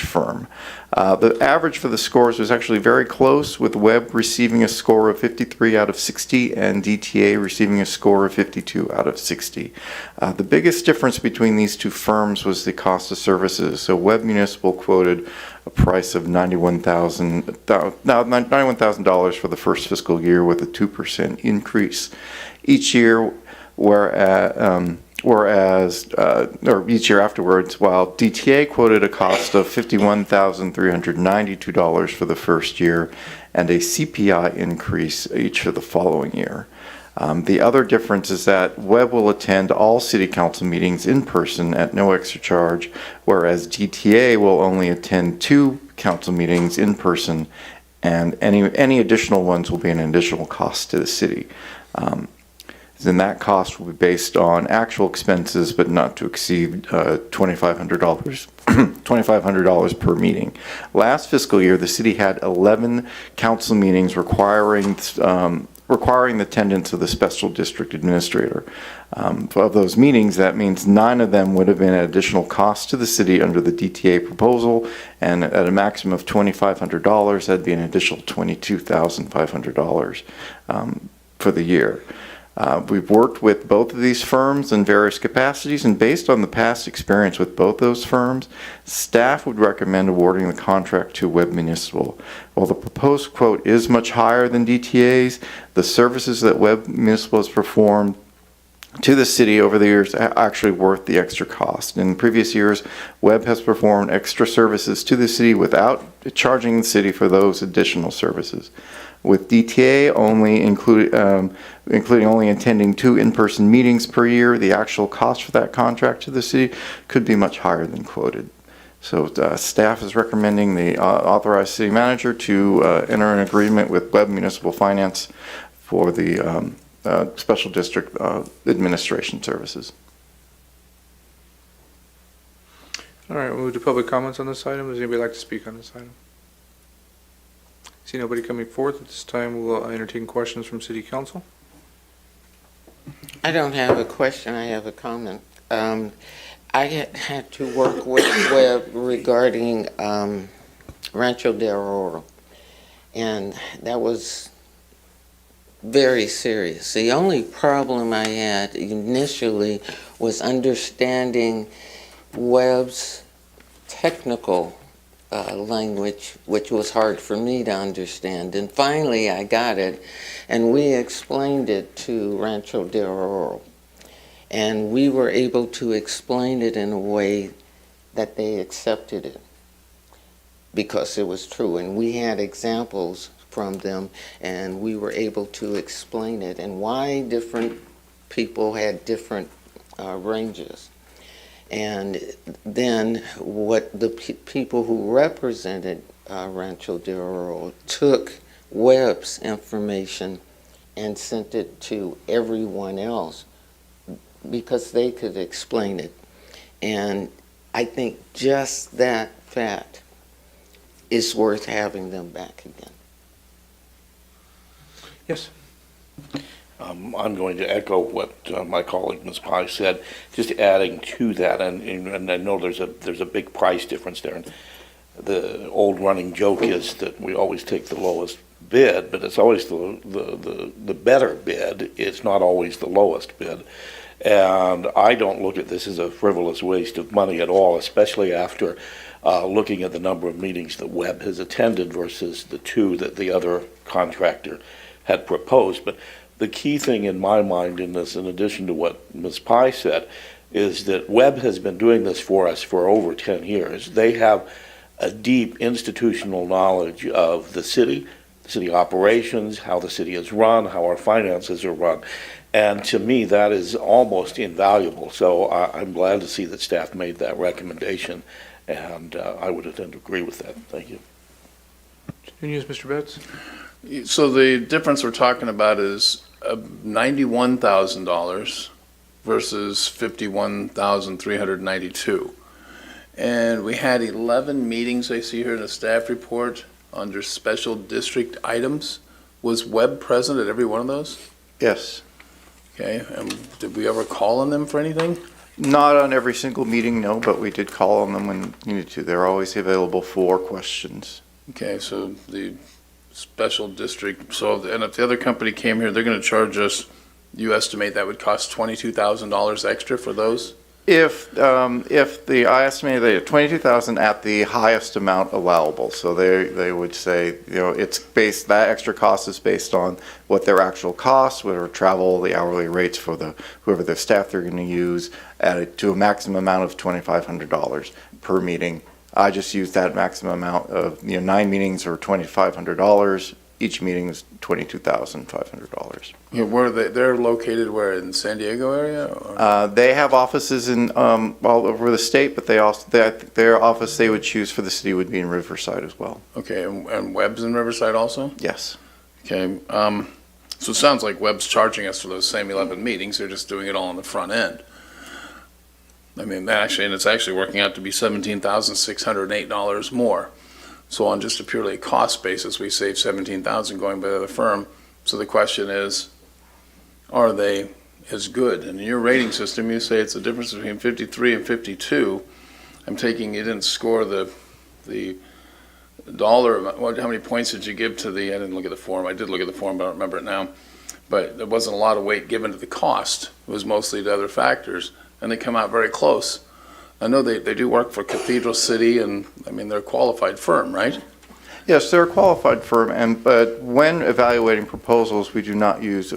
firm. The average for the scores was actually very close, with Webb receiving a score of 53 out of 60 and DTA receiving a score of 52 out of 60. The biggest difference between these 2 firms was the cost of services. So Webb Municipal quoted a price of $91,000 for the first fiscal year, with a 2% increase each year, each year afterwards, while DTA quoted a cost of $51,392 for the first year and a CPI increase each for the following year. The other difference is that Webb will attend all city council meetings in person at no extra charge, whereas DTA will only attend 2 council meetings in person, and any additional ones will be an additional cost to the city. Then that cost will be based on actual expenses, but not to exceed $2,500 per meeting. Last fiscal year, the city had 11 council meetings requiring the attendance of the special district administrator. Of those meetings, that means 9 of them would have been an additional cost to the city under the DTA proposal, and at a maximum of $2,500, that'd be an additional $22,500 for the year. We've worked with both of these firms in various capacities, and based on the past experience with both those firms, staff would recommend awarding the contract to Webb Municipal. While the proposed quote is much higher than DTA's, the services that Webb Municipal has performed to the city over the years are actually worth the extra cost. In previous years, Webb has performed extra services to the city without charging the city for those additional services. With DTA including only attending 2 in-person meetings per year, the actual cost for that contract to the city could be much higher than quoted. So staff is recommending the authorized city manager to enter an agreement with Webb Municipal Finance for the special district administration services. All right, we'll move to public comments on this item. Does anybody like to speak on this item? See nobody coming forth at this time. We'll entertain questions from City Council. I don't have a question, I have a comment. I had to work with Webb regarding Rancho del Oro, and that was very serious. The only problem I had initially was understanding Webb's technical language, which was hard for me to understand. And finally I got it, and we explained it to Rancho del Oro. And we were able to explain it in a way that they accepted it, because it was true. And we had examples from them, and we were able to explain it and why different people had different ranges. And then what the people who represented Rancho del Oro took Webb's information and sent it to everyone else because they could explain it. And I think just that fact is worth having them back again. Yes. I'm going to echo what my colleague Ms. Pye said, just adding to that, and I know there's a big price difference there. And the old running joke is that we always take the lowest bid, but it's always the better bid. It's not always the lowest bid. And I don't look at this as a frivolous waste of money at all, especially after looking at the number of meetings that Webb has attended versus the 2 that the other contractor had proposed. But the key thing in my mind in this, in addition to what Ms. Pye said, is that Webb has been doing this for us for over 10 years. They have a deep institutional knowledge of the city operations, how the city is run, how our finances are run. And to me, that is almost invaluable. So I'm glad to see that staff made that recommendation, and I would tend to agree with that. Thank you. Continues, Mr. Betts. So the difference we're talking about is $91,000 versus $51,392. And we had 11 meetings, I see here in the staff report, under special district items. Was Webb present at every one of those? Yes. Okay, did we ever call on them for anything? Not on every single meeting, no, but we did call on them when needed to. They're always available for questions. Okay, so the special district, and if the other company came here, they're gonna charge us, you estimate that would cost $22,000 extra for those? If I estimated they had 22,000 at the highest amount allowable, so they would say, it's based, that extra cost is based on what their actual costs, whatever travel, the hourly rates for whoever their staff they're going to use, added to a maximum amount of $2,500 per meeting. I just used that maximum amount of 9 meetings or $2,500. Each meeting is $22,500. Yeah, where are they? They're located where, in San Diego area? Or? They have offices in all over the state, but their office they would choose for the city would be in Riverside as well. Okay, and Webb's in Riverside also? Yes. Okay, so it sounds like Webb's charging us for those same 11 meetings. They're just doing it all on the front end. I mean, and it's actually working out to be $17,608 more. So on just a purely cost basis, we save $17,000 going by the other firm. So the question is, are they as good? And in your rating system, you say it's a difference between 53 and 52. I'm taking, you didn't score the dollar amount. How many points did you give to I didn't look at the form. I did look at the form, but I don't remember it now. But there wasn't a lot of weight given to the cost. It was mostly to other factors, and they come out very close. I know they do work for Cathedral City, and I mean, they're a qualified firm, right? Yes, they're a qualified firm, but when evaluating proposals, we do not use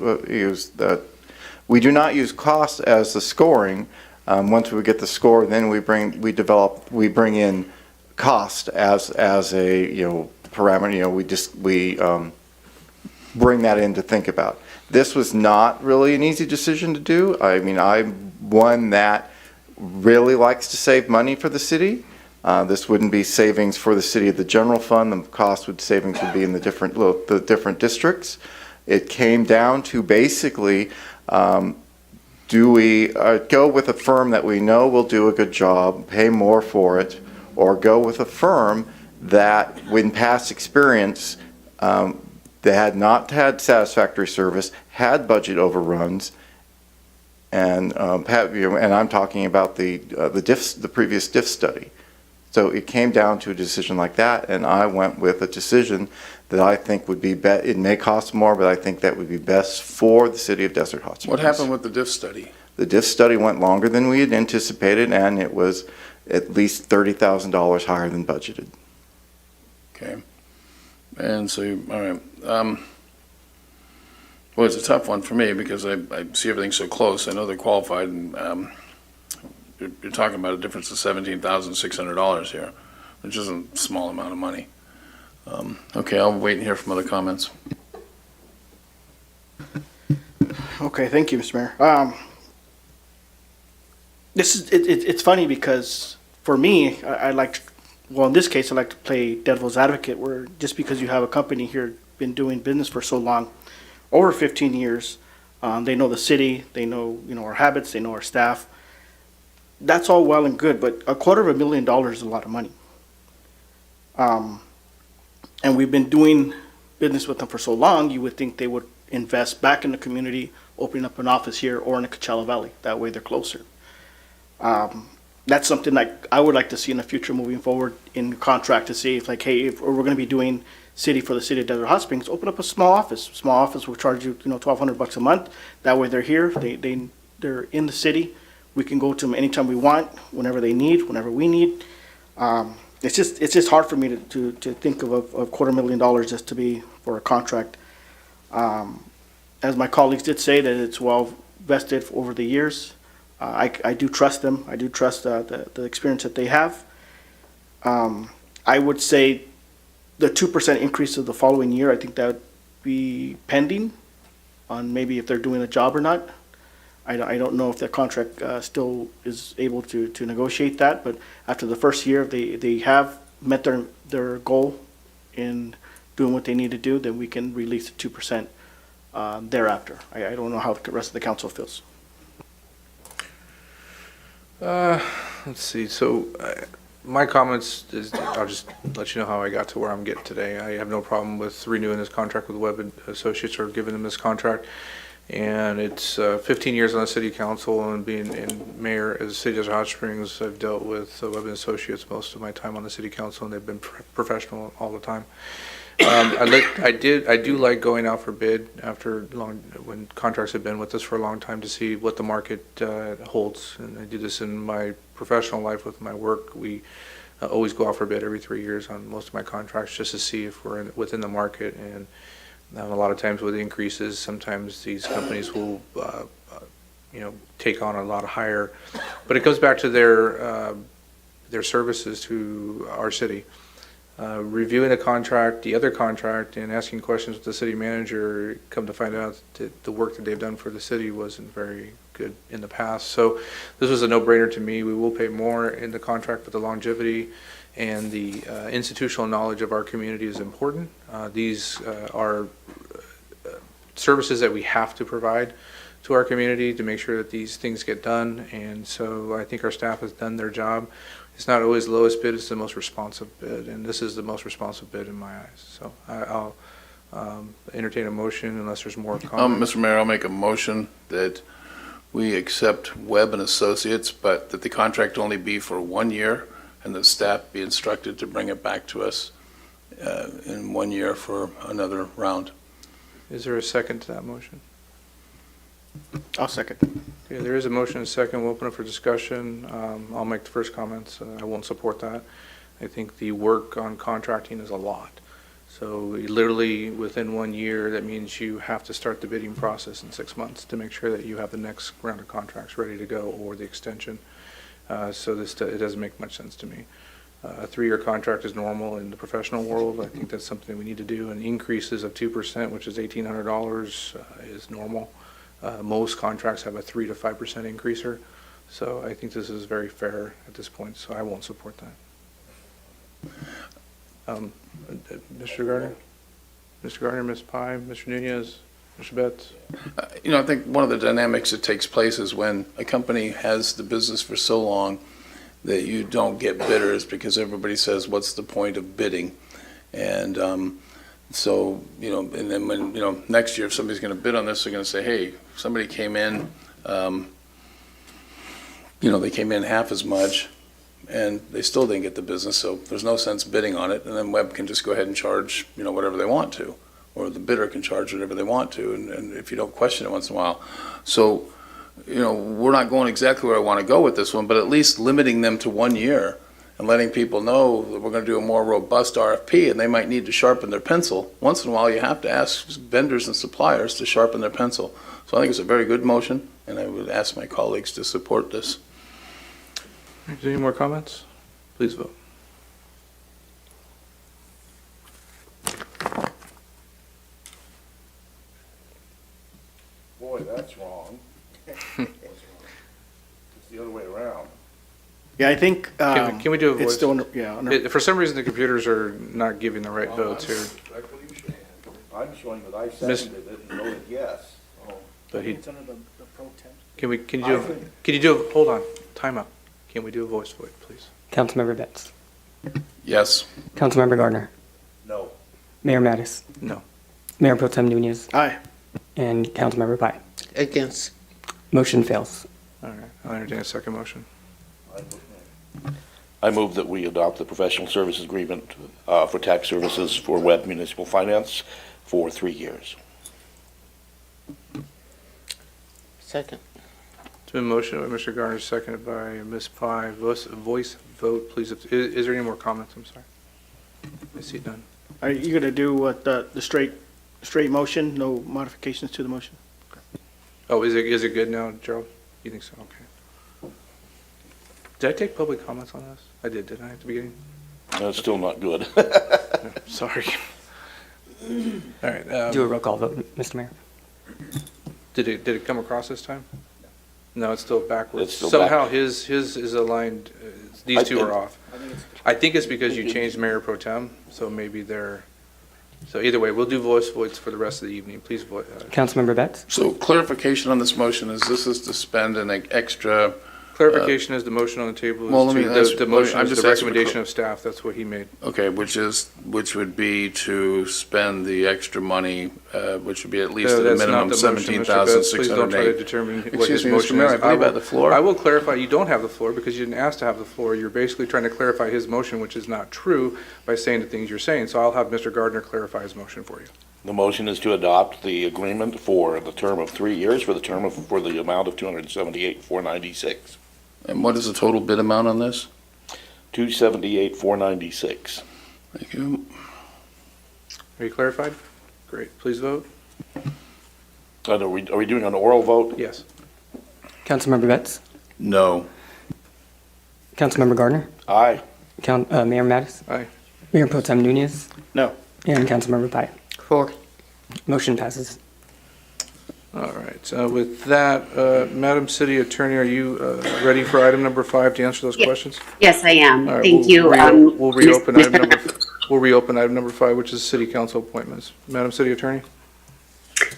cost as the scoring. Once we get the score, then we bring in cost as a parameter. We bring that in to think about. This was not really an easy decision to do. I mean, I'm one that really likes to save money for the city. This wouldn't be savings for the city of the general fund. The savings would be in the different districts. It came down to basically, do we go with a firm that we know will do a good job, pay more for it, or go with a firm that, in past experience, they had not had satisfactory service, had budget overruns, and I'm talking about the previous DIF study. So it came down to a decision like that, and I went with a decision that I think would be it may cost more, but I think that would be best for the city of Desert Hot Springs. What happened with the DIF study? The DIF study went longer than we had anticipated, and it was at least $30,000 higher than budgeted. Okay. And so, all right. Well, it's a tough one for me because I see everything so close. I know they're qualified, and you're talking about a difference of $17,600 here, which isn't a small amount of money. Okay, I'll wait and hear from other comments. Okay, thank you, Mr. Mayor. It's funny because for me, in this case, I like to play devil's advocate, where just because you have a company here been doing business for so long, over 15 years, they know the city, they know our habits, they know our staff. That's all well and good, but $250,000 is a lot of money. And we've been doing business with them for so long, you would think they would invest back in the community, opening up an office here or in the Coachella Valley. That way they're closer. that's something like I would like to see in the future moving forward in the contract to see if like, hey, if we're gonna be doing city for the city of Desert Hot Springs, open up a small office. Small office will charge you, $1,200 a month. That way they're here, they're in the city. We can go to them anytime we want, whenever they need, whenever we need. It's just hard for me to think of a $250,000 just to be for a contract. As my colleagues did say, that it's well vested over the years. I do trust them. I do trust the experience that they have. I would say the 2% increase of the following year, I think that would be pending on maybe if they're doing a job or not. I don't know if the contract still is able to negotiate that, but after the first year, if they have met their goal in doing what they need to do, then we can release the 2% thereafter. I don't know how the rest of the council feels. Let's see, so my comments is, I'll just let you know how I got to where I'm getting today. I have no problem with renewing this contract with Webb Associates or giving them this contract. And it's 15 years on the city council and being mayor as the city of Hot Springs. I've dealt with Webb Associates most of my time on the city council, and they've been professional all the time. I do like going out for bid when contracts have been with us for a long time to see what the market holds. And I do this in my professional life with my work. We always go out for bid every 3 years on most of my contracts just to see if we're within the market. And a lot of times with increases, sometimes these companies will, take on a lot higher. But it goes back to their services to our city. Reviewing the other contract, and asking questions with the city manager, come to find out that the work that they've done for the city wasn't very good in the past. So this was a no-brainer to me. We will pay more in the contract, but the longevity and the institutional knowledge of our community is important. These are services that we have to provide to our community to make sure that these things get done. And so I think our staff has done their job. It's not always the lowest bid, it's the most responsive bid, and this is the most responsive bid in my eyes. So I'll entertain a motion unless there's more comments. Mr. Mayor, I'll make a motion that we accept Webb and Associates, but that the contract only be for 1 year, and the staff be instructed to bring it back to us in 1 year for another round. Is there a second to that motion? I'll second. Okay, there is a motion and a second. We'll open it for discussion. I'll make the first comments. I won't support that. I think the work on contracting is a lot. So literally within 1 year, that means you have to start the bidding process in 6 months to make sure that you have the next round of contracts ready to go or the extension. So it doesn't make much sense to me. A 3-year contract is normal in the professional world. I think that's something we need to do. And increases of 2%, which is $1,800, is normal. Most contracts have a 3 to 5% increaser. So I think this is very fair at this point, so I won't support that. Mr. Gardner? Mr. Gardner, Ms. Pye, Mr. Nunez, Mr. Betts? I think one of the dynamics that takes place is when a company has the business for so long that you don't get bidders because everybody says, what's the point of bidding? And so, and then when, next year if somebody's going to bid on this, they're going to say, hey, somebody came in, they came in half as much and they still didn't get the business, so there's no sense bidding on it. And then Webb can just go ahead and charge, whatever they want to, or the bidder can charge whatever they want to, and if you don't question it once in a while. So, we're not going exactly where I want to go with this one, but at least limiting them to 1 year and letting people know that we're going to do a more robust RFP and they might need to sharpen their pencil. Once in a while, you have to ask vendors and suppliers to sharpen their pencil. So I think it's a very good motion, and I would ask my colleagues to support this. Is there any more comments? Please vote. Boy, that's wrong. It's the other way around. Yeah, I think. Can we do a voice? It's still, For some reason, the computers are not giving the right votes here. I'm showing that I seconded it and voted yes. But it's under the Pro Tem. Can you do a, hold on, time out. Can we do a voice vote, please? Councilmember Betts. Yes. Councilmember Gardner. No. Mayor Mattis. No. Mayor Pro Tem Nunez. Aye. And Councilmember Pye. Against. Motion fails. All right, I'll entertain a second motion. I vote nay. I move that we adopt the professional services agreement for tax services for Webb Municipal Finance for 3 years. Second. It's been motioned by Mr. Gardner, seconded by Ms. Pye. Voice vote, please. Is there any more comments? I'm sorry. I see none. Are you going to do what, the straight motion, no modifications to the motion? Oh, is it good now, Gerald? You think so? Okay. Did I take public comments on this? I didn't I, at the beginning? No, it's still not good. Sorry. All right. Do a roll call vote, Mr. Mayor. Did it come across this time? No, it's still backwards. It's still Somehow backwards. his is aligned, these two are off. I think it's because you changed Mayor Pro Tem, so maybe they're, so either way, we'll do voice votes for the rest of the evening. Please vote. Councilmember Betts? So clarification on this motion is this is to spend an extra. Clarification is the motion on the table. Well, let me ask- The motion I'm is just the asking for recommendation of staff. That's what he made. Okay, which would be to spend the extra money, which would be at least at a That's not minimum the motion, Mr. Betts. Please don't try to 17,608. determine what Excuse his me, motion Mr. Mayor, is. I believe I have the floor. I will clarify, you don't have the floor because you didn't ask to have the floor. You're basically trying to clarify his motion, which is not true, by saying the things you're saying. So I'll have Mr. Gardner clarify his motion for you. The motion is to adopt the agreement for the term of 3 years for the amount of $278,496. And what is the total bid amount on this? $278,496. Thank you. Are you clarified? Great. Please vote. Are we doing an oral vote? Yes. Councilmember Betts? No. Councilmember Gardner? Aye. Mayor Mattis? Aye. Mayor Pro Tem Nunez? No. And Councilmember Pye? For. Motion passes. All right. With that, Madam City Attorney, are you ready for item number 5 to answer those questions? Yes, I am. All right, Thank we'll you. We'll reopen item number. We'll reopen item number 5, which is city council appointments. Madam City Attorney.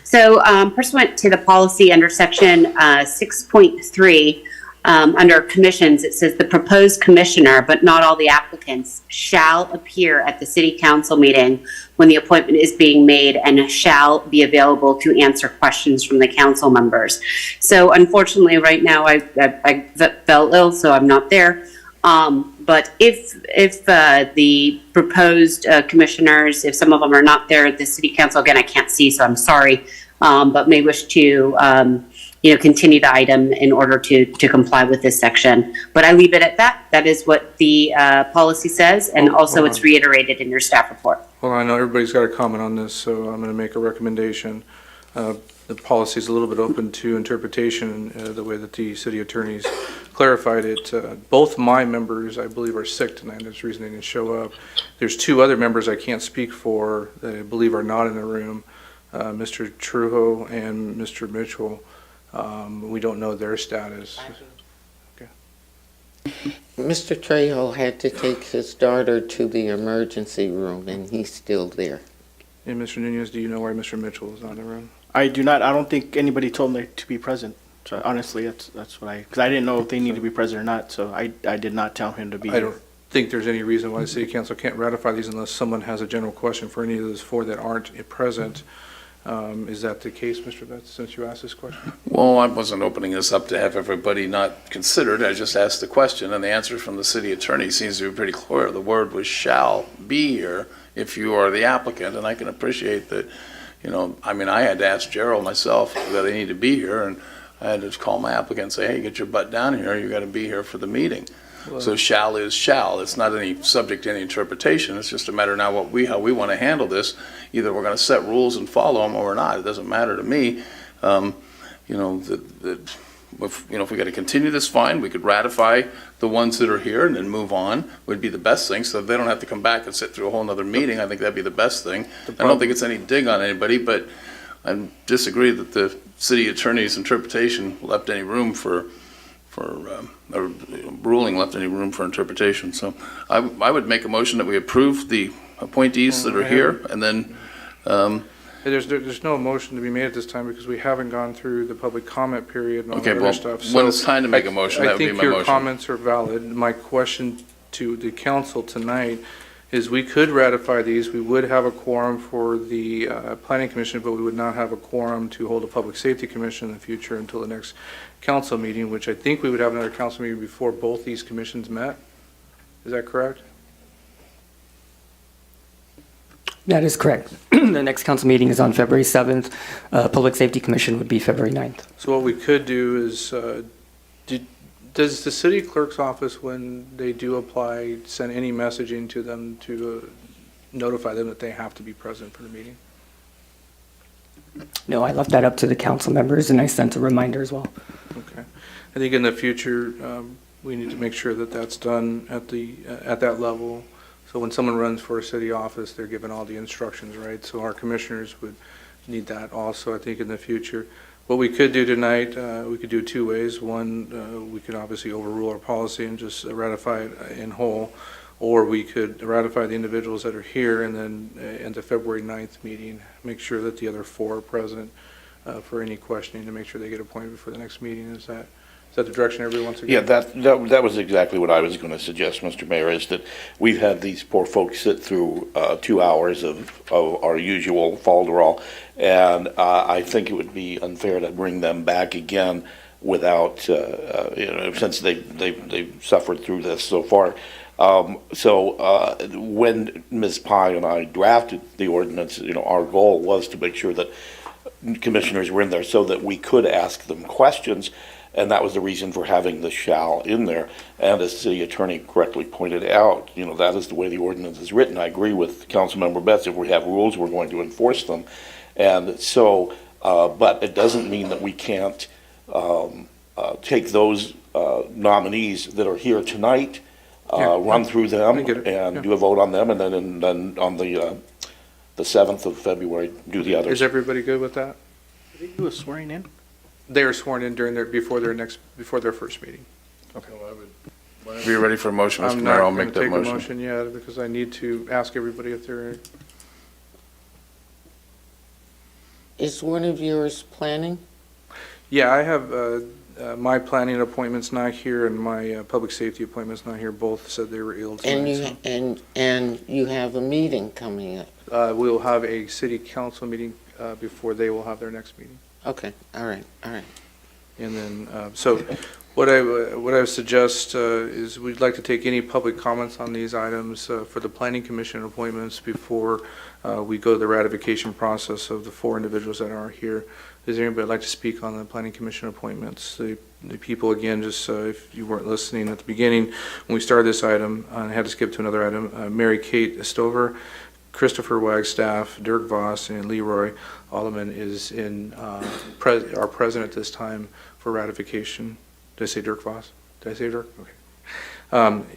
So pursuant to the policy under section 6.3, under commissions, it says the proposed commissioner, but not all the applicants, shall appear at the city council meeting when the appointment is being made and shall be available to answer questions from the council members. So unfortunately, right now, I fell ill, so I'm not there. But if the proposed commissioners, if some of them are not there, the city council, again, I can't see, so I'm sorry, but may wish to continue the item in order to comply with this section. But I leave it at that. That is what the policy says, and also it's reiterated in your staff report. Well, I know everybody's got a comment on this, so I'm going to make a recommendation. The policy is a little bit open to interpretation, the way that the city attorneys clarified it. Both my members, I believe, are sick tonight. That's the reason they didn't show up. There's 2 other members I can't speak for that I believe are not in the room, Mr. Trujo and Mr. Mitchell. We don't know their status. Mr. Trejo had to take his daughter to the emergency room, and he's still there. And Mr. Nunez, do you know why Mr. Mitchell is not in the room? I do not. I don't think anybody told me to be present. So honestly, that's what because I didn't know if they need to be present or not. So I did not tell him to be I here. don't think there's any reason why the city council can't ratify these unless someone has a general question for any of those 4 that aren't present. Is that the case, Mr. Betts, since you asked this question? Well, I wasn't opening this up to have everybody not considered. I just asked the question, and the answer from the city attorney seems to be pretty clear. The word was shall be here if you are the applicant, and I can appreciate that, I had to ask Gerald myself that I need to be here, and I had to call my applicant and say, hey, get your butt down here. You got to be here for the meeting. So shall is shall. It's not any subject to any interpretation. It's just a matter now how we want to handle this. Either we're going to set rules and follow them or we're not. It doesn't matter to me. If we got to continue this, fine. We could ratify the ones that are here and then move on. Would be the best thing. So they don't have to come back and sit through a whole nother meeting. I think that'd be the best thing. I don't think it's any dig on anybody, but I disagree that the city attorney's interpretation left any room for ruling left any room for interpretation. So I would make a motion that we approve the appointees that are here, and then There's no motion to be made at this time because we haven't gone through the public comment period and all that Okay, other well, stuff. when it's time to make a motion, that would be my I think your motion. comments are valid. My question to the council tonight is we could ratify these. We would have a quorum for the Planning Commission, but we would not have a quorum to hold a Public Safety Commission in the future until the next council meeting, which I think we would have another council meeting before both these commissions met. Is that correct? That is correct. The next council meeting is on February 7th. Public Safety Commission would be February 9th. So what we could do is, does the city clerk's office, when they do apply, send any messaging to them to notify them that they have to be present for the meeting? No, I left that up to the council members, and I sent a reminder as well. Okay. I think in the future, we need to make sure that that's done at that level. So when someone runs for a city office, they're given all the instructions, right? So our commissioners would need that also, I think, in the future. What we could do tonight, we could do two ways. One, we could obviously overrule our policy and just ratify it in whole, or we could ratify the individuals that are here and then at the February 9th meeting, make sure that the other four are present for any questioning to make sure they get appointed before the next meeting. Is that the direction everyone wants to go? Yeah, that was exactly what I was going to suggest, Mr. Mayor, is that we've had these poor folks sit through 2 hours of our usual falderall, and I think it would be unfair to bring them back again without, since they've suffered through this so far. When Ms. Pye and I drafted the ordinance, our goal was to make sure that commissioners were in there so that we could ask them questions. And that was the reason for having the shall in there. And as the city attorney correctly pointed out, that is the way the ordinance is written. I agree with Councilmember Betts. If we have rules, we're going to enforce them. And so, but it doesn't mean that we can't take those nominees that are here tonight, run through them and do a vote on them, and then on the 7th of February, do the others. Is everybody good with that? Did they do a swearing in? They are sworn in before their first meeting. Okay. Whenever you're ready for a motion, Mr. Mayor, I'll make that I'm not going to take a motion. motion yet because I need to ask everybody if they're. Is one of yours planning? Yeah, I have my planning appointment's not here and my public safety appointment's not here. Both said they were ill tonight. And you have a meeting coming up? We'll have a city council meeting before they will have their next meeting. Okay, all right. And then, so what I would suggest is we'd like to take any public comments on these items for the Planning Commission appointments before we go to the ratification process of the four individuals that are here. Is there anybody that'd like to speak on the Planning Commission appointments? The people, again, just if you weren't listening at the beginning, when we started this item, I had to skip to another item, Mary Kate Stover, Christopher Wagstaff, Dirk Voss, and Leroy Alleman is our president this time for ratification. Did I say Dirk Voss? Did I say Dirk? Okay.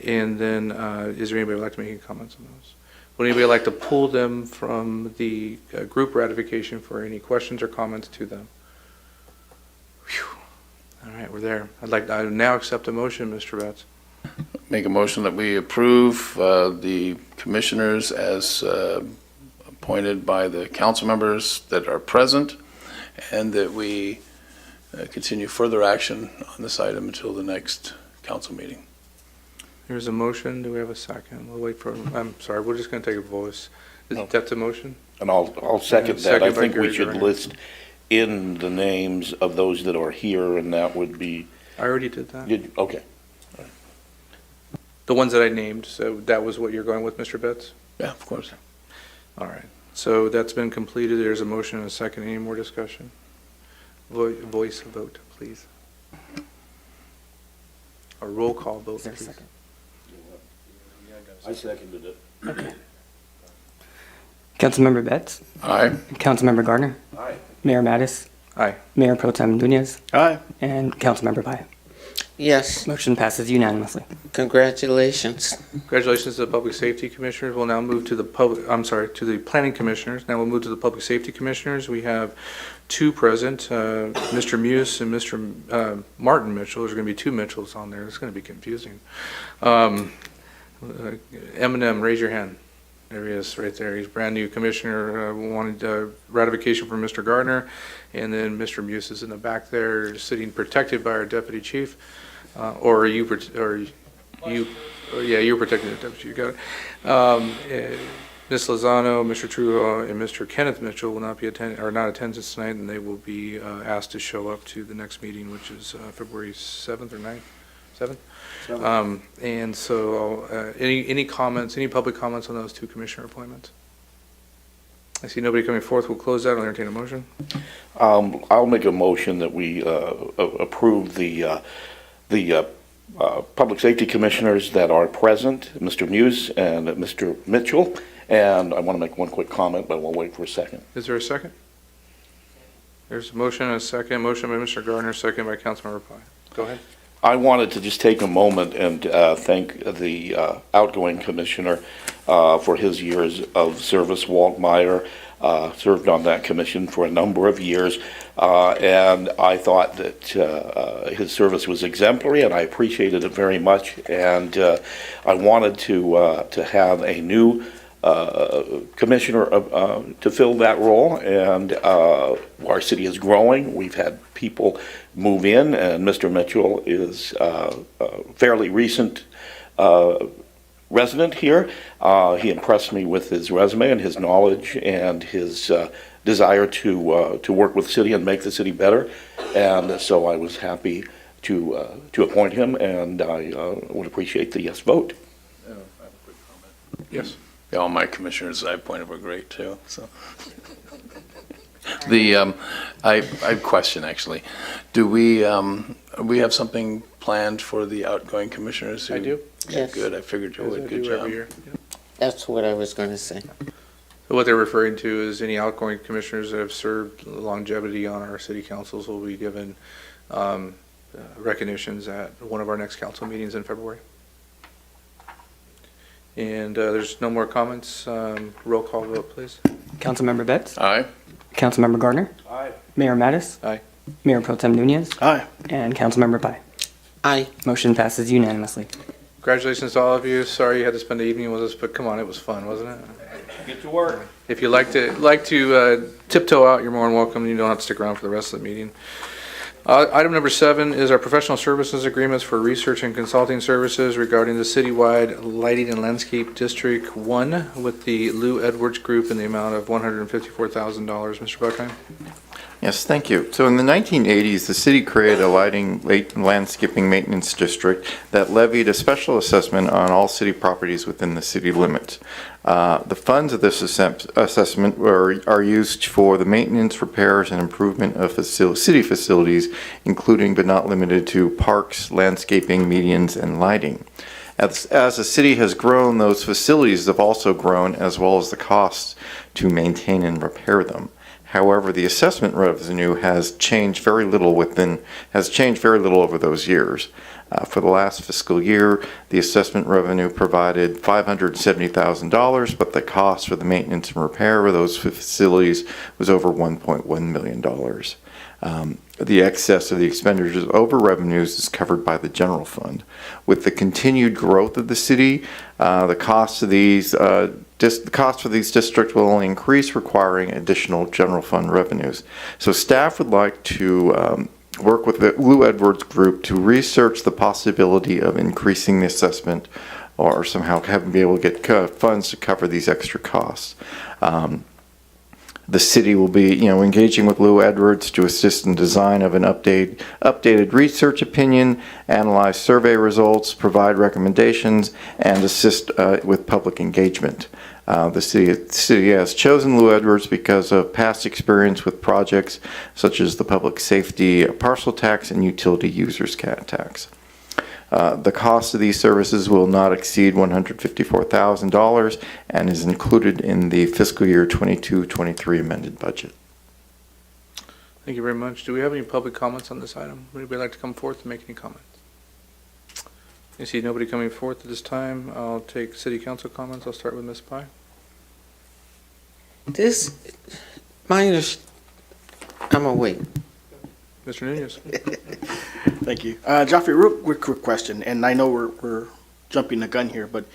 And then, is there anybody who'd like to make any comments on those? Would anybody like to pull them from the group ratification for any questions or comments to them? Whew. All right, we're there. I now accept a motion, Mr. Betts. Make a motion that we approve the commissioners as appointed by the council members that are present, and that we continue further action on this item until the next council meeting. There's a motion. Do we have a second? We'll wait for, I'm sorry, we're just going to take a voice. That's a motion? And I'll second that. I think we should Gardner. list in the names of those that are here, and that would be. I already did that. Okay. The ones that I named, so that was what you're going with, Mr. Betts? Yeah, of course. All right. So that's been completed. There's a motion and a second. Any more discussion? Voice vote, please. A roll call vote, please. Second? I seconded it. Okay. Councilmember Betts? Aye. Councilmember Gardner? Aye. Mayor Mattis? Aye. Mayor Pro Tem Nunez? Aye. And Councilmember Pye? Yes. Motion passes unanimously. Congratulations. Congratulations to the Public Safety Commissioners. We'll now move to the to the Planning Commissioners. Now we'll move to the Public Safety Commissioners. We have two present, Mr. Muse and Mr. Martin Mitchell. There's going to be two Mitchells on there. It's going to be confusing. Eminem, raise your hand. There he is, right there. He's brand new commissioner. Wanted ratification from Mr. Gardner, and then Mr. Muse is in the back there, sitting protected by our deputy chief. Or you? Oh, yeah, you're protecting the temperature, you got it. Ms. Lozano, Mr. Trudeau, and Mr. Kenneth Mitchell will not be not attending tonight, and they will be asked to show up to the next meeting, which is February 7th or 9th? 7th? And so, any comments, any public comments on those two commissioner appointments? I see nobody coming forth. We'll close that. I'll entertain a motion. I'll make a motion that we approve the Public Safety Commissioners that are present, Mr. Muse and Mr. Mitchell. And I want to make one quick comment, but we'll wait for a second. Is there a second? There's a motion and a second. Motion by Mr. Gardner, second by Councilmember Pai. Go ahead. I wanted to just take a moment and thank the outgoing commissioner for his years of service. Walt Meyer served on that commission for a number of years, and I thought that his service was exemplary, and I appreciated it very much. And I wanted to have a new commissioner to fill that role, and our city is growing. We've had people move in, and Mr. Mitchell is a fairly recent resident here. He impressed me with his resume and his knowledge and his desire to work with the city and make the city better, and so I was happy to appoint him, and I would appreciate the yes vote. I have a quick comment. Yes. Yeah, all my commissioners I appointed were great too, so. I have a question actually. Do we have something planned for the outgoing commissioners? I do. Yes. Good, I figured you would. Good do job. every year. Yeah. That's what I was going to say. So what they're referring to is any outgoing commissioners that have served longevity on our city councils will be given recognitions at one of our next council meetings in February. And there's no more comments. Roll call vote, please. Councilmember Betts? Aye. Councilmember Gardner? Aye. Mayor Mattis? Aye. Mayor Pro Tem Nunez? Aye. And Councilmember Pai. Aye. Motion passes unanimously. Congratulations to all of you. Sorry you had to spend the evening with us, but come on, it was fun, wasn't it? Get to work. If you like to tiptoe out, you're more than welcome. You don't have to stick around for the rest of the meeting. Item number 7 is our professional services agreements for research and consulting services regarding the citywide lighting and landscape district 1 with the Lou Edwards Group in the amount of $154,000. Mr. Buckheim? Yes, thank you. So in the 1980s, the city created a lighting landscaping maintenance district that levied a special assessment on all city properties within the city limits. The funds of this assessment are used for the maintenance, repairs, and improvement of city facilities, including but not limited to parks, landscaping, medians, and lighting. As the city has grown, those facilities have also grown, as well as the costs to maintain and repair them. However, the assessment revenue has changed very little over those years. For the last fiscal year, the assessment revenue provided $570,000, but the cost for the maintenance and repair of those facilities was over $1.1 million. The excess of the expenditures over revenues is covered by the general fund. With the continued growth of the city, the cost for these districts will only increase, requiring additional general fund revenues. So staff would like to work with the Lou Edwards Group to research the possibility of increasing the assessment or somehow be able to get funds to cover these extra costs. The city will be, engaging with Lou Edwards to assist in design of an updated research opinion, analyze survey results, provide recommendations, and assist with public engagement. The city has chosen Lou Edwards because of past experience with projects such as the public safety parcel tax and utility users tax. The cost of these services will not exceed $154,000 and is included in the fiscal year 22-23 amended budget. Thank you very much. Do we have any public comments on this item? Would anybody like to come forth and make any comments? I see nobody coming forth at this time. I'll take city council comments. I'll start with Ms. Pai. I'm awake. Mr. Nunez. Thank you. Joffrey, real quick question, and I know we're jumping the gun here, but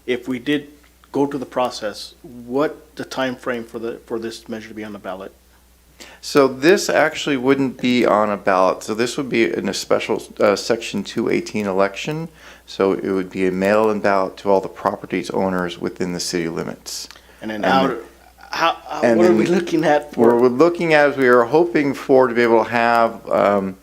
if we did go to the process, what the time frame for this measure to be on the ballot? So this actually wouldn't be on a ballot. So this would be in a special Section 218 election. So it would be a mail-in ballot to all the properties owners within the city limits. And then And what are we looking at What for? we're looking at is we are hoping for to be able to have,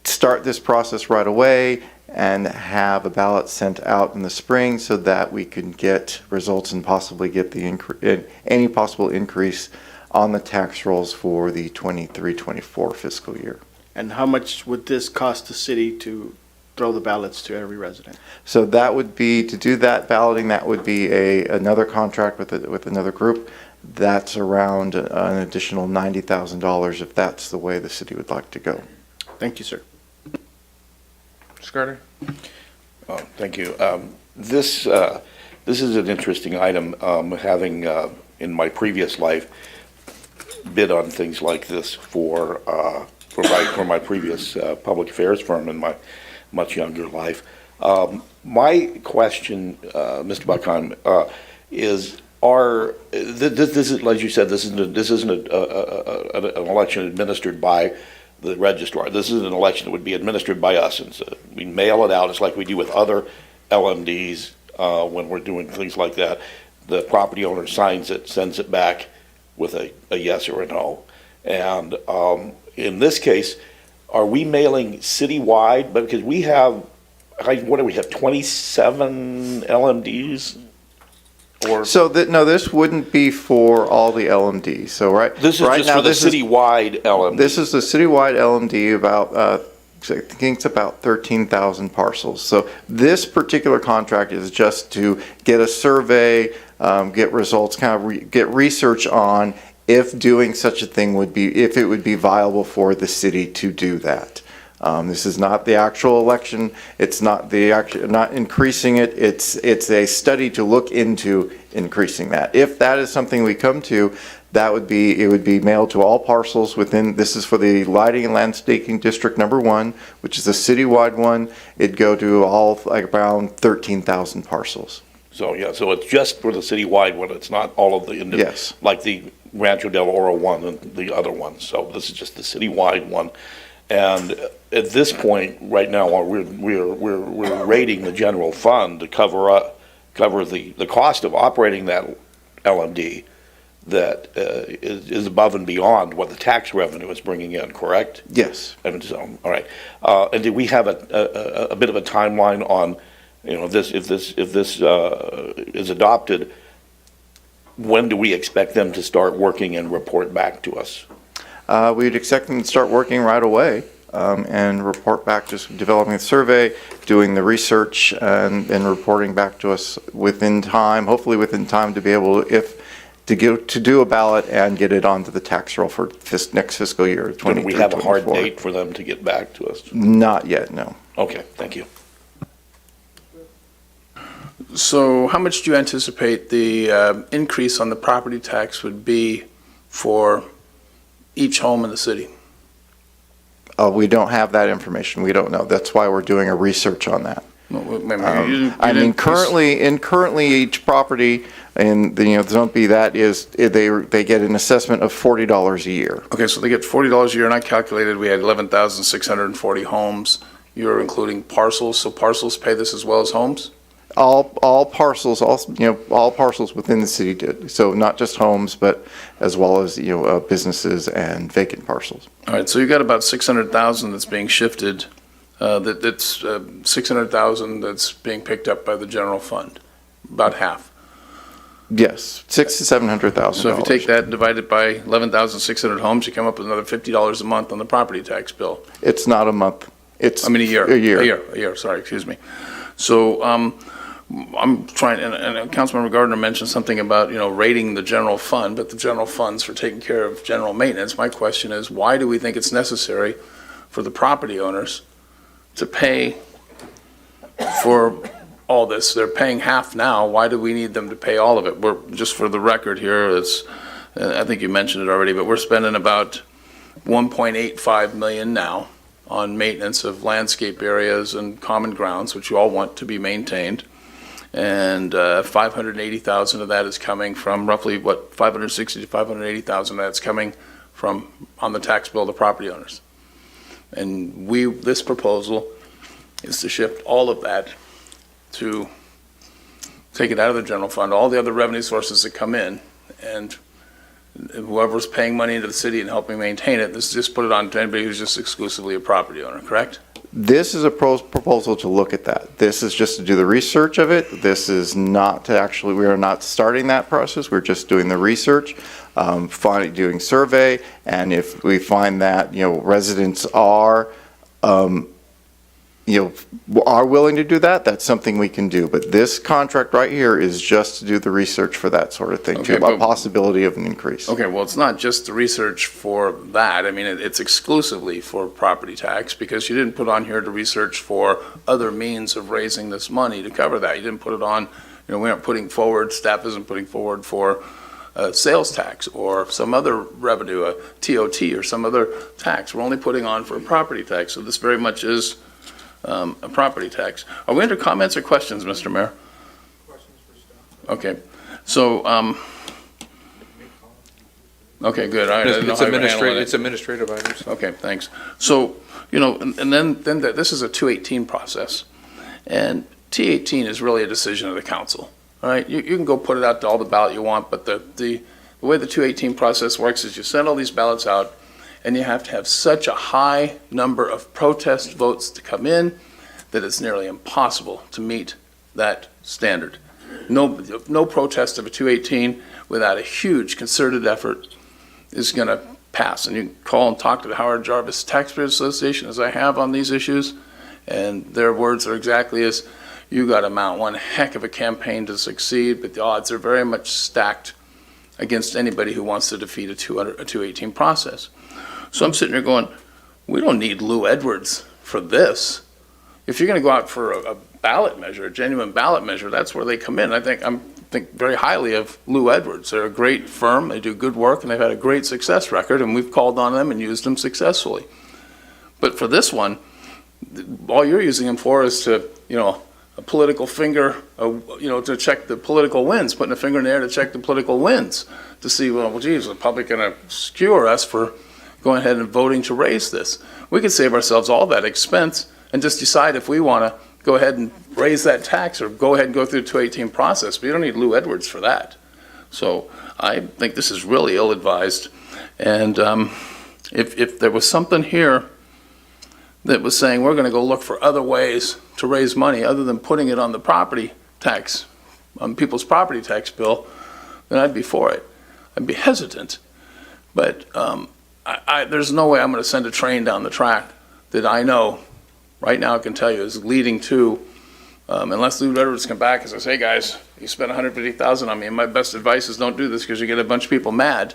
start this process right away and have a ballot sent out in the spring so that we can get results and possibly get the any possible increase on the tax rolls for the 23-24 fiscal year. And how much would this cost the city to throw the ballots to every resident? So that would be, to do that balloting, that would be another contract with another group. That's around an additional $90,000 if that's the way the city would like to go. Thank you, sir. Mr. Gardner? Thank you. This is an interesting item, having in my previous life bid on things like this for my previous public affairs firm in my much younger life. My question, Mr. Buckheim, is: this is, like you said, this isn't an election administered by the registrar. This is an election that would be administered by us, and so we mail it out. It's like we do with other LMDs when we're doing things like that. The property owner signs it, sends it back with a yes or a no. And in this case, are we mailing citywide? But because we have, what do we have, 27 LMDs? Or So no, this wouldn't be for all the LMDs. So this is right just now, for the this is- citywide LMD. This is the citywide LMD, about, I think it's about 13,000 parcels. So this particular contract is just to get a survey, get results, kind of get research on if doing such a thing would be, if it would be viable for the city to do that. This is not the actual election. It's not not increasing it. It's a study to look into increasing that. If that is something we come to, it would be mailed to all parcels within, this is for the Lighting and Landscaping District Number 1, which is a citywide one. It'd go to all, like, around 13,000 parcels. So, yeah, so it's just for the citywide one. It's not all of the, Yes. like the Rancho del Oro one and the other ones. So this is just the citywide one. And at this point, right now, we're rating the general fund to cover the cost of operating that LMD that is above and beyond what the tax revenue is bringing in, correct? Yes. And so, all right. And do we have a bit of a timeline on, if this is adopted, when do we expect them to start working and report back to us? We'd expect them to start working right away and report back, just developing the survey, doing the research, and reporting back to us within time, hopefully within time, to be able to do a ballot and get it onto the tax roll for next fiscal year, 23-24. Do we have a hard date for them to get back to us? Not yet, no. Okay, thank you. So how much do you anticipate the increase on the property tax would be for each home in the city? We don't have that information. We don't know. That's why we're doing a research on that. Currently each property in the Zone B, that is, they get an assessment of $40 a year. Okay, so they get $40 a year, and I calculated we had 11,640 homes. You're including parcels, so parcels pay this as well as homes? All parcels, all parcels within the city did. So not just homes, but as well as, businesses and vacant parcels. All right, so you got about 600,000 that's being shifted, that's 600,000 that's being picked up by the general fund, about half. Yes, $600,000 to $700,000. So if you take that and divide it by 11,600 homes, you come up with another $50 a month on the property tax bill. It's not a month. A year. A year. A year, sorry, excuse me. So, I'm trying, and Councilmember Gardner mentioned something about, rating the general fund, but the general fund's for taking care of general maintenance. My question is, why do we think it's necessary for the property owners to pay for all this? They're paying half now. Why do we need them to pay all of it? We're, just for the record here, I think you mentioned it already, but we're spending about $1.85 million now on maintenance of landscape areas and common grounds, which you all want to be maintained. And 580,000 of that is coming from roughly, 560 to 580,000 of that's coming on the tax bill of the property owners. And this proposal is to shift all of that to take it out of the general fund, all the other revenue sources that come in, and whoever's paying money into the city and helping maintain it, this is just put it on to anybody who's just exclusively a property owner, correct? This is a proposal to look at that. This is just to do the research of it. This is not to actually, we are not starting that process. We're just doing the research, doing survey, and if we find that, residents are, are willing to do that, that's something we can do. But this contract right here is just to do the research for that sort of thing, Okay, a possibility of an increase. Okay, well, it's not just the research for that. I mean, it's exclusively for property tax, because you didn't put on here to research for other means of raising this money to cover that. You didn't put it on, we aren't putting forward, staff isn't putting forward for sales tax or some other revenue, a TOT or some other tax. We're only putting on for a property tax, so this very much is a property tax. Are we under comments or questions, Mr. Mayor? Questions for staff. Okay, so, okay, good. All right, I didn't know how you were handling it. It's administrative items. Okay, thanks. So, and then this is a 218 process, and T18 is really a decision of the council. All right, you can go put it out to all the ballot you want, but the way the 218 process works is you send all these ballots out, and you have to have such a high number of protest votes to come in that it's nearly impossible to meet that standard. No protest of a 218 without a huge concerted effort is going to pass. And you can call and talk to the Howard Jarvis Taxpayers Association, as I have on these issues, and their words are exactly as, you got to mount one heck of a campaign to succeed, but the odds are very much stacked against anybody who wants to defeat a 218 process. So I'm sitting there going, we don't need Lou Edwards for this. If you're going to go out for a ballot measure, a genuine ballot measure, that's where they come in. I think very highly of Lou Edwards. They're a great firm, they do good work, and they've had a great success record, and we've called on them and used them successfully. But for this one, all you're using them for is to, a political finger, to check the political wins, putting a finger in the air to check the political wins, to see, well, geez, is the public going to skewer us for going ahead and voting to raise this? We could save ourselves all that expense and just decide if we want to go ahead and raise that tax or go ahead and go through the 218 process. But you don't need Lou Edwards for that. So I think this is really ill-advised. And if there was something here that was saying we're going to go look for other ways to raise money other than putting it on the property tax, on people's property tax bill, then I'd be for it. I'd be hesitant. But there's no way I'm going to send a train down the track that I know right now I can tell you is leading to, unless Lou Edwards come back and says, hey guys, you spent $150,000 on me, and my best advice is don't do this because you get a bunch of people mad.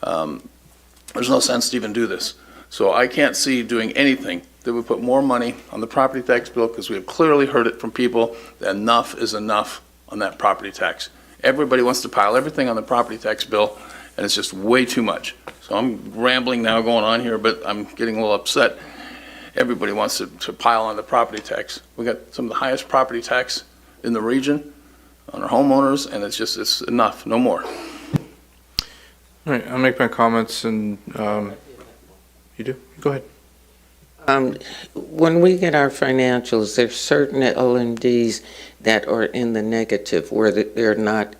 There's no sense to even do this. So I can't see doing anything that would put more money on the property tax bill, because we have clearly heard it from people that enough is enough on that property tax. Everybody wants to pile everything on the property tax bill, and it's just way too much. So I'm rambling now going on here, but I'm getting a little upset. Everybody wants to pile on the property tax. We got some of the highest property tax in the region on our homeowners, and it's enough, no more. All right, I'll make my comments, and you do? Go ahead. When we get our financials, there's certain LMDs that are in the negative where they're not,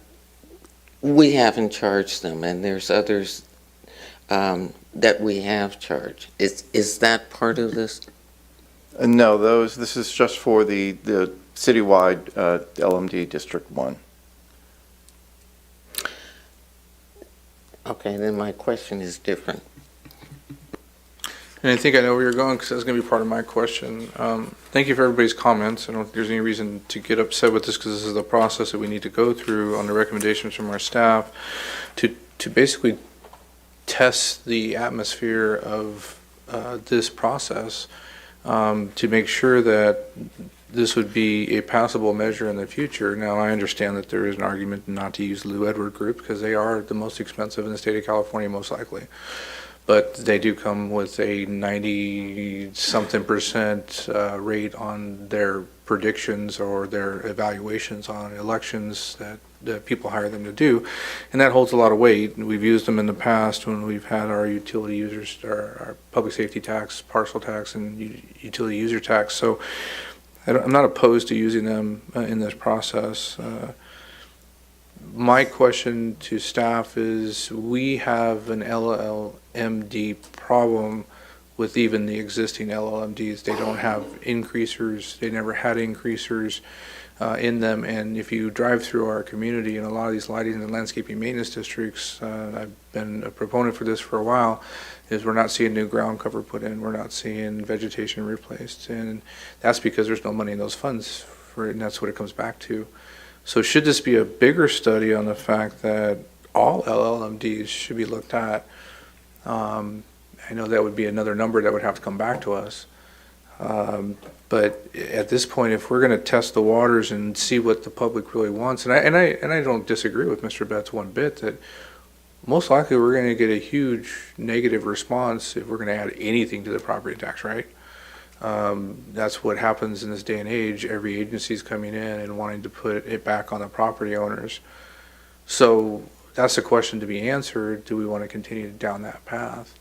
we haven't charged them, and there's others that we have charged. Is that part of this? No, this is just for the citywide LMD District 1. Okay, then my question is different. And I think I know where you're going, because that's going to be part of my question. Thank you for everybody's comments. I don't think there's any reason to get upset with this, because this is the process that we need to go through on the recommendations from our staff to basically test the atmosphere of this process, to make sure that this would be a passable measure in the future. Now, I understand that there is an argument not to use Lou Edward Group, because they are the most expensive in the state of California, most likely. but they do come with a 90-something% rate on their predictions or their evaluations on elections that people hire them to do, and that holds a lot of weight. We've used them in the past when we've had our utility users, our public safety tax, parcel tax, and utility user tax. So I'm not opposed to using them in this process. My question to staff is, we have an LLMD problem with even the existing LLMDs. They don't have increasers. They never had increasers in them. And if you drive through our community in a lot of these lighting and landscaping maintenance districts, I've been a proponent for this for a while, is we're not seeing new ground cover put in. We're not seeing vegetation replaced. And that's because there's no money in those funds for it, and that's what it comes back to. So should this be a bigger study on the fact that all LLMDs should be looked at? I know that would be another number that would have to come back to us. But at this point, if we're going to test the waters and see what the public really wants, and I don't disagree with Mr. Betts one bit, that most likely we're going to get a huge negative response if we're going to add anything to the property tax, right? That's what happens in this day and age. Every agency's coming in and wanting to put it back on the property owners. So that's a question to be answered. Do we want to continue down that path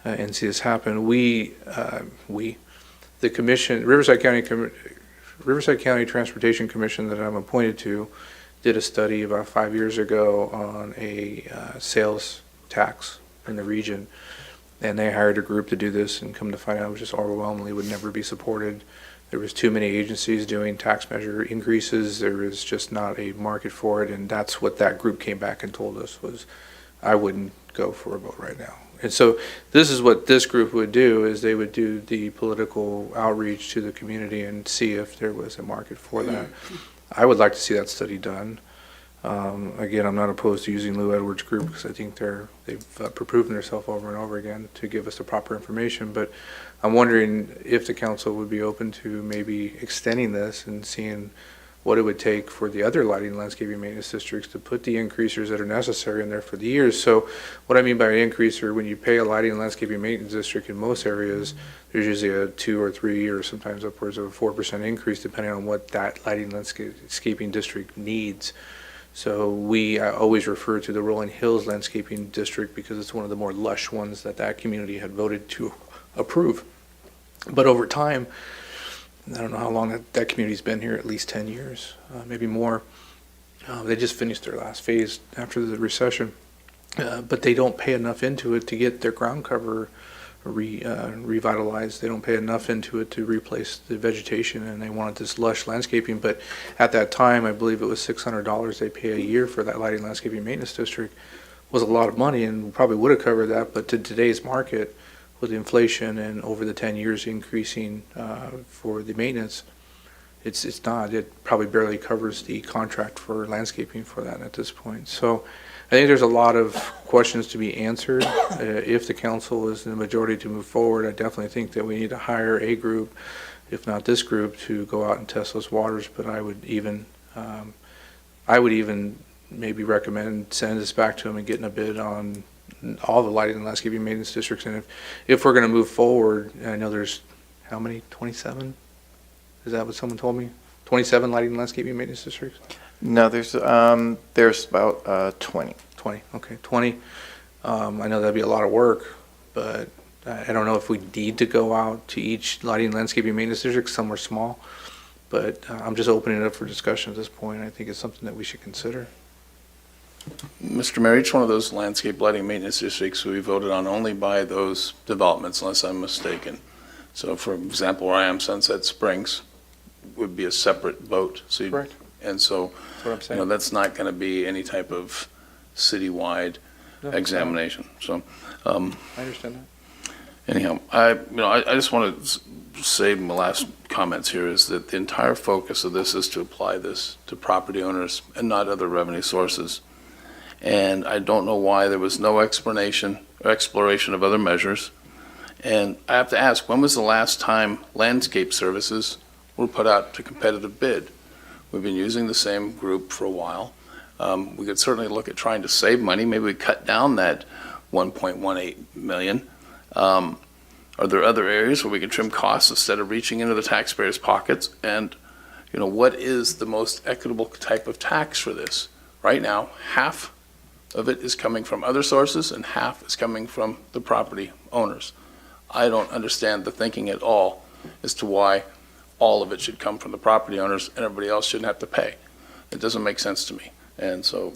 and see this happen? The commission, Riverside County Transportation Commission that I'm appointed to, did a study about 5 years ago on a sales tax in the region. And they hired a group to do this, and come to find out it was just overwhelmingly would never be supported. There was too many agencies doing tax measure increases. There was just not a market for it, and that's what that group came back and told us was, I wouldn't go for a vote right now. And so this is what this group would do, is they would do the political outreach to the community and see if there was a market for that. I would like to see that study done. Again, I'm not opposed to using Lou Edwards' group because I think they've proven themselves over and over again to give us the proper information. But I'm wondering if the council would be open to maybe extending this and seeing what it would take for the other lighting and landscaping maintenance districts to put the increasers that are necessary in there for the years. So what I mean by an increaser, when you pay a lighting and landscaping maintenance district in most areas, there's usually a 2 or 3 or sometimes upwards of a 4% increase depending on what that lighting and landscaping district needs. So we always refer to the Rolling Hills Landscaping District because it's one of the more lush ones that community had voted to approve. But over time, I don't know how long that community's been here, at least 10 years, maybe more. They just finished their last phase after the recession, but they don't pay enough into it to get their ground cover revitalized. They don't pay enough into it to replace the vegetation, and they wanted this lush landscaping. But at that time, I believe it was $600 they pay a year for that lighting landscaping maintenance district. Was a lot of money, and probably would have covered that. But to today's market, with inflation and over the 10 years increasing for the maintenance, it's not. It probably barely covers the contract for landscaping for that at this point. So I think there's a lot of questions to be answered. If the council is in the majority to move forward, I definitely think that we need to hire a group, if not this group, to go out and test those waters. But I would even maybe recommend sending this back to them and getting a bid on all the lighting and landscaping maintenance districts. And if we're going to move forward, I know there's how many? 27? Is that what someone told me? 27 lighting and landscaping maintenance districts? No, there's about 20. 20, okay, 20. I know that'd be a lot of work, but I don't know if we need to go out to each lighting and landscaping maintenance district. Some are small, but I'm just opening it up for discussion at this point. I think it's something that we should consider. Mr. Mayor, each one of those landscape lighting maintenance districts will be voted on only by those developments, unless I'm mistaken. So, for example, where I am, Sunset Springs would be a separate vote. So Correct. And so, That's what I'm saying. that's not going to be any type of citywide examination. So, I understand that. anyhow, I just want to say my last comments here is that the entire focus of this is to apply this to property owners and not other revenue sources. And I don't know why there was no explanation or exploration of other measures. And I have to ask, when was the last time landscape services were put out to competitive bid? We've been using the same group for a while. We could certainly look at trying to save money. Maybe we cut down that 1.18 million. Are there other areas where we can trim costs instead of reaching into the taxpayers' pockets? And, what is the most equitable type of tax for this? Right now, half of it is coming from other sources and half is coming from the property owners. I don't understand the thinking at all as to why all of it should come from the property owners and everybody else shouldn't have to pay. It doesn't make sense to me. And so,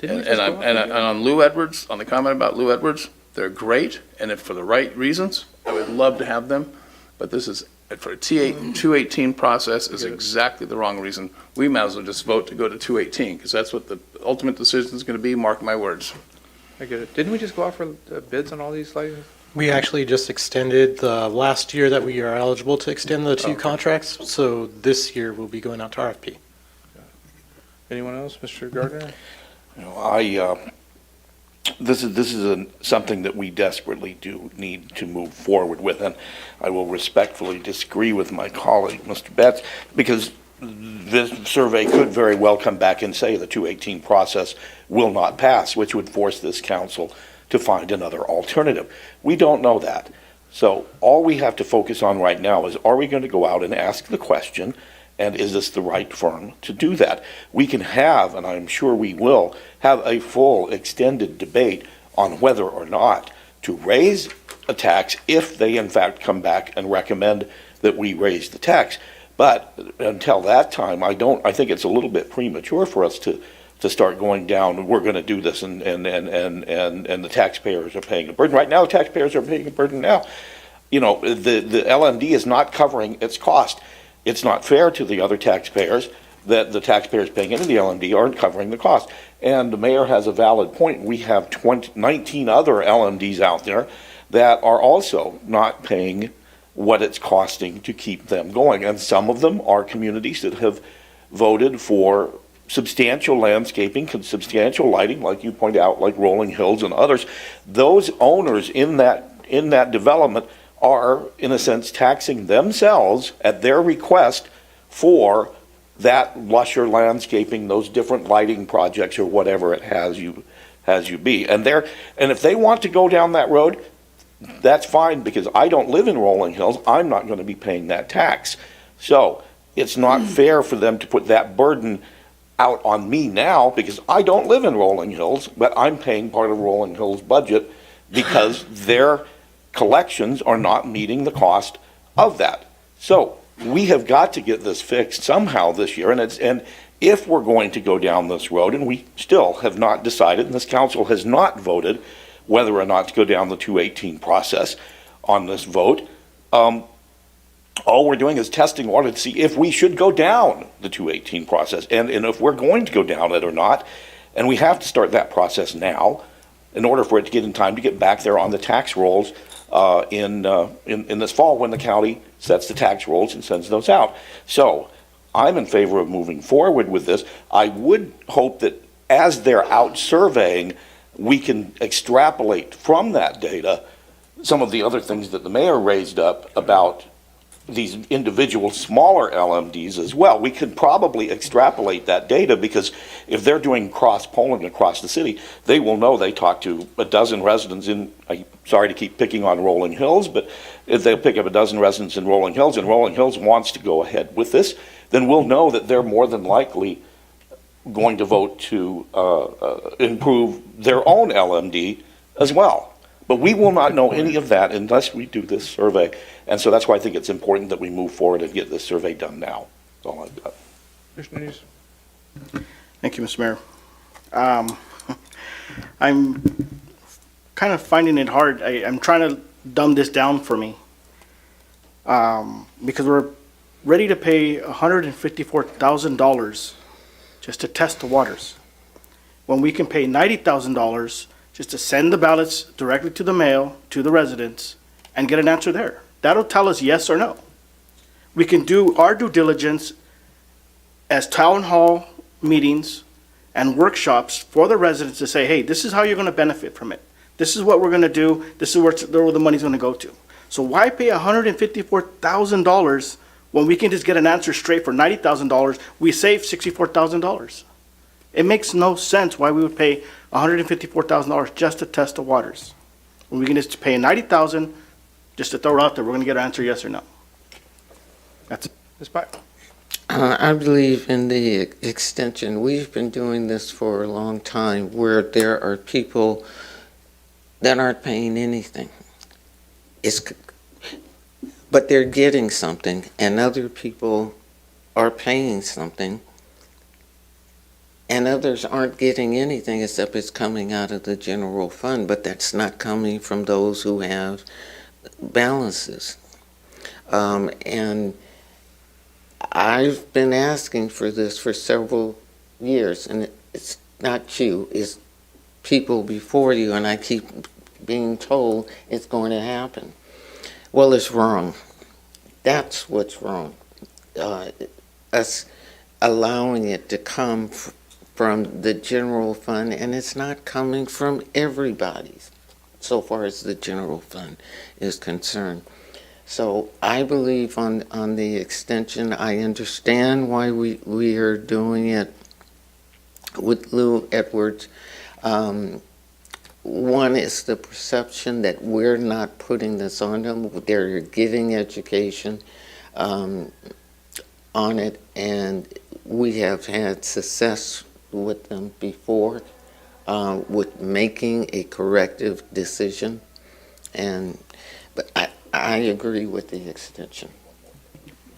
and on Lou Edwards, on the comment about Lou Edwards, they're great, and if for the right reasons, I would love to have them, but this is, for a 218 process is exactly the wrong reason. We might as well just vote to go to 218, because that's what the ultimate decision is going to be, mark my words. I get it. Didn't we just go out for bids on all these lighting? We actually just extended the last year that we are eligible to extend the two contracts, so this year we'll be going out to RFP. Anyone else? Mr. Gardner? This is something that we desperately do need to move forward with, and I will respectfully disagree with my colleague, Mr. Betts, because this survey could very well come back and say the 218 process will not pass, which would force this council to find another alternative. We don't know that. So all we have to focus on right now is, are we going to go out and ask the question, and is this the right firm to do that? We can have, and I'm sure we will, have a full extended debate on whether or not to raise a tax if they in fact come back and recommend that we raise the tax. But until that time, I think it's a little bit premature for us to start going down, we're going to do this, and the taxpayers are paying a burden. Right now, the taxpayers are paying a burden now. The LMD is not covering its cost. It's not fair to the other taxpayers that the taxpayers paying into the LMD aren't covering the cost. And the mayor has a valid point. We have 19 other LMDs out there that are also not paying what it's costing to keep them going. And some of them are communities that have voted for substantial landscaping, substantial lighting, like you point out, like Rolling Hills and others. Those owners in that development are, in a sense, taxing themselves at their request for that lusher landscaping, those different lighting projects or whatever it has you be. And if they want to go down that road, that's fine, because I don't live in Rolling Hills. I'm not going to be paying that tax. So it's not fair for them to put that burden out on me now, because I don't live in Rolling Hills, but I'm paying part of Rolling Hills' budget because their collections are not meeting the cost of that. So we have got to get this fixed somehow this year, and if we're going to go down this road, and we still have not decided, and this council has not voted whether or not to go down the 218 process on this vote, all we're doing is testing water to see if we should go down the 218 process, and if we're going to go down it or not. And we have to start that process now in order for it to get in time to get back there on the tax rolls in this fall, when the county sets the tax rolls and sends those out. So I'm in favor of moving forward with this. I would hope that as they're out surveying, we can extrapolate from that data some of the other things that the mayor raised up about these individual smaller LMDs as well. We could probably extrapolate that data, because if they're doing cross-polling across the city, they will know they talked to a dozen residents in, I'm sorry to keep picking on Rolling Hills, but if they pick up a dozen residents in Rolling Hills and Rolling Hills wants to go ahead with this, then we'll know that they're more than likely going to vote to improve their own LMD as well. But we will not know any of that unless we do this survey. And so that's why I think it's important that we move forward and get this survey done now. That's all I've got. Thank you, Mr. Mayor. I'm kind of finding it hard. I'm trying to dumb this down for me, because we're ready to pay $154,000 just to test the waters, when we can pay $90,000 just to send the ballots directly to the mail, to the residents, and get an answer there. That'll tell us yes or no. We can do our due diligence as town hall meetings and workshops for the residents to say, hey, this is how you're going to benefit from it. This is what we're going to do. This is where the money's going to go to. So why pay $154,000 when we can just get an answer straight for $90,000? We save $64,000. It makes no sense why we would pay $154,000 just to test the waters. We're going to pay $90,000 just to throw it out there. We're going to get an answer yes or no. That's it. Ms. Pike? I believe in the extension. We've been doing this for a long time where there are people that aren't paying anything. But they're getting something, and other people are paying something, and others aren't getting anything except it's coming out of the general fund, but that's not coming from those who have balances. And I've been asking for this for several years, and it's not you, it's people before you, and I keep being told it's going to happen. Well, it's wrong. That's what's wrong. Us allowing it to come from the general fund, and it's not coming from everybody's, so far as the general fund is concerned. So I believe on the extension. I understand why we are doing it with Lou Edwards. One is the perception that we're not putting this on them. They're getting education on it, and we have had success with them before with making a corrective decision. But I agree with the extension.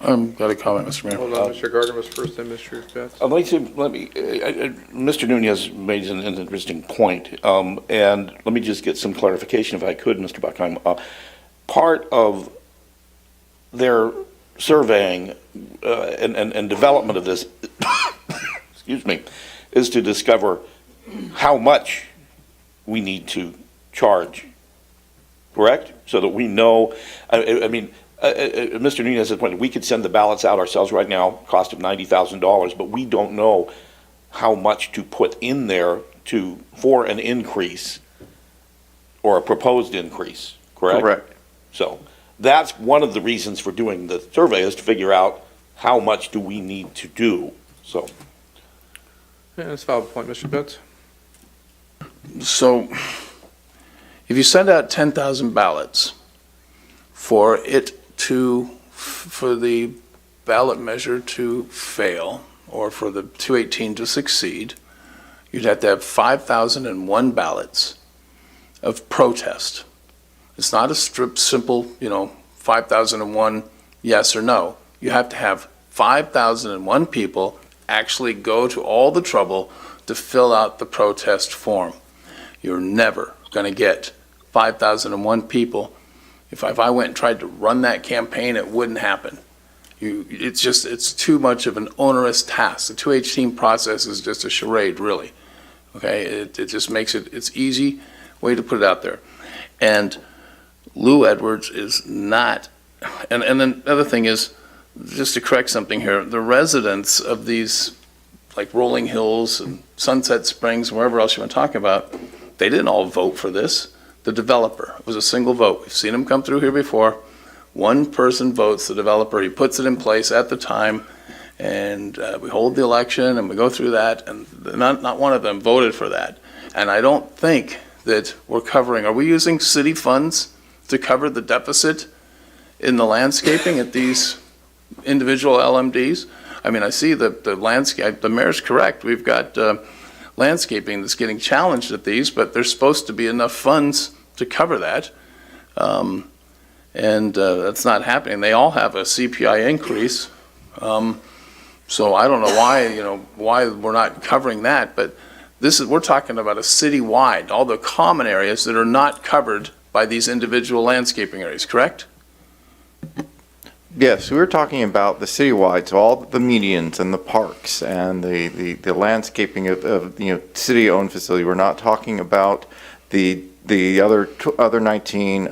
Got a comment, Mr. Mayor. Hold on, Mr. Gardner was first, then Mr. Betts. I'd like to, Mr. Nunez made an interesting point, and let me just get some clarification if I could, Mr. Buckheim. Part of their surveying and development of this, excuse me, is to discover how much we need to charge, correct? So that we know, Mr. Nunez has pointed, we could send the ballots out ourselves right now, cost of $90,000, but we don't know how much to put in there for an increase or a proposed increase, correct? Correct. So that's one of the reasons for doing the survey, is to figure out how much do we need to do, so. Yeah, that's a valid point, Mr. Betts. So if you send out 10,000 ballots for the ballot measure to fail, or for the 218 to succeed, you'd have to have 5,001 ballots of protest. It's not a simple, 5,001 yes or no. You have to have 5,001 people actually go to all the trouble to fill out the protest form. You're never going to get 5,001 people. If I went and tried to run that campaign, it wouldn't happen. It's too much of an onerous task. The 218 process is just a charade, really. Okay, it just makes it's easy way to put it out there. And Lou Edwards is not, and then the other thing is, just to correct something here, the residents of these, like Rolling Hills and Sunset Springs, wherever else you want to talk about, they didn't all vote for this. The developer, it was a single vote. We've seen them come through here before. One person votes, the developer, he puts it in place at the time, and we hold the election and we go through that, and not one of them voted for that. And I don't think that we're covering, are we using city funds to cover the deficit in the landscaping at these individual LMDs? I mean, I see the landscape, the mayor's correct. We've got landscaping that's getting challenged at these, but there's supposed to be enough funds to cover that. And that's not happening. They all have a CPI increase. So I don't know why we're not covering that, but we're talking about a city-wide, all the common areas that are not covered by these individual landscaping areas, correct? Yes, we were talking about the citywide, so all the medians and the parks and the landscaping of city-owned facility. We're not talking about the other 19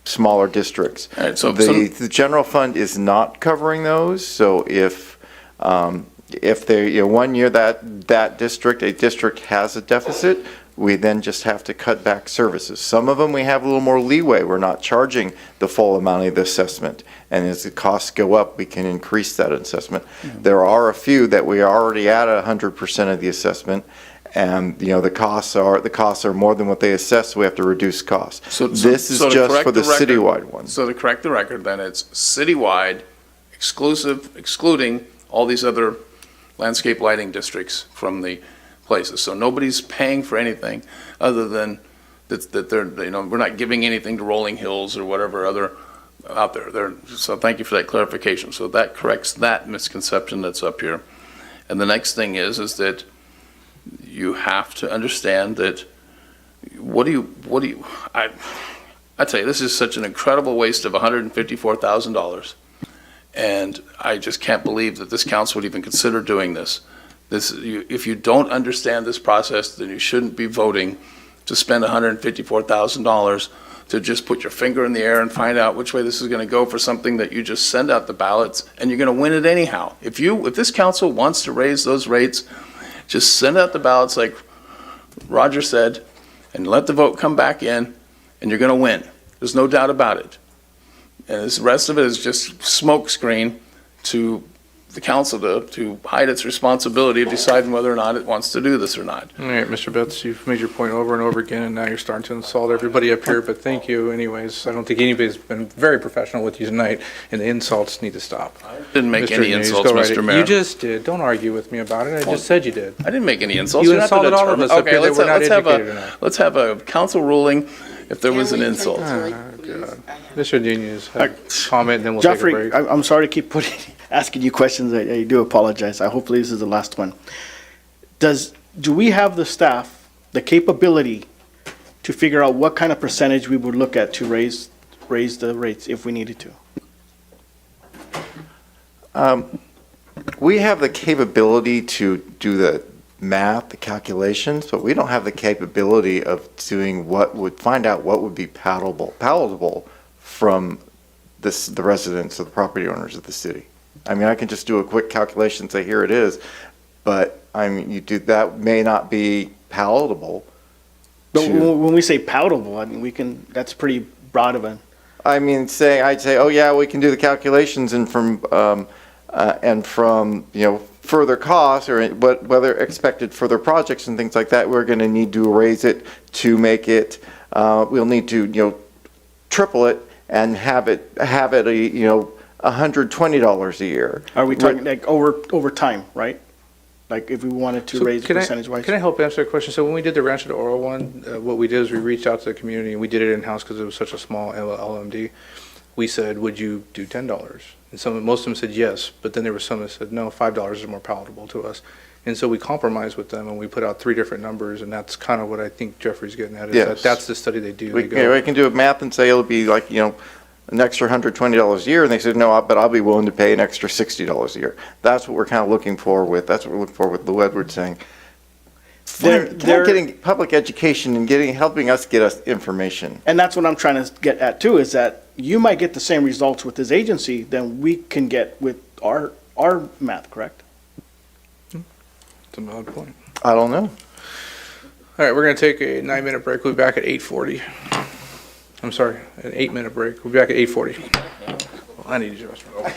smaller districts. All right, so the general fund is not covering those. So if they 1 year that district has a deficit, we then just have to cut back services. Some of them we have a little more leeway. We're not charging the full amount of the assessment. And as the costs go up, we can increase that assessment. There are a few that we are already at 100% of the assessment, And, the costs are more than what they assess, so we have to reduce costs. So This is to just correct for the record- citywide one. So to correct the record, then it's citywide, excluding all these other landscape lighting districts from the places. So nobody's paying for anything other than that they're, we're not giving anything to Rolling Hills or whatever other out there. So thank you for that clarification. So that corrects that misconception that's up here. And the next thing is that you have to understand that I tell you, this is such an incredible waste of $154,000. And I just can't believe that this council would even consider doing this. If you don't understand this process, then you shouldn't be voting to spend $154,000 to just put your finger in the air and find out which way this is going to go for something that you just send out the ballots and you're going to win it anyhow. If this council wants to raise those rates, just send out the ballots like Roger said and let the vote come back in and you're going to win. There's no doubt about it. And the rest of it is just smoke screen to the council to hide its responsibility of deciding whether or not it wants to do this or not. All right, Mr. Betts, you've made your point over and over again, and now you're starting to insult everybody up here, but thank you anyways. I don't think anybody's been very professional with you tonight, and the insults need to stop. Didn't make any Nunes, insults, go right Mr. ahead. Mayor. You just did. Don't argue with me about it. I just said you did. I didn't make any insults. You You're not the insulted all of us up Okay, here that let's we're not have educated enough. let's have a council ruling if there was an insult. Oh, God. Mr. Nunez, comment, and then we'll take a Jeffrey, break. I'm sorry to keep asking you questions. I do apologize. Hopefully this is the last one. Do we have the staff, the capability to figure out what kind of percentage we would look at to raise the rates if we needed to? We have the capability to do the math, the calculations, but we don't have the capability of doing find out what would be palatable from the residents or the property owners of the city. I mean, I can just do a quick calculation and say, here it is, but I mean, that may not be palatable. But when we say palatable, I mean, that's pretty broad of a. I mean, I'd say, oh yeah, we can do the calculations and from further costs or whether expected further projects and things like that, we're going to need to raise it to make it. We'll need to triple it and have it $120 a year. Are we talking like over time, right? Like if we wanted to raise it percentage-wise? Can I help answer a question? So when we did the Rancho de Oro one, what we did is we reached out to the community, and we did it in-house because it was such a small LMD. We said, would you do $10? And most of them said yes, but then there were some that said, no, $5 is more palatable to us. And so we compromised with them, and we put out 3 different numbers, and that's kind of what I think Jeffrey's getting at, is that's the study they do. We can do a math and say it'll be like, an extra $120 a year, and they said, no, but I'll be willing to pay an extra $60 a year. That's what we're kind of looking for with Lou Edwards saying, getting public education and helping us get us information. And that's what I'm trying to get at too, is that you might get the same results with this agency than we can get with our math, correct? That's a valid point. I don't know. All right, we're going to take a 9-minute break. We'll be back at 8:40. I'm sorry, an 8-minute break. We'll be back at 8:40. Well, I need to use the restroom.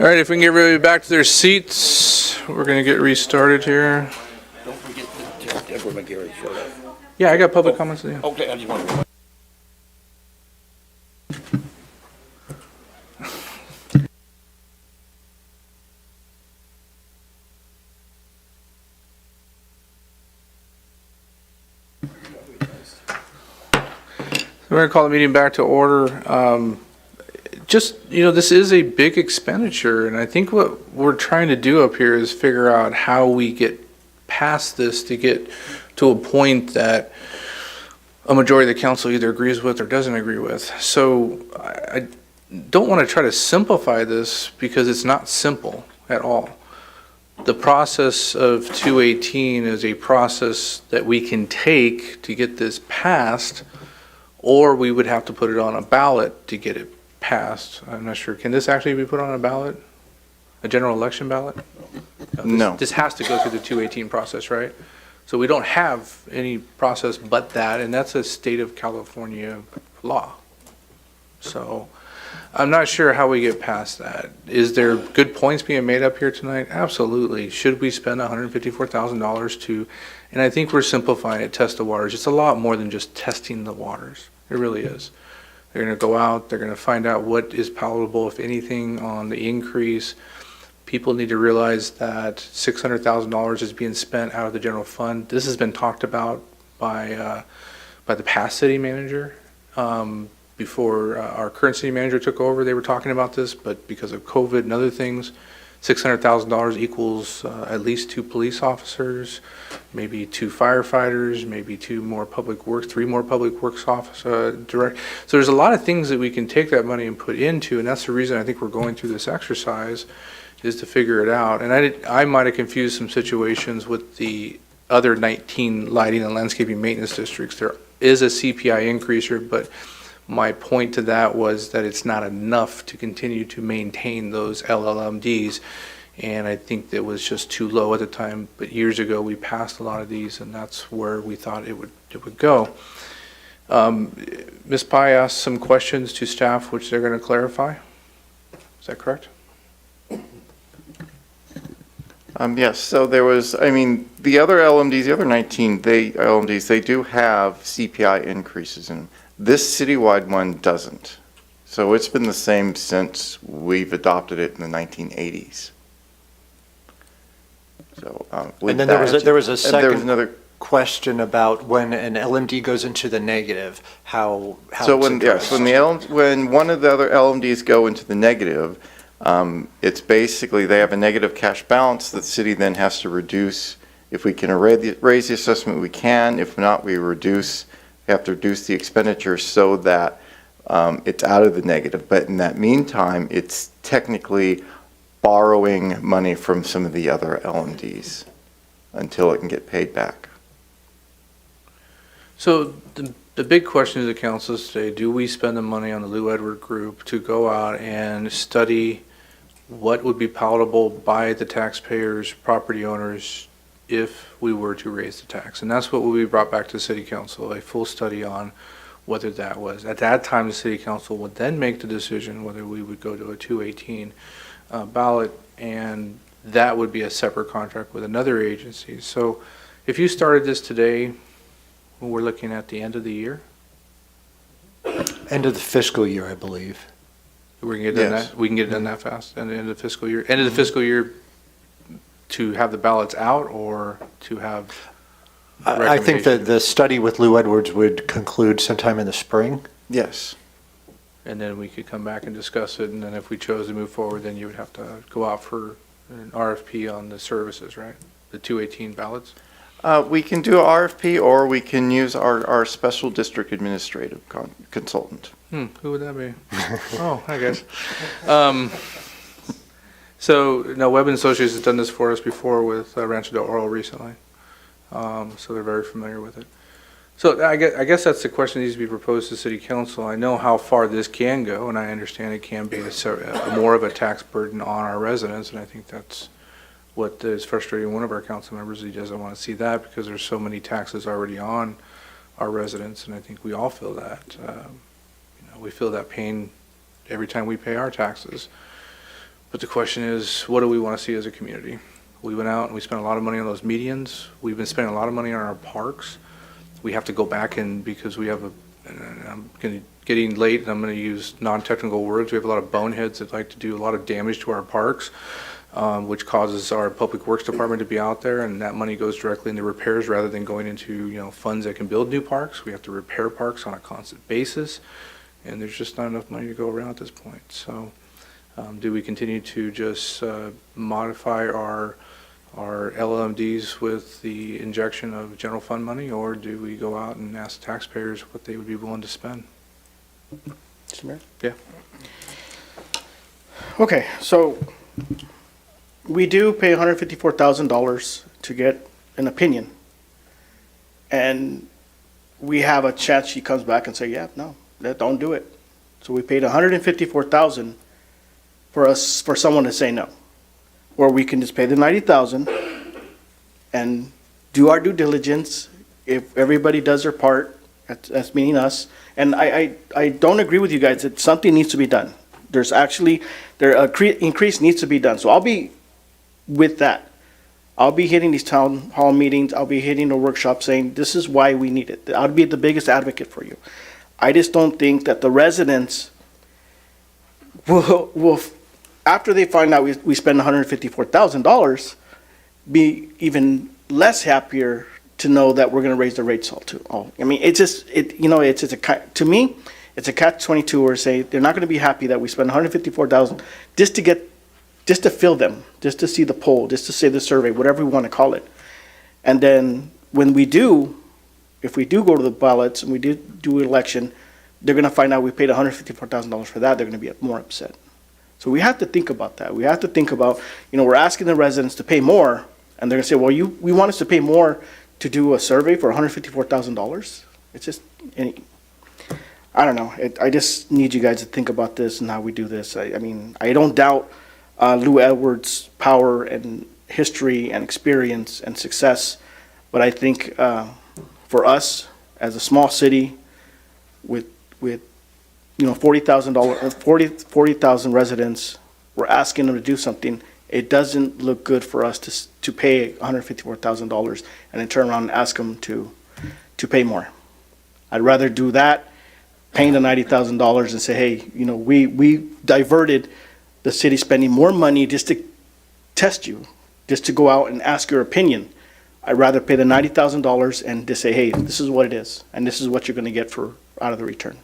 All right, if we can get everybody back to their seats, we're going to get restarted here. Don't forget that Deborah McGarry showed up. Yeah, I got public comments. Yeah. Okay, I just want to. We're going to call the meeting back to order. This is a big expenditure, and I think what we're trying to do up here is figure out how we get past this to get to a point that a majority of the council either agrees with or doesn't agree with. So I don't want to try to simplify this because it's not simple at all. The process of 218 is a process that we can take to get this passed, or we would have to put it on a ballot to get it passed. I'm not sure. Can this actually be put on a ballot? A general election ballot? No. This has to go through the 218 process, right? So we don't have any process but that, and that's a state of California law. So I'm not sure how we get past that. Is there good points being made up here tonight? Absolutely. Should we spend $154,000 to, and I think we're simplifying it, test the waters. It's a lot more than just testing the waters. It really is. They're going to go out, they're going to find out what is palatable, if anything, on the increase. People need to realize that $600,000 is being spent out of the general fund. This has been talked about by the past city manager. Before our current city manager took over, they were talking about this, but because of COVID and other things, $600,000 equals at least 2 police officers, maybe 2 firefighters, maybe 2 more public works, 3 more public works direct. So there's a lot of things that we can take that money and put into, and that's the reason I think we're going through this exercise, is to figure it out. And I might have confused some situations with the other 19 lighting and landscaping maintenance districts. There is a CPI increaser, but my point to that was that it's not enough to continue to maintain those LLMDs, and I think that was just too low at the time. But years ago, we passed a lot of these, and that's where we thought it would go. Ms. Pai asked some questions to staff, which they're going to clarify. Is that correct? Yes, so there was, the other LMDs, the other 19 LMDs, they do have CPI increases in them. This citywide one doesn't. So it's been the same since we've adopted it in the 1980s. So, And then there was a second question about when an LMD goes into the negative, how so it's when addressed. when one of the other LMDs go into the negative, it's basically they have a negative cash balance that the city then has to reduce. If we can raise the assessment, we can. If not, we have to reduce the expenditure so that it's out of the negative. But in that meantime, it's technically borrowing money from some of the other LMDs until it can get paid back. So the big question to the council is today, do we spend the money on the Lou Edward group to go out and study what would be palatable by the taxpayers, property owners, if we were to raise the tax? And that's what will be brought back to the city council, a full study on whether that was. At that time, the city council would then make the decision whether we would go to a 218 ballot, and that would be a separate contract with another agency. So if you started this today, we're looking at the end of the year? End of the fiscal year, I believe. We can get done that. We can get it done that fast. And the end of the fiscal year. End of the fiscal year to have the ballots out, or to have. I think that the study with Lou Edwards would conclude sometime in the spring. Yes. And then we could come back and discuss it. And then if we chose to move forward, then you would have to go out for an RFP on the services, right? The 218 ballots. We can do an RFP, or we can use our special district administrative consultant. Who would that be? Oh, I guess. So, no, Webb & Associates has done this for us before with Rancho del Oro recently. So they're very familiar with it. So I guess that's the question that needs to be proposed to City Council. I know how far this can go, and I understand it can be a more of a tax burden on our residents, and I think that's what is frustrating one of our council members. He doesn't want to see that because there's so many taxes already on our residents, and I think we all feel that. We feel that pain every time we pay our taxes. But the question is, what do we want to see as a community? We went out and we spent a lot of money on those medians. We've been spending a lot of money on our parks. We have to go back and, because we have getting late, and I'm going to use non-technical words, we have a lot of boneheads that like to do a lot of damage to our parks, which causes our Public Works Department to be out there, and that money goes directly into repairs rather than going into, funds that can build new parks. We have to repair parks on a constant basis, and there's just not enough money to go around at this point. So do we continue to just modify our LMDs with the injection of general fund money, or do we go out and ask taxpayers what they would be willing to spend? Mr. Mayor? Yeah. Okay, so we do pay $154,000 to get an opinion. And we have a chance she comes back and say, yeah, no, don't do it. So we paid $154,000 for someone to say no. Or we can just pay the $90,000 and do our due diligence. If everybody does their part, that's meaning us. And I don't agree with you guys that something needs to be done. There's actually, increase needs to be done. So I'll be with that. I'll be hitting these town hall meetings. I'll be hitting the workshop saying, this is why we need it. I'll be the biggest advocate for you. I just don't think that the residents will after they find out we spend $154,000, be even less happier to know that we're going to raise the rates all too. I mean, it's just, to me, it's a catch-22 where say they're not going to be happy that we spend $154,000 just to fill them, just to see the poll, just to say the survey, whatever we want to call it. And then when we do, if we do go to the ballots and we do an election, they're going to find out we paid $154,000 for that. They're going to be more upset. So we have to think about that. We have to think about, we're asking the residents to pay more, and they're going to say, well, we want us to pay more to do a survey for $154,000? It's just, I don't know. I just need you guys to think about this and how we do this. I mean, I don't doubt Lou Edwards' power and history and experience and success, but I think for us as a small city with 40,000 residents, we're asking them to do something. It doesn't look good for us to pay $154,000 and then turn around and ask them to pay more. I'd rather do that, paying the $90,000 and say, hey, we diverted the city spending more money just to test you, just to go out and ask your opinion. I'd rather pay the $90,000 and just say, hey, this is what it is, and this is what you're going to get out of the return.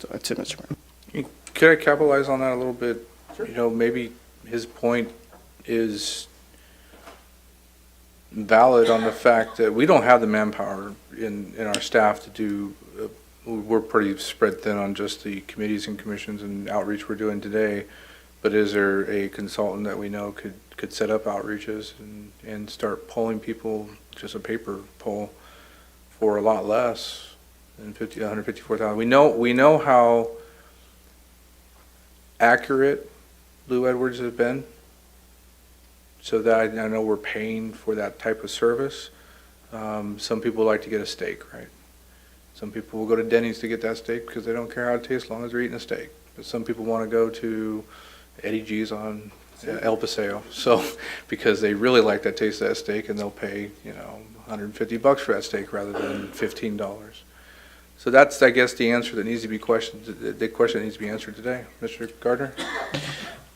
So that's it, Mr. Mayor. Could I capitalize on that a little bit? Sure. Maybe his point is valid on the fact that we don't have the manpower in our staff to do, we're pretty spread thin on just the committees and commissions and outreach we're doing today. But is there a consultant that we know could set up outreaches and start polling people, just a paper poll, for a lot less than $154,000? We know how accurate Lou Edwards has been, so that I know we're paying for that type of service. Some people like to get a steak, right? Some people will go to Denny's to get that steak because they don't care how it tastes as long as they're eating a steak. But some people want to go to Eddie G's on El Paseo, so because they really like that taste of that steak, and they'll pay $150 for that steak rather than $15. So that's, I guess, the answer that needs to be questioned. The question that needs to be answered today, Mr. Gardner.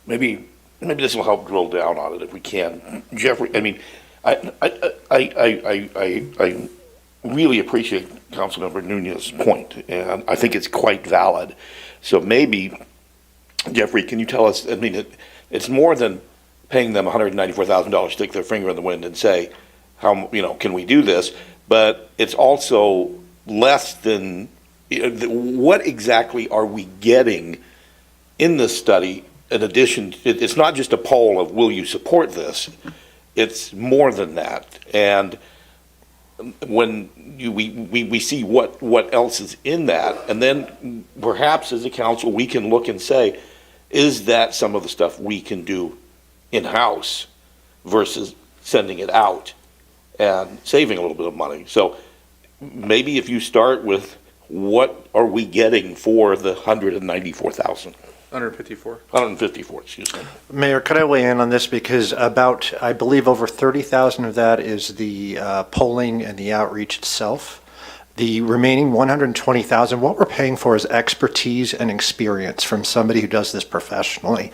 Maybe this will help drill down on it if we can, Jeffrey. I mean, I really appreciate Councilmember Nunez's point, and I think it's quite valid. So maybe, Jeffrey, can you tell us? I mean, it's more than paying them $194,000, stick their finger in the wind and say, how can we do this? But it's also less than what exactly are we getting in this study? In addition, it's not just a poll of will you support this? It's more than that. And when we see what else is in that, and then perhaps as a council we can look and say, is that some of the stuff we can do in-house versus sending it out and saving a little bit of money? So maybe if you start with what are we getting for the $194,000? 154. 154, excuse me. Mayor, could I weigh in on this? Because about, I believe, over 30,000 of that is the polling and the outreach itself. The remaining 120,000, what we're paying for is expertise and experience from somebody who does this professionally.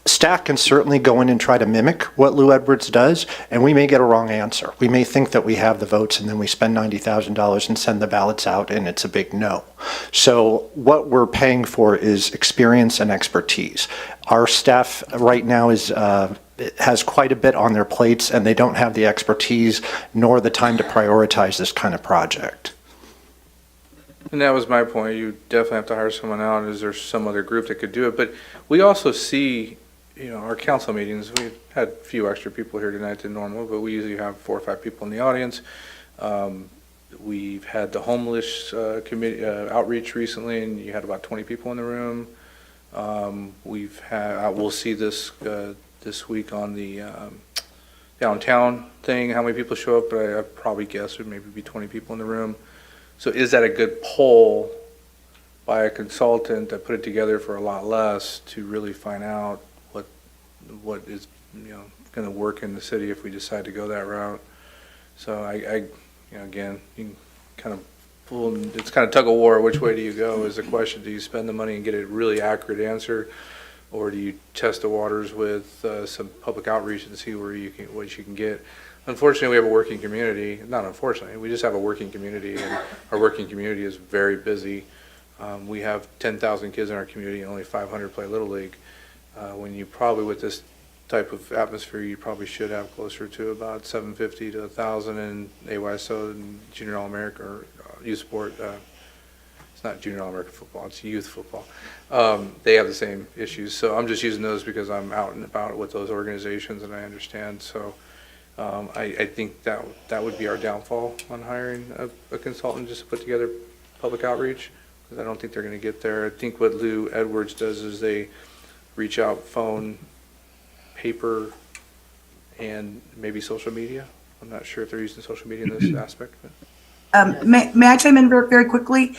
Staff can certainly go in and try to mimic what Lou Edwards does, and we may get a wrong answer. We may think that we have the votes, and then we spend $90,000 and send the ballots out, and it's a big no. So what we're paying for is experience and expertise. Our staff right now has quite a bit on their plates, and they don't have the expertise nor the time to prioritize this kind of project. And that was my point. You definitely have to hire someone out. Is there some other group that could do it? But we also see, our council meetings, we've had a few extra people here tonight than normal, but we usually have 4 or 5 people in the audience. We've had the homeless committee outreach recently, and you had about 20 people in the room. We'll see this this week on the downtown thing, how many people show up, but I probably guess it would maybe be 20 people in the room. So is that a good poll by a consultant that put it together for a lot less to really find out what is going to work in the city if we decide to go that route? So again, you can it's kind of tug of war. Which way do you go is the question. Do you spend the money and get a really accurate answer, or do you test the waters with some public outreach and see what you can get? Unfortunately, we have a working community. Not unfortunately, we just have a working community, and our working community is very busy. We have 10,000 kids in our community, and only 500 play Little League. When you probably, with this type of atmosphere, you probably should have closer to about 750 to 1,000 in AYSO and Junior All-America or youth sport. It's not Junior All-American football, it's youth football. They have the same issues. So I'm just using those because I'm out and about with those organizations and I understand. So I think that would be our downfall on hiring a consultant just to put together public outreach, because I don't think they're going to get there. I think what Lou Edwards does is they reach out, phone, paper, and maybe social media. I'm not sure if they're using social media in this aspect. But. May I chime in very quickly?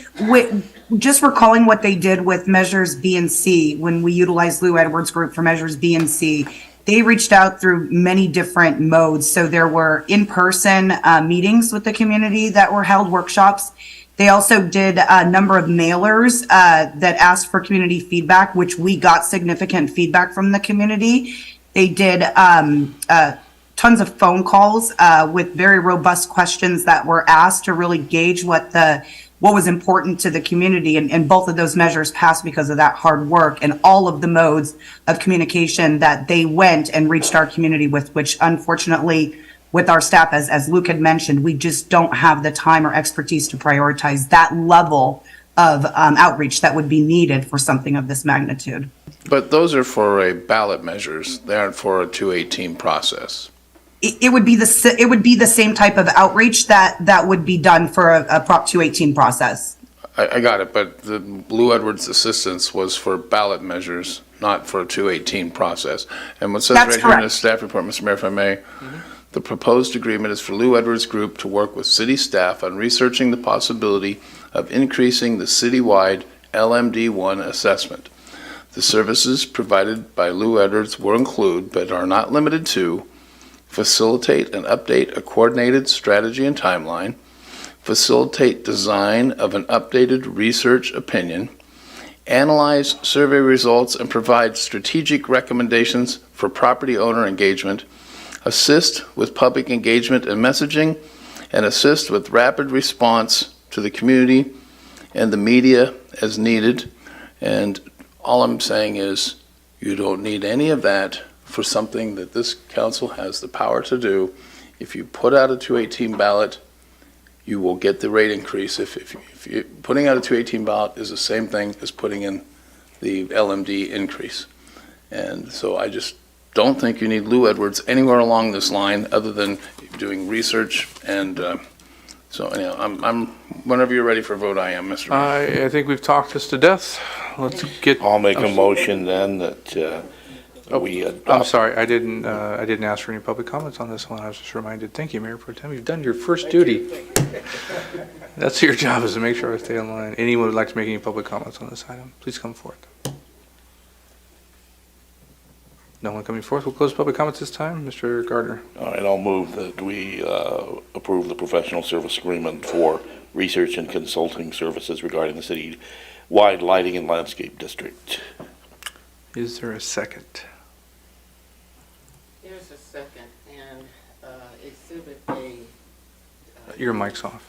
Just recalling what they did with Measures B and C when we utilized Lou Edwards Group for Measures B and C. They reached out through many different modes. So there were in-person meetings with the community that were held, workshops. They also did a number of mailers that asked for community feedback, which we got significant feedback from the community. They did tons of phone calls with very robust questions that were asked to really gauge what was important to the community. And both of those measures passed because of that hard work and all of the modes of communication that they went and reached our community with, which unfortunately, with our staff, as Luke had mentioned, we just don't have the time or expertise to prioritize that level of outreach that would be needed for something of this magnitude. But those are for a ballot measures. They aren't for a 218 process. It would be the same type of outreach that would be done for a Prop 218 process. I got it, but the Lou Edwards assistance was for ballot measures, not for a 218 process. And what says That's right here in the correct. staff report, Mr. Mayor, if I may, the proposed agreement is for Lou Edwards Group to work with city staff on researching the possibility of increasing the citywide LMD1 assessment. The services provided by Lou Edwards will include, but are not limited to, facilitate and update a coordinated strategy and timeline, facilitate design of an updated research opinion, analyze survey results and provide strategic recommendations for property owner engagement, assist with public engagement and messaging, and assist with rapid response to the community and the media as needed. And all I'm saying is you don't need any of that for something that this council has the power to do. If you put out a 218 ballot, you will get the rate increase. If you, putting out a 218 ballot is the same thing as putting in the LMD increase. And so I just don't think you need Lou Edwards anywhere along this line other than doing research. And so anyhow, I'm whenever you're ready for a vote, I am, Mr. Mayor. I think we've talked this to death. Let's get. I'll make a motion then that we adopt. I'm sorry, I didn't ask for any public comments on this one. I was just reminded. Thank you, Mayor Pro Tem. You've done your first duty. That's your job, is to make sure I stay online. Anyone would like to make any public comments on this item, please come forward. No one coming forth. We'll close public comments this time. Mr. Gardner. All right, I'll move that we approve the professional service agreement for research and consulting services regarding the city-wide lighting and landscape district. Is there a second? There's a second, and Exhibit A. Your mic's off.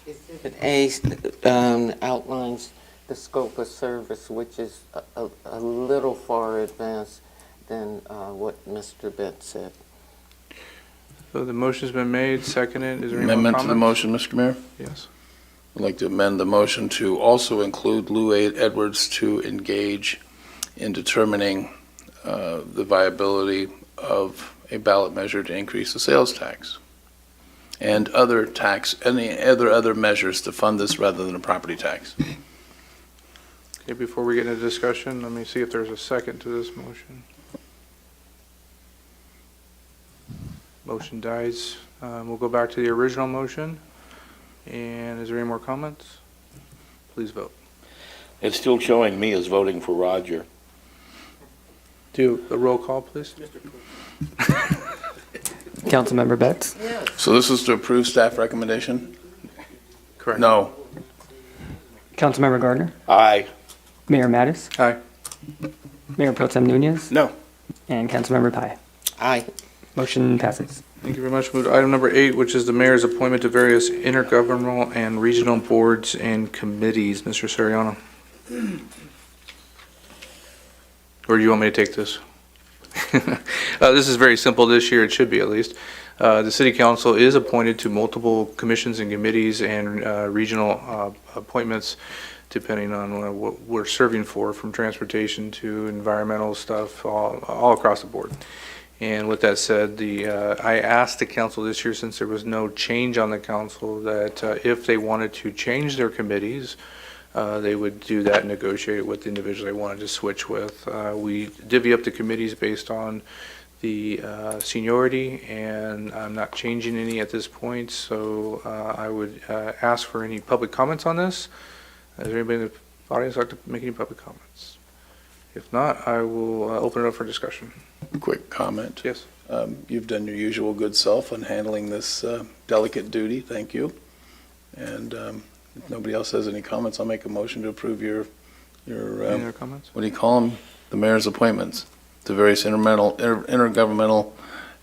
Exhibit A outlines the scope of service, which is a little far advanced than what Mr. Betts said. So the motion's been made, seconded. Is there any more Amendment to the comments? motion, Mr. Mayor? Yes. I'd like to amend the motion to also include Lou Edwards to engage in determining the viability of a ballot measure to increase the sales tax and other any other measures to fund this rather than a property tax. Okay, before we get into discussion, let me see if there's a second to this motion. Motion dies. We'll go back to the original motion. And is there any more comments? Please vote. It's still showing me as voting for Roger. Do a roll call, please. Councilmember Betts? So this is to approve staff recommendation? Correct. No. Councilmember Gardner? Aye. Mayor Mattis? Aye. Mayor Pro Tem Nunez? No. And Councilmember Pai. Aye. Motion passes. Thank you very much. Move to item number 8, which is the mayor's appointment to various intergovernmental and regional boards and committees. Mr. Soriano. Or do you want me to take this? This is very simple this year. It should be, at least. The city council is appointed to multiple commissions and committees and regional appointments, depending on what we're serving for, from transportation to environmental stuff, all across the board. And with that said, I asked the council this year, since there was no change on the council, that if they wanted to change their committees, they would do that and negotiate with the individual they wanted to switch with. We divvy up the committees based on the seniority, and I'm not changing any at this point, so I would ask for any public comments on this. Is there anybody in the audience like to make any public comments? If not, I will open it up for discussion. Quick comment. Yes. You've done your usual good self on handling this delicate duty. Thank you. And if nobody else has any comments, I'll make a motion to approve your Any other comments? what do you call them? The mayor's appointments to various intergovernmental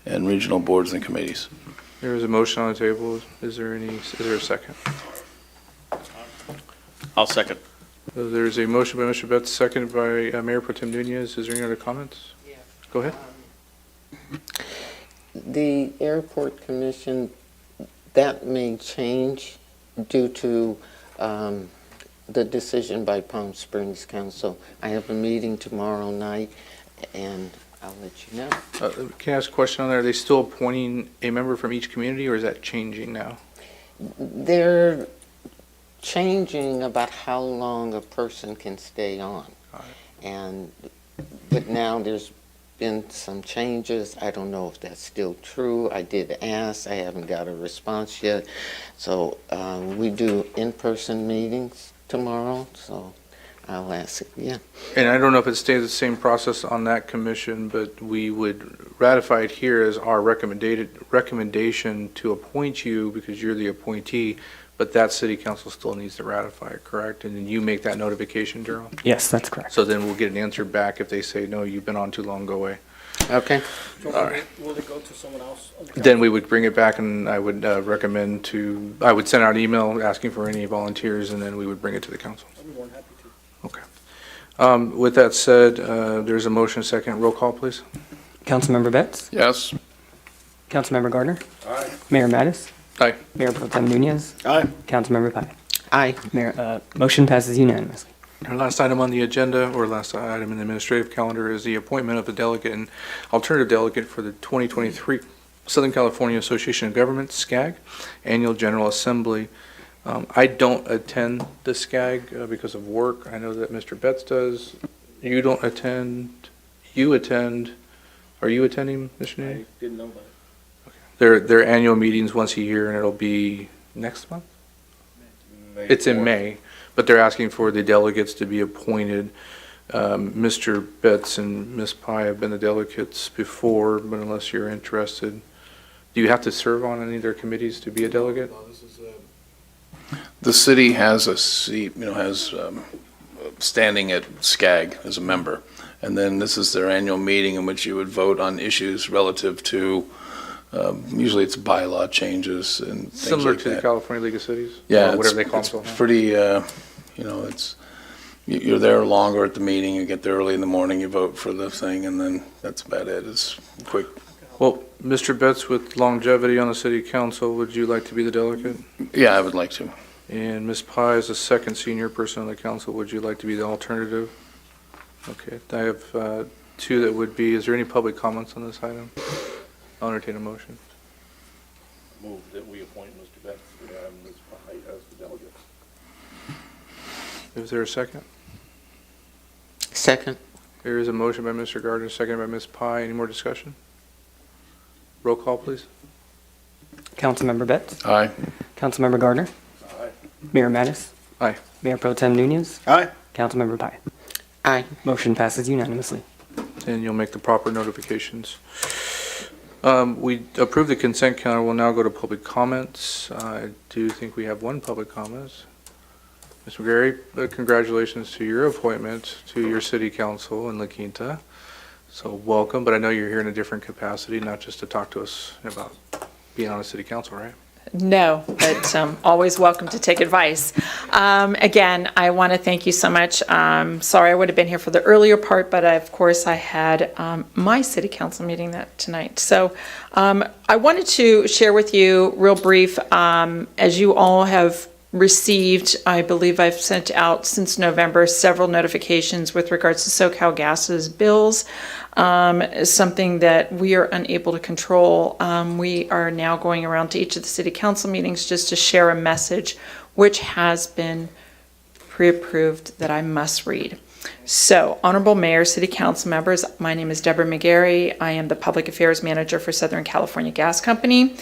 and regional boards and committees. There is a motion on the table. Is there a second? I'll second. So there's a motion by Mr. Betts, seconded by Mayor Pro Tem Nunez. Is there any other comments? Yes. Go ahead. The airport commission, that may change due to the decision by Palm Springs Council. I have a meeting tomorrow night, and I'll let you know. Can I ask a question on there? Are they still appointing a member from each community, or is that changing now? They're changing about how long a person can stay on. But now there's been some changes. I don't know if that's still true. I did ask. I haven't got a response yet. So we do in-person meetings tomorrow, so I'll ask it, yeah. And I don't know if it stays the same process on that commission, but we would ratify it here as our recommendation to appoint you, because you're the appointee, but that city council still needs to ratify it, correct? And then you make that notification, Daryl? Yes, that's correct. So then we'll get an answer back if they say, no, you've been on too long, go away. Okay. So All right. will it go to someone else? on the council? Then we would bring it back, and I would recommend I would send out an email asking for any volunteers, and then we would bring it to the council. I'd be more than happy to. Okay. With that said, there's a motion, second. Roll call, please. Councilmember Betts? Yes. Councilmember Gardner? Aye. Mayor Mattis? Aye. Mayor Pro Tem Nunez? Aye. Councilmember Pai. Aye. Motion passes unanimously. Our last item on the agenda, or last item in the administrative calendar, is the appointment of the delegate and alternative delegate for the 2023 Southern California Association of Governments, SCAG, Annual General Assembly. I don't attend the SCAG because of work. I know that Mr. Betts does. You don't attend. You attend. Are you attending, Mr. Nunez? I didn't know about it. Their annual meetings once a year, and it'll be next month? It's in May, but they're asking for the delegates to be appointed Mr. Betts and Ms. Pye have been the delegates before, but unless you're interested, do you have to serve on any of their committees to be a delegate? The city has a seat, has standing at SCAG as a member. And then this is their annual meeting in which you would vote on issues relative to, usually it's bylaw changes and things Similar like to the that. California League of Cities? Yeah, Or whatever they call it's themselves. pretty, you're there longer at the meeting, you get there early in the morning, you vote for the thing, and then that's about it. It's quick. Well, Mr. Betts, with longevity on the city council, would you like to be the delegate? Yeah, I would like to. And Ms. Pye is the second senior person on the council. Would you like to be the alternative? Okay, I have two that would be. Is there any public comments on this item? I'll entertain a motion. Move that we appoint Mr. Betts and Ms. Pye as the delegates. Is there a second? Second. There is a motion by Mr. Gardner, second by Ms. Pye. Any more discussion? Roll call, please. Councilmember Betts. Aye. Councilmember Gardner. Aye. Mayor Manis. Aye. Mayor Pro Tem Nunez. Aye. Councilmember Pye. Aye. Motion passes unanimously. And you'll make the proper notifications. We approved the consent calendar. We'll now go to public comments. I do think we have one public comment. Ms. McGarry, congratulations to your appointment to your city council in La Quinta. So welcome, but I know you're here in a different capacity, not just to talk to us about being on a city council, right? No, but always welcome to take advice. Again, I want to thank you so much. Sorry I would have been here for the earlier part, but of course I had my city council meeting tonight. So I wanted to share with you real brief, as you all have received, I believe I've sent out since November several notifications with regards to SoCal Gas's bills. Something that we are unable to control. We are now going around to each of the city council meetings just to share a message which has been pre-approved that I must read. So, Honorable Mayor, City Council members, my name is Deborah McGarry. I am the Public Affairs Manager for Southern California Gas Company.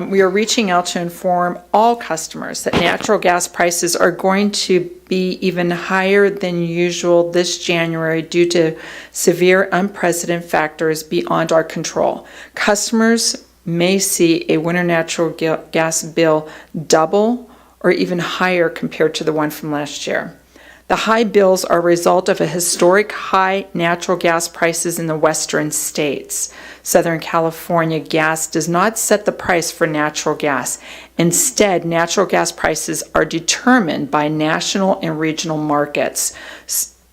We are reaching out to inform all customers that natural gas prices are going to be even higher than usual this January due to severe unprecedented factors beyond our control. Customers may see a winter natural gas bill double or even higher compared to the one from last year. The high bills are a result of a historic high natural gas prices in the western states. Southern California Gas does not set the price for natural gas. Instead, natural gas prices are determined by national and regional markets.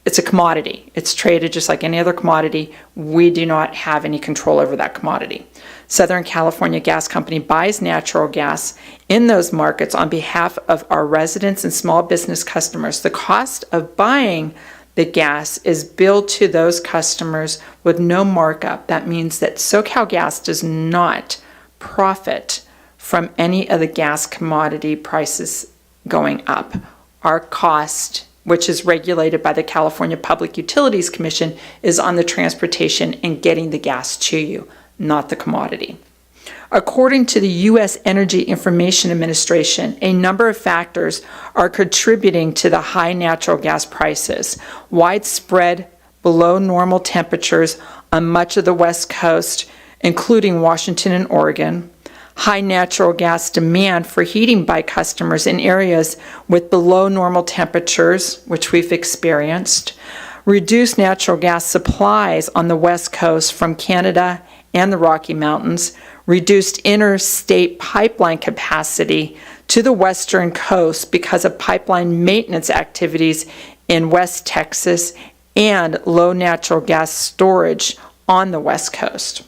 It's a commodity. It's traded just like any other commodity. We do not have any control over that commodity. Southern California Gas Company buys natural gas in those markets on behalf of our residents and small business customers. The cost of buying the gas is billed to those customers with no markup. That means that SoCal Gas does not profit from any of the gas commodity prices going up. Our cost, which is regulated by the California Public Utilities Commission, is on the transportation and getting the gas to you, not the commodity. According to the U.S. Energy Information Administration, a number of factors are contributing to the high natural gas prices. Widespread below normal temperatures on much of the West Coast, including Washington and Oregon. High natural gas demand for heating by customers in areas with below normal temperatures, which we've experienced. Reduced natural gas supplies on the West Coast from Canada and the Rocky Mountains, reduced interstate pipeline capacity to the western coast because of pipeline maintenance activities in West Texas and low natural gas storage on the West Coast.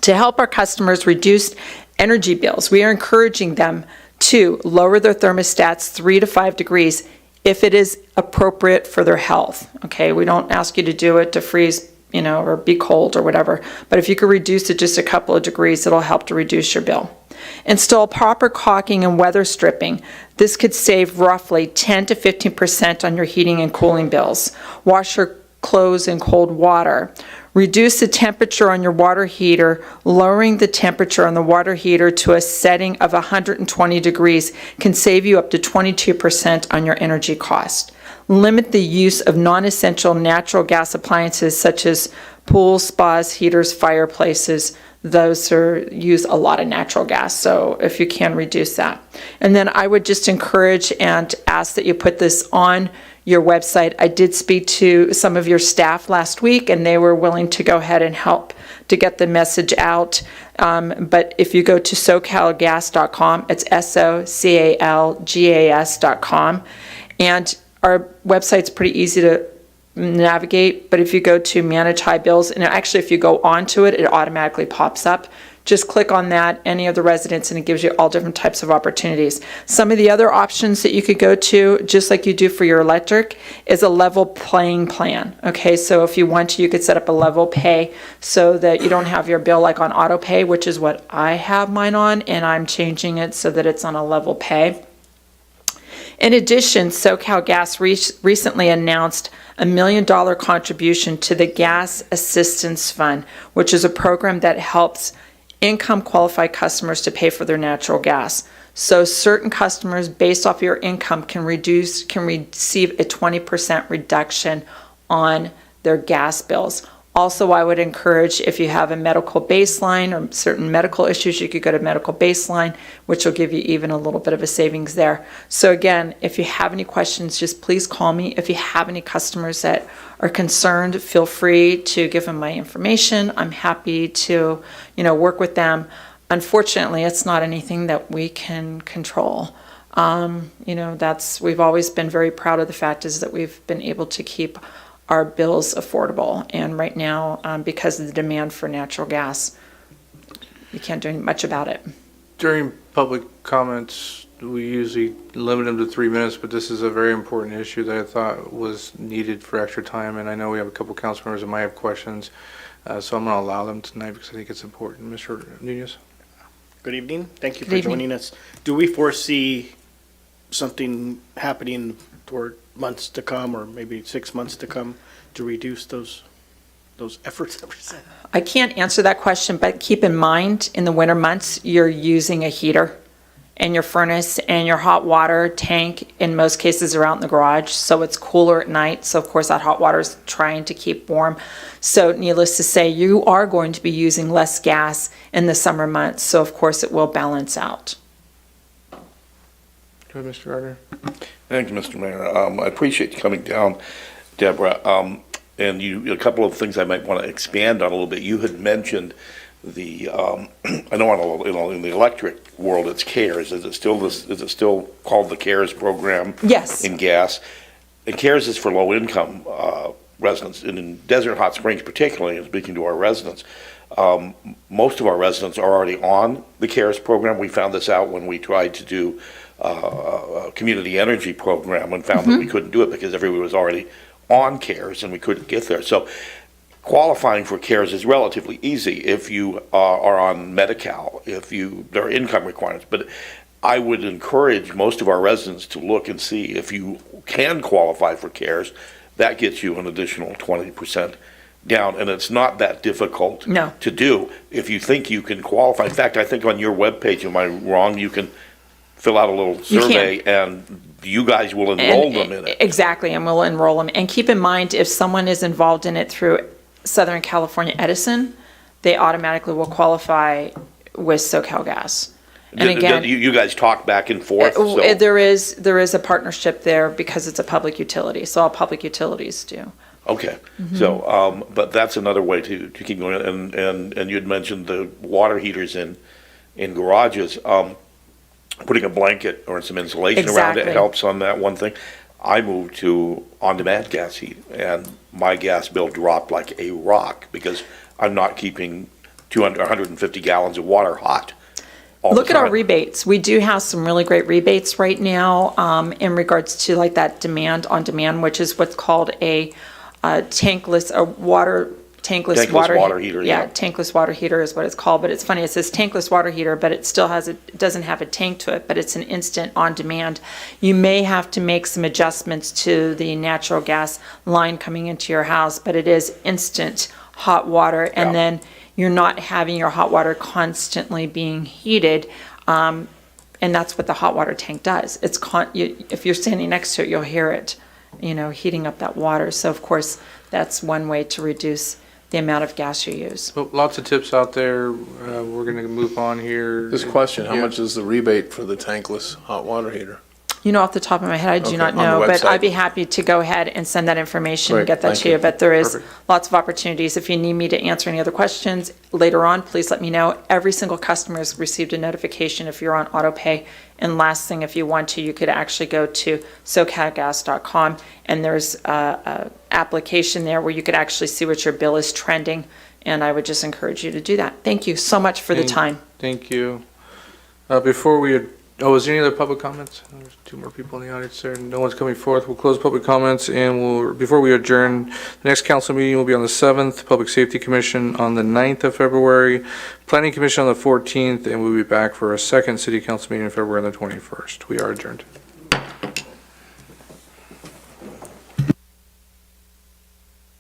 To help our customers reduce energy bills, we are encouraging them to lower their thermostats 3 to 5 degrees if it is appropriate for their health. Okay, we don't ask you to do it to freeze, or be cold or whatever. But if you could reduce it just a couple of degrees, it'll help to reduce your bill. Install proper caulking and weather stripping. This could save roughly 10 to 15% on your heating and cooling bills. Wash your clothes in cold water. Reduce the temperature on your water heater. Lowering the temperature on the water heater to a setting of 120 degrees can save you up to 22% on your energy cost. Limit the use of non-essential natural gas appliances such as pools, spas, heaters, fireplaces. Those use a lot of natural gas, so if you can, reduce that. And then I would just encourage and ask that you put this on your website. I did speak to some of your staff last week, and they were willing to go ahead and help to get the message out. But if you go to socalgas.com, it's SOCALGAS.com, and our website's pretty easy to navigate, but if you go to manage high bills, and actually if you go onto it, it automatically pops up. Just click on that, any of the residents, and it gives you all different types of opportunities. Some of the other options that you could go to, just like you do for your electric, is a level playing plan. Okay, so if you want to, you could set up a level pay so that you don't have your bill like on auto pay, which is what I have mine on, and I'm changing it so that it's on a level pay. In addition, SoCalGas recently announced a $1 million contribution to the Gas Assistance Fund, which is a program that helps income qualified customers to pay for their natural gas. So certain customers, based off your income, can receive a 20% reduction on their gas bills. Also, I would encourage, if you have a medical baseline or certain medical issues, you could go to medical baseline, which will give you even a little bit of a savings there. So again, if you have any questions, just please call me. If you have any customers that are concerned, feel free to give them my information. I'm happy to, work with them. Unfortunately, it's not anything that we can control. We've always been very proud of the fact is that we've been able to keep our bills affordable. And right now, because of the demand for natural gas, we can't do much about it. During public comments, we usually limit them to 3 minutes, but this is a very important issue that I thought was needed for extra time. And I know we have a couple council members that might have questions, so I'm going to allow them tonight because I think it's important. Mr. Nunez? Good evening. Thank you Good for evening. joining us. Do we foresee something happening toward months to come, or maybe 6 months to come, to reduce those efforts that we're saying? I can't answer that question, but keep in mind, in the winter months, you're using a heater, and your furnace and your hot water tank, in most cases, are out in the garage, so it's cooler at night. So of course, that hot water is trying to keep warm. So needless to say, you are going to be using less gas in the summer months, so of course, it will balance out. Go ahead, Mr. Gardner. Thank you, Mr. Mayor. I appreciate you coming down, Deborah. And a couple of things I might want to expand on a little bit. You had mentioned I know in the electric world it's CARES. Is it still called the CARES program? Yes. In gas, and CARES is for low income residents, and in Desert Hot Springs particularly. And speaking to our residents, most of our residents are already on the CARES program. We found this out when we tried to do a community energy program and found that we couldn't do it because everyone was already on CARES and we couldn't get there. So qualifying for CARES is relatively easy if you are on Medi-Cal, there are income requirements. But I would encourage most of our residents to look and see if you can qualify for CARES. That gets you an additional 20% down, and it's not that difficult to do if you think you can qualify. In fact, I think on your webpage, am I wrong, you can fill out a little survey and you guys will enroll them in it. Exactly, and we'll enroll them. And keep in mind, if someone is involved in it through Southern California Edison, they automatically will qualify with SoCalGas. And again, you guys talk back and forth? There is a partnership there because it's a public utility, so all public utilities do. Okay, so, but that's another way to keep going. And you'd mentioned the water heaters in garages. Putting a blanket or some insulation around it helps on that one thing. I moved to on-demand gas heat, and my gas bill dropped like a rock because I'm not keeping 150 gallons of water hot. Look at our rebates. We do have some really great rebates right now in regards to like that demand on demand, which is what's called a tankless, a water tankless water heater. Yeah, tankless water heater is what it's called, but it's funny, it says tankless water heater, but it still has, it doesn't have a tank to it, but it's an instant on demand. You may have to make some adjustments to the natural gas line coming into your house, but it is instant hot water, and then you're not having your hot water constantly being heated. And that's what the hot water tank does. It's if you're standing next to it, you'll hear it, heating up that water. So of course, that's one way to reduce the amount of gas you use. Well, lots of tips out there. We're going to move on here. This question, how much is the rebate for the tankless hot water heater? Off the top of my head, I do Okay, not on the know, but website. I'd be happy to go ahead and send that information and Great, get that thank to you. you. But there is Perfect. lots of opportunities. If you need me to answer any other questions later on, please let me know. Every single customer has received a notification if you're on auto pay. And last thing, if you want to, you could actually go to SoCalGas.com, and there's a application there where you could actually see what your bill is trending. And I would just encourage you to do that. Thank you so much for the time. Thank you. Before we, is there any other public comments? There's two more people in the audience there. No one's coming forth. We'll close public comments, and before we adjourn, the next council meeting will be on the 7th, Public Safety Commission on the 9th of February, Planning Commission on the 14th, and we'll be back for a second city council meeting in February on the 21st. We are adjourned.